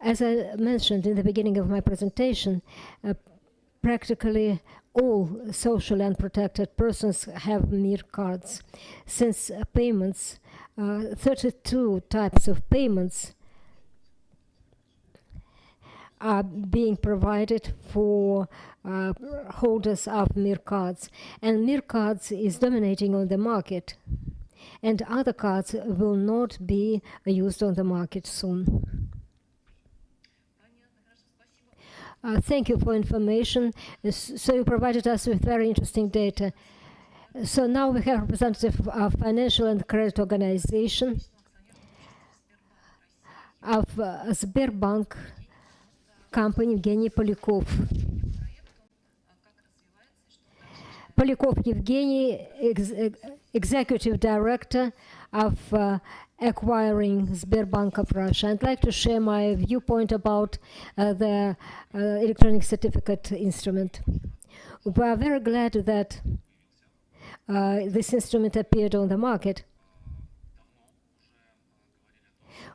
As I mentioned in the beginning of my presentation, practically all socially unprotected persons have MIR cards. Since payments, 32 types of payments are being provided for holders of MIR cards. And MIR cards is dominating on the market. And other cards will not be used on the market soon. Thank you for information. So you provided us with very interesting data. So now we have a representative of financial and credit organization of Sberbank company, Evgeny Polякov. Polякov Evgeny, Executive Director of Acquiring Sberbank of Russia. I'd like to share my viewpoint about the electronic certificate instrument. We are very glad that this instrument appeared on the market.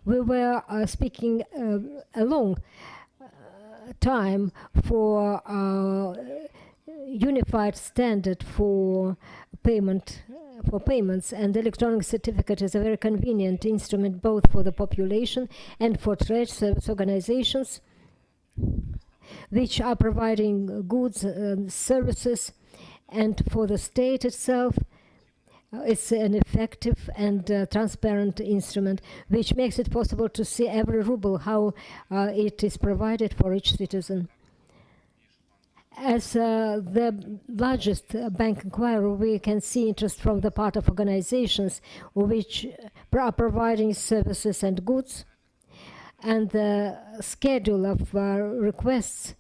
We were speaking a long time for unified standard for payments, and the electronic certificate is a very convenient instrument both for the population and for trade service organizations which are providing goods and services, and for the state itself it's an effective and transparent instrument which makes it possible to see every ruble how it is provided for each citizen. As the largest bank acquirer, we can see interest from the part of organizations which are providing services and goods, and the schedule of requests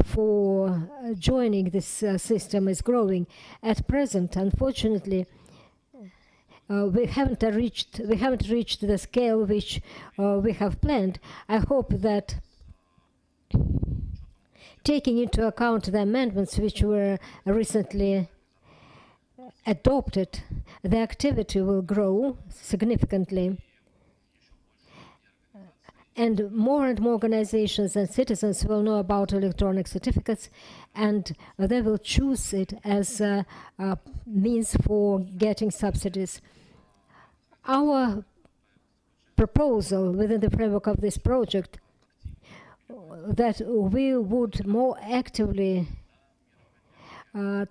for joining this system is growing. At present, unfortunately, we haven't reached the scale which we have planned. I hope that, taking into account the amendments which were recently adopted, the activity will grow significantly. And more organizations and citizens will know about electronic certificates, and they will choose it as a means for getting subsidies. Our proposal within the framework of this project that we would more actively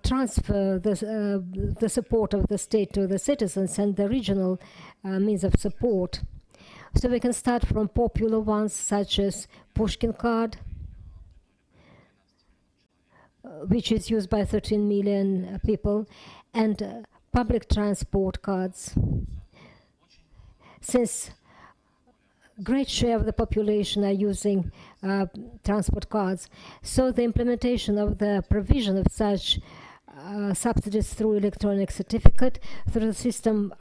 transfer the support of the state to the citizens and the regional means of support. So we can start from popular ones such as Pushkin card, which is used by 13 million people, and public transport cards. Since great share of the population are using transport cards, so the implementation of the provision of such subsidies through electronic certificate through the system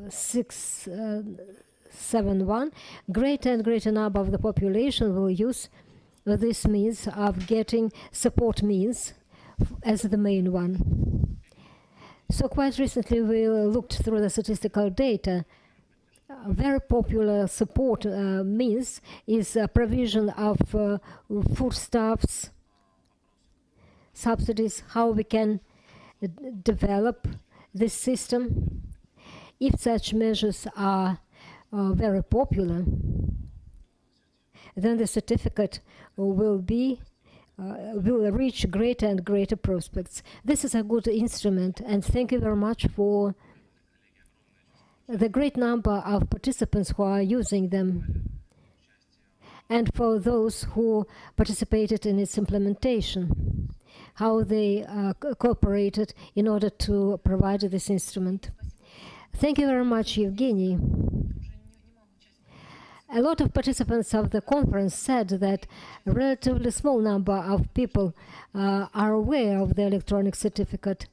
671, greater and greater number of the population will use this means of getting support means as the main one. So quite recently we looked through the statistical data. Very popular support means is provision of foodstuffs, subsidies, how we can develop this system. If such measures are very popular, then the certificate will reach greater and greater prospects. This is a good instrument, and thank you very much for the great number of participants who are using them, and for those who participated in its implementation, how they cooperated in order to provide this instrument. Thank you very much, Evgeny. A lot of participants of the conference said that a relatively small number of people are aware of the electronic certificate.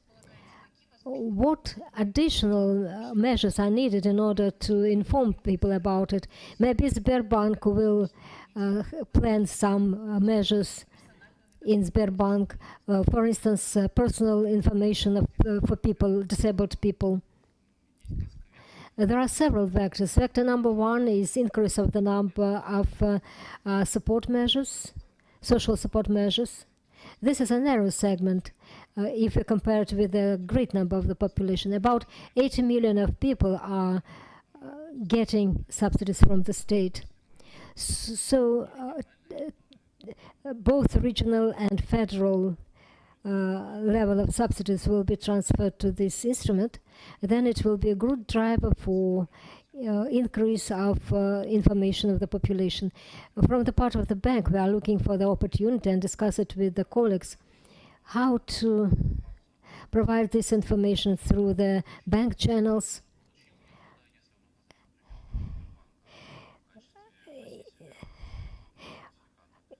What additional measures are needed in order to inform people about it? Maybe Sberbank will plan some measures in Sberbank, for instance, personal information for people, disabled people. There are several vectors. Vector number one is increase of the number of support measures, social support measures. This is a narrow segment if you compare it with the great number of the population. About 80 million of people are getting subsidies from the state. So both regional and federal level of subsidies will be transferred to this instrument. Then it will be a good driver for increase of information of the population. From the part of the bank, we are looking for the opportunity and discuss it with the colleagues how to provide this information through the bank channels.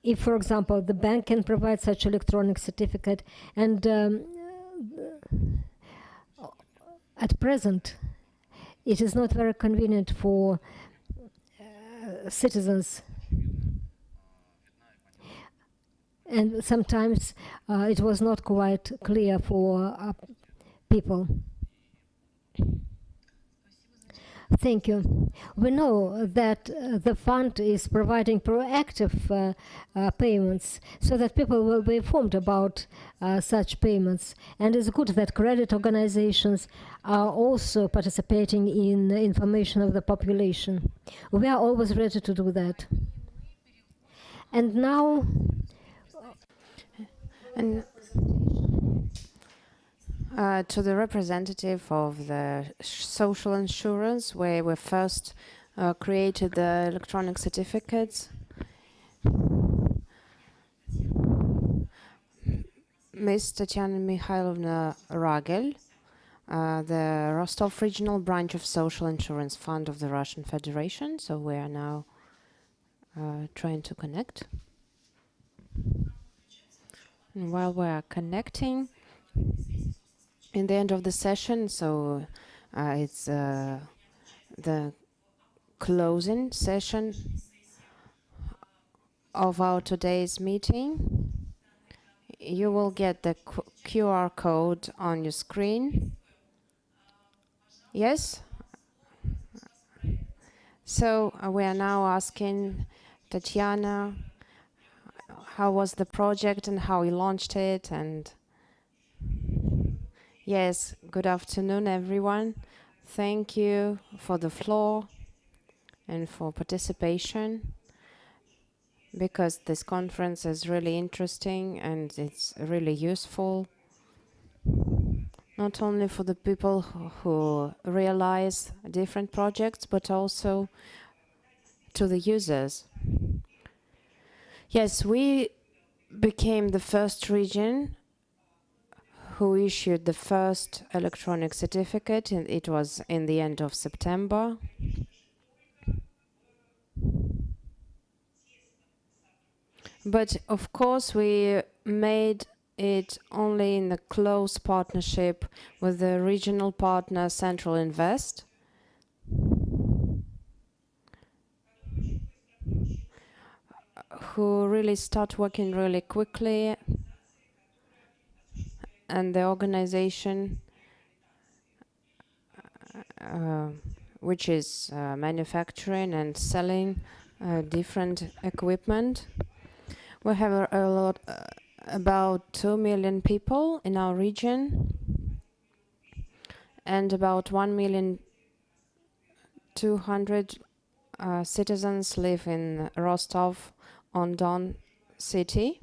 If, for example, the bank can provide such electronic certificate, and at present it is not very convenient for citizens, and sometimes it was not quite clear for people. Thank you. We know that the fund is providing proactive payments so that people will be informed about such payments. And it's good that credit organizations are also participating in the information of the population. We are always ready to do that. And now... to the representative of the social insurance, where we first created the electronic certificates, Ms. Tatiana Mikhailovna Ragel, the Rostov Regional Branch of Social Insurance Fund of the Russian Federation. So we are now trying to connect. And while we are connecting, in the end of the session, so it's the closing session of our today's meeting. You will get the QR code on your screen. Yes? So we are now asking Tatiana, how was the project and how you launched it? And yes, good afternoon, everyone. Thank you for the floor and for participation, because this conference is really interesting and it's really useful, not only for the people who realize different projects, but also to the users. Yes, we became the first region who issued the first electronic certificate, and it was in the end of September. But of course, we made it only in a close partnership with the regional partner Central Invest. Who really start working really quickly, and the organization which is manufacturing and selling different equipment. We have a lot, about 2 million people in our region, and about 1,200,000 citizens live in Rostov-on-Don city.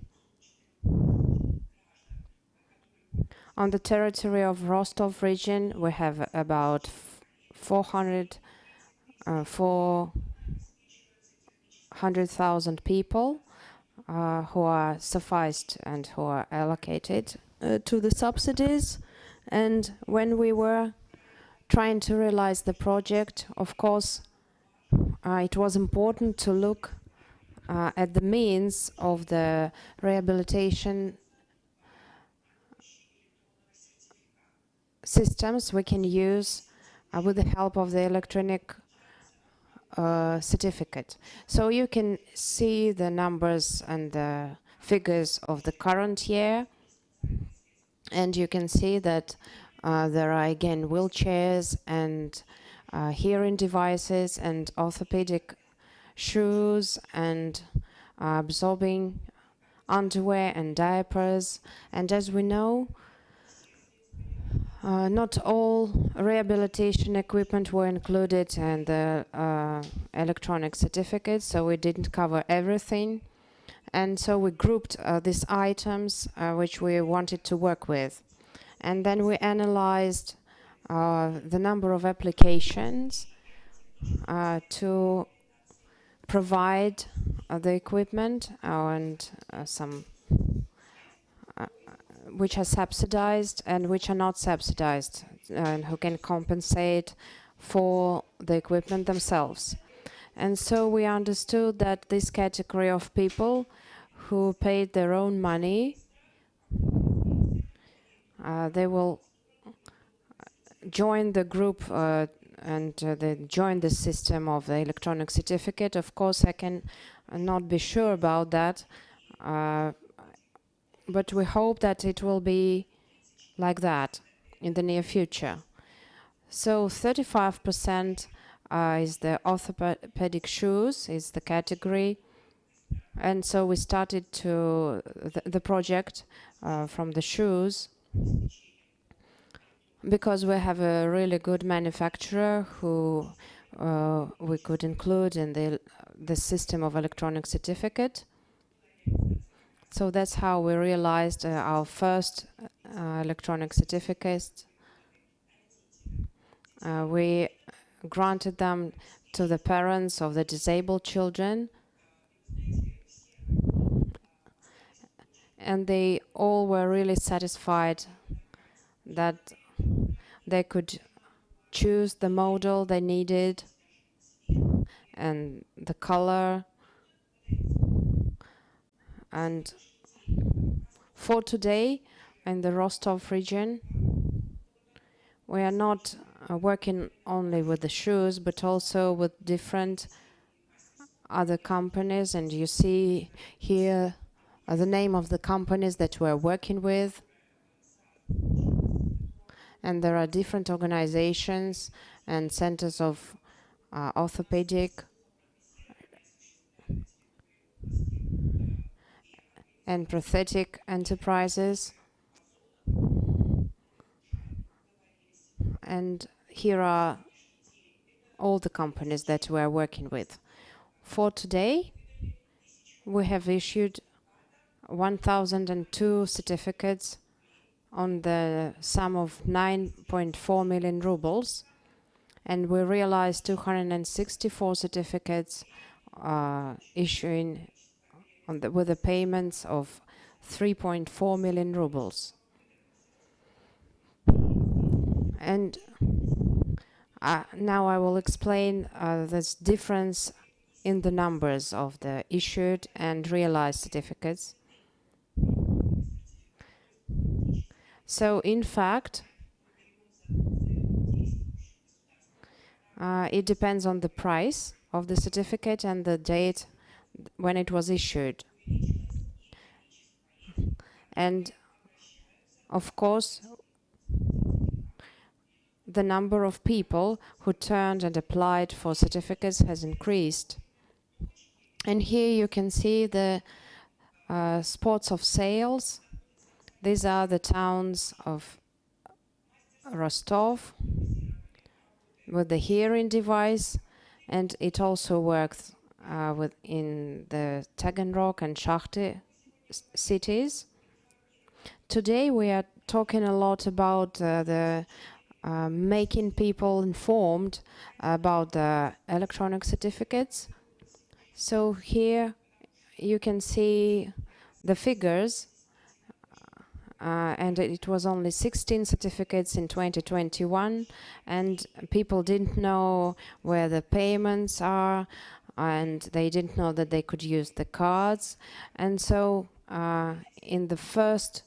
On the territory of Rostov region, we have about 400,000 people who are sufficed and who are allocated to the subsidies. And when we were trying to realize the project, of course, it was important to look at the means of the rehabilitation systems we can use with the help of the electronic certificate. So you can see the numbers and the figures of the current year, and you can see that there are again wheelchairs and hearing devices and orthopedic shoes and absorbing underwear and diapers. And as we know, not all rehabilitation equipment were included in the electronic certificate, so we didn't cover everything. And so we grouped these items which we wanted to work with. And then we analyzed the number of applications to provide the equipment and some which are subsidized and which are not subsidized, and who can compensate for the equipment themselves. And so we understood that this category of people who paid their own money, they will join the group and they join the system of the electronic certificate. Of course, I can not be sure about that, but we hope that it will be like that in the near future. So 35% is the orthopedic shoes, is the category. And so we started to the project from the shoes, because we have a really good manufacturer who we could include in the system of electronic certificate. So that's how we realized our first electronic certificate. We granted them to the parents of the disabled children, and they all were really satisfied that they could choose the model they needed and the color. And for today, in the Rostov region, we are not working only with the shoes, but also with different other companies. And you see here the name of the companies that we're working with. And there are different organizations and centers of orthopedic, and prosthetic enterprises. And here are all the companies that we are working with. For today, we have issued 1,002 certificates on the sum of 9.4 million rubles, and we realized 264 certificates issuing with the payments of 3.4 million rubles. And now I will explain this difference in the numbers of the issued and realized certificates. So in fact, it depends on the price of the certificate and the date when it was issued. And of course, the number of people who turned and applied for certificates has increased. And here you can see the spots of sales. These are the towns of Rostov with the hearing device, and it also works in the Taganrog and Shakhty cities. Today we are talking a lot about making people informed about the electronic certificates. So here you can see the figures, and it was only 16 certificates in 2021, and people didn't know where the payments are, and they didn't know that they could use the cards. And so in the first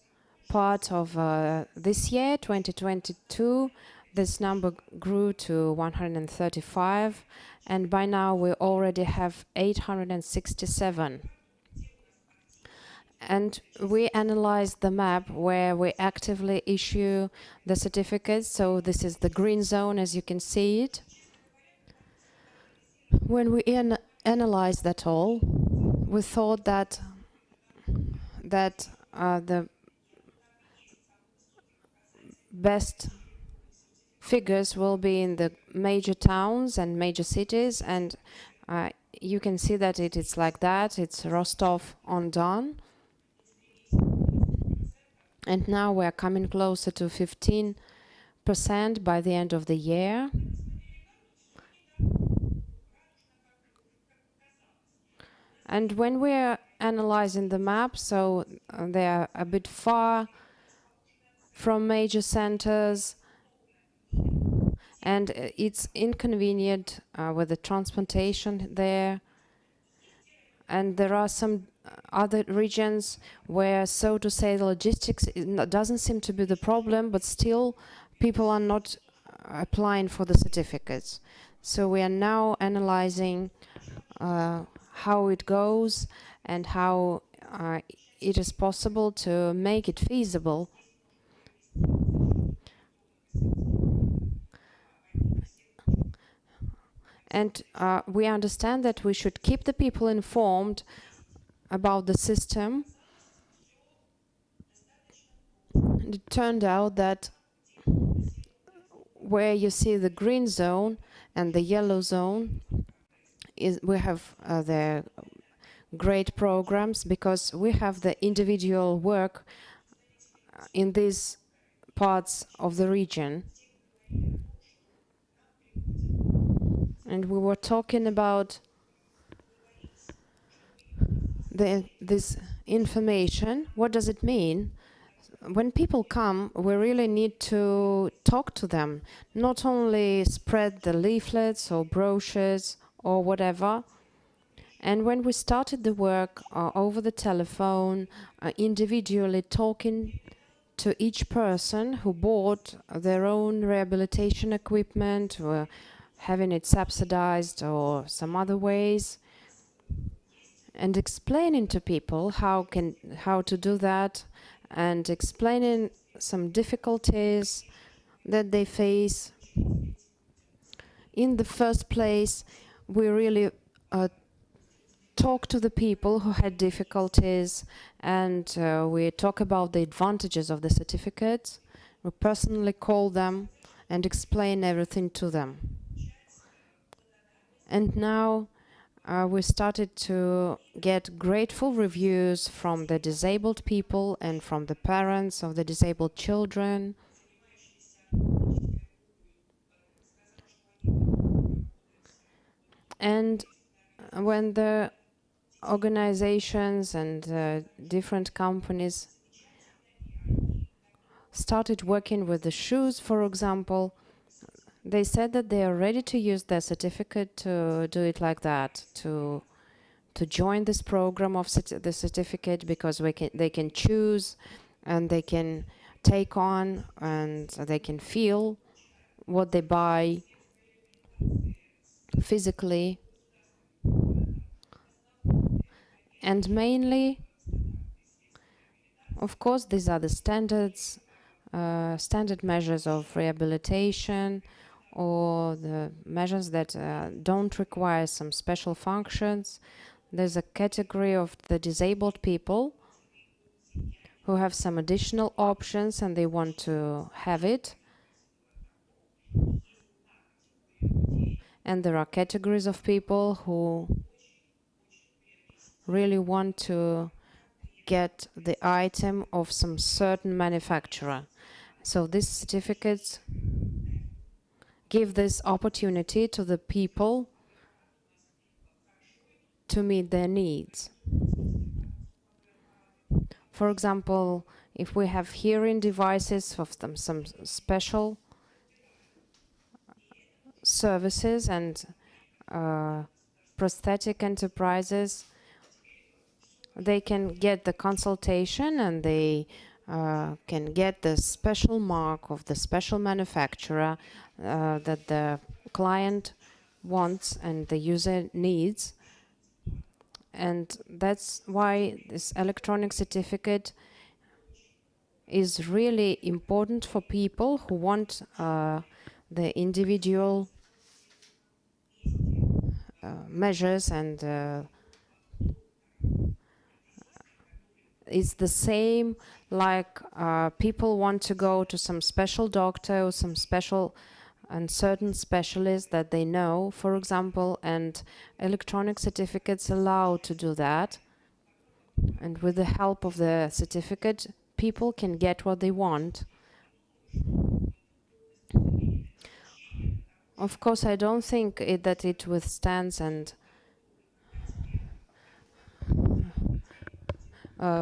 part of this year, 2022, this number grew to 135, and by now we already have 867. And we analyzed the map where we actively issue the certificates. So this is the green zone, as you can see it. When we analyzed that all, we thought that the best figures will be in the major towns and major cities, and you can see that it is like that. It's Rostov-on-Don. And now we're coming closer to 15% by the end of the year. And when we're analyzing the map, so they are a bit far from major centers, and it's inconvenient with the transportation there. And there are some other regions where, so to say, the logistics doesn't seem to be the problem, but still people are not applying for the certificates. So we are now analyzing how it goes and how it is possible to make it feasible. And we understand that we should keep the people informed about the system. And it turned out that where you see the green zone and the yellow zone, we have the great programs, because we have the individual work in these parts of the region. And we were talking about this information. What does it mean? When people come, we really need to talk to them, not only spread the leaflets or brochures or whatever. And when we started the work over the telephone, individually talking to each person who bought their own rehabilitation equipment, or having it subsidized or some other ways, and explaining to people how to do that, and explaining some difficulties that they face. in the first place, we really talk to the people who had difficulties, and we talk about the advantages of the certificates. We personally call them and explain everything to them. And now we started to get grateful reviews from the disabled people and from the parents of the disabled children. And when the organizations and different companies started working with the shoes, for example, they said that they are ready to use their certificate to do it like that, to join this program of the certificate, because they can choose and they can take on and they can feel what they buy physically. And mainly, of course, these are the standards, standard measures of rehabilitation, or the measures that don't require some special functions. There's a category of the disabled people who have some additional options and they want to have it. And there are categories of people who really want to get the item of some certain manufacturer. So these certificates give this opportunity to the people to meet their needs. For example, if we have hearing devices of some special services and prosthetic enterprises, they can get the consultation and they can get the special mark of the special manufacturer that the client wants and the user needs. And that's why this electronic certificate is really important for people who want the individual measures, and it's the same like people want to go to some special doctor or some special and certain specialists that they know, for example, and electronic certificates allow to do that. And with the help of the certificate, people can get what they want. Of course, I don't think that it withstands and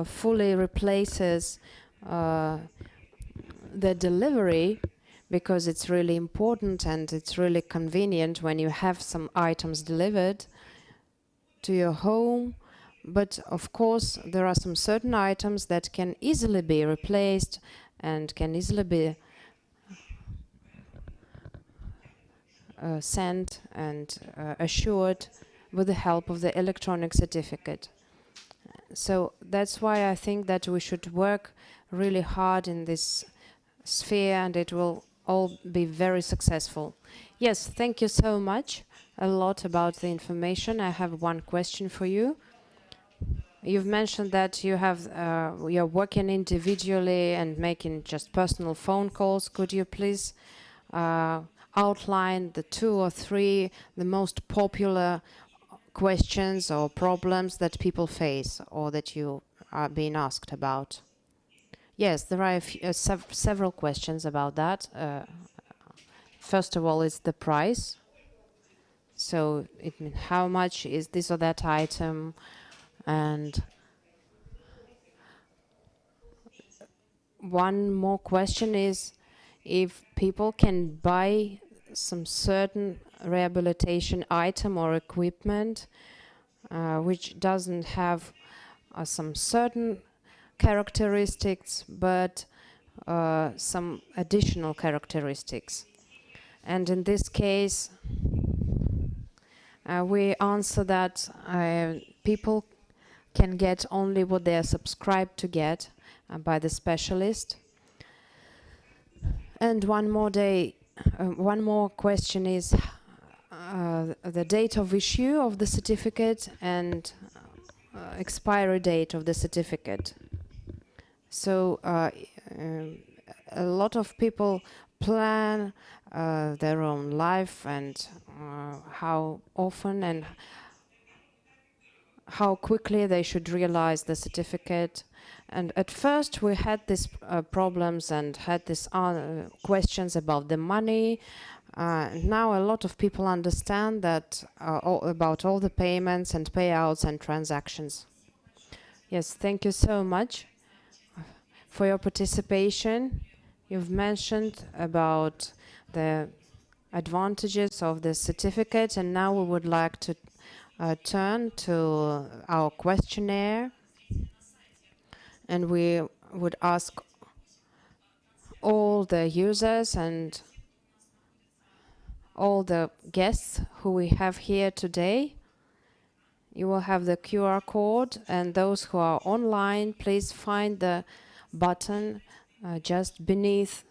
fully replaces the delivery, because it's really important and it's really convenient when you have some items delivered to your home. But of course, there are some certain items that can easily be replaced and can easily be sent and assured with the help of the electronic certificate. So that's why I think that we should work really hard in this sphere, and it will all be very successful. Yes, thank you so much a lot about the information. I have one question for you. You've mentioned that you have you're working individually and making just personal phone calls. Could you please outline the 2 or 3 the most popular questions or problems that people face or that you are being asked about? Yes, there are several questions about that. First of all, it's the price. So it means how much is this or that item, and one more question is if people can buy some certain rehabilitation item or equipment which doesn't have some certain characteristics but some additional characteristics. And in this case we answer that people can get only what they are subscribed to get by the specialist. And one more question is the date of issue of the certificate and expiry date of the certificate. So a lot of people plan their own life and how often and how quickly they should realize the certificate. And at first we had these problems and had these questions about the money. Now a lot of people understand that about all the payments and payouts and transactions. Yes, thank you so much for your participation. You've mentioned about the advantages of the certificate, and now we would like to turn to our questionnaire, and we would ask all the users and all the guests who we have here today. You will have the QR code, and those who are online, please find the button just beneath.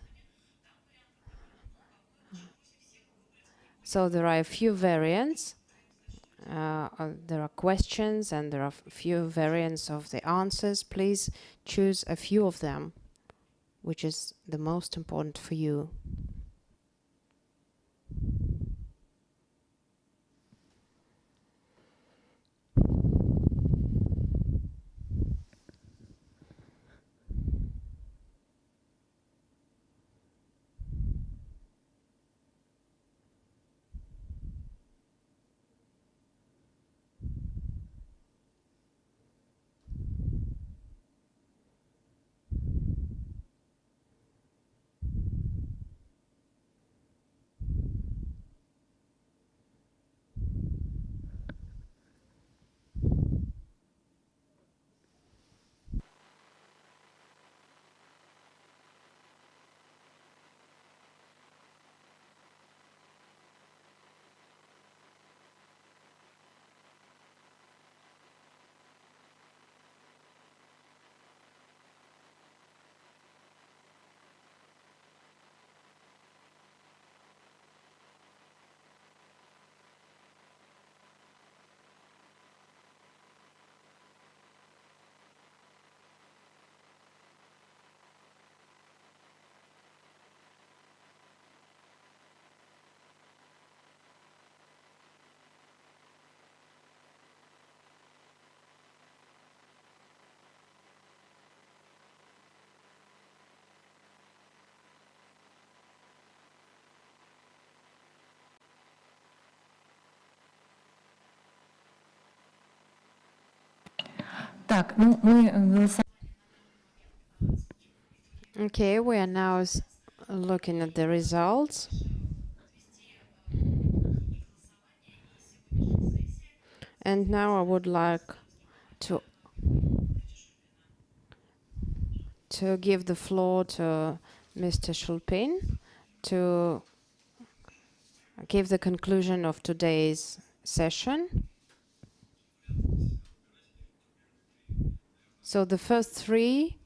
So there are a few variants. There are questions and there are a few variants of the answers. Please choose a few of them, which is the most important for you. Так, ну мы голосовали. Okay, we are now looking at the results. And now I would like to give the floor to Mr. Shulpin to give the conclusion of today's session. So the first three,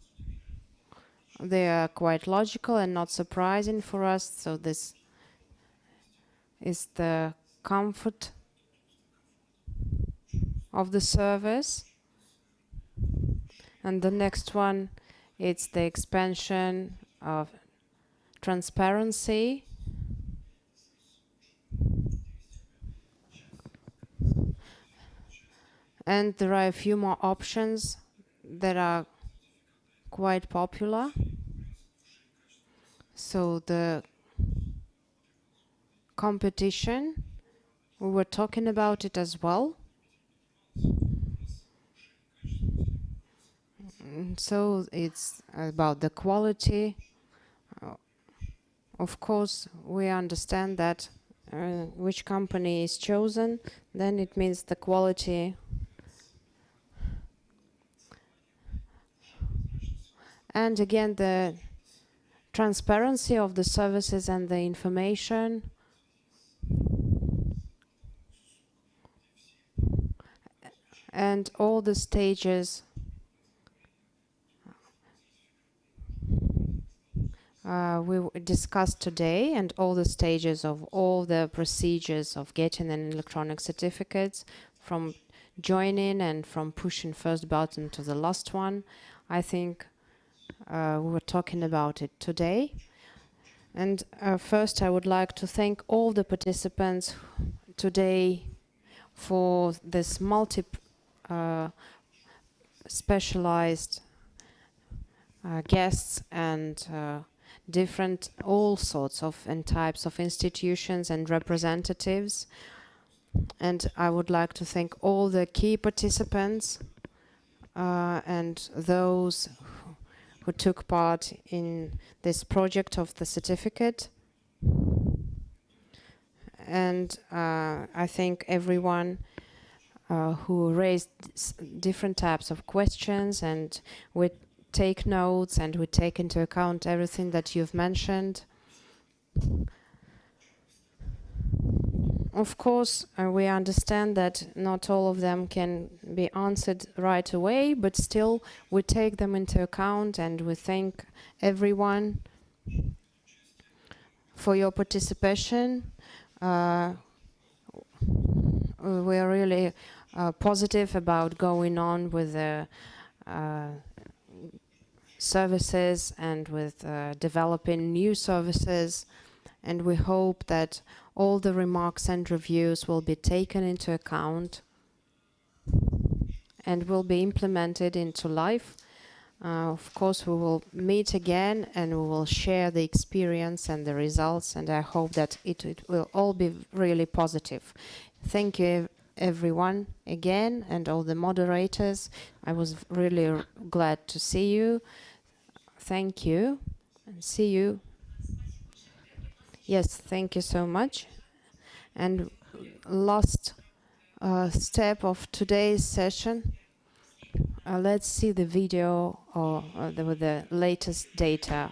they are quite logical and not surprising for us. So this is the comfort of the service. And the next one, it's the expansion of transparency. And there are a few more options that are quite popular. So the competition, we were talking about it as well. So it's about the quality. Of course, we understand that which company is chosen, then it means the quality. And again, the transparency of the services and the information. And all the stages discussed today, and all the stages of all the procedures of getting an electronic certificate, from joining and from pushing first button to the last one. I think we were talking about it today. And first I would like to thank all the participants today for this specialized guests and different all sorts of and types of institutions and representatives. And I would like to thank all the key participants and those who took part in this project of the certificate. And I thank everyone who raised different types of questions, and we take notes and we take into account everything that you've mentioned. Of course, we understand that not all of them can be answered right away, but still we take them into account, and we thank everyone for your participation. We are really positive about going on with the services and with developing new services, and we hope that all the remarks and reviews will be taken into account and will be implemented into life. Of course, we will meet again and we will share the experience and the results, and I hope that it will all be really positive. Thank you everyone again, and all the moderators. I was really glad to see you. Thank you, and see you. Yes, thank you so much. And last step of today's session, let's see the video with the latest data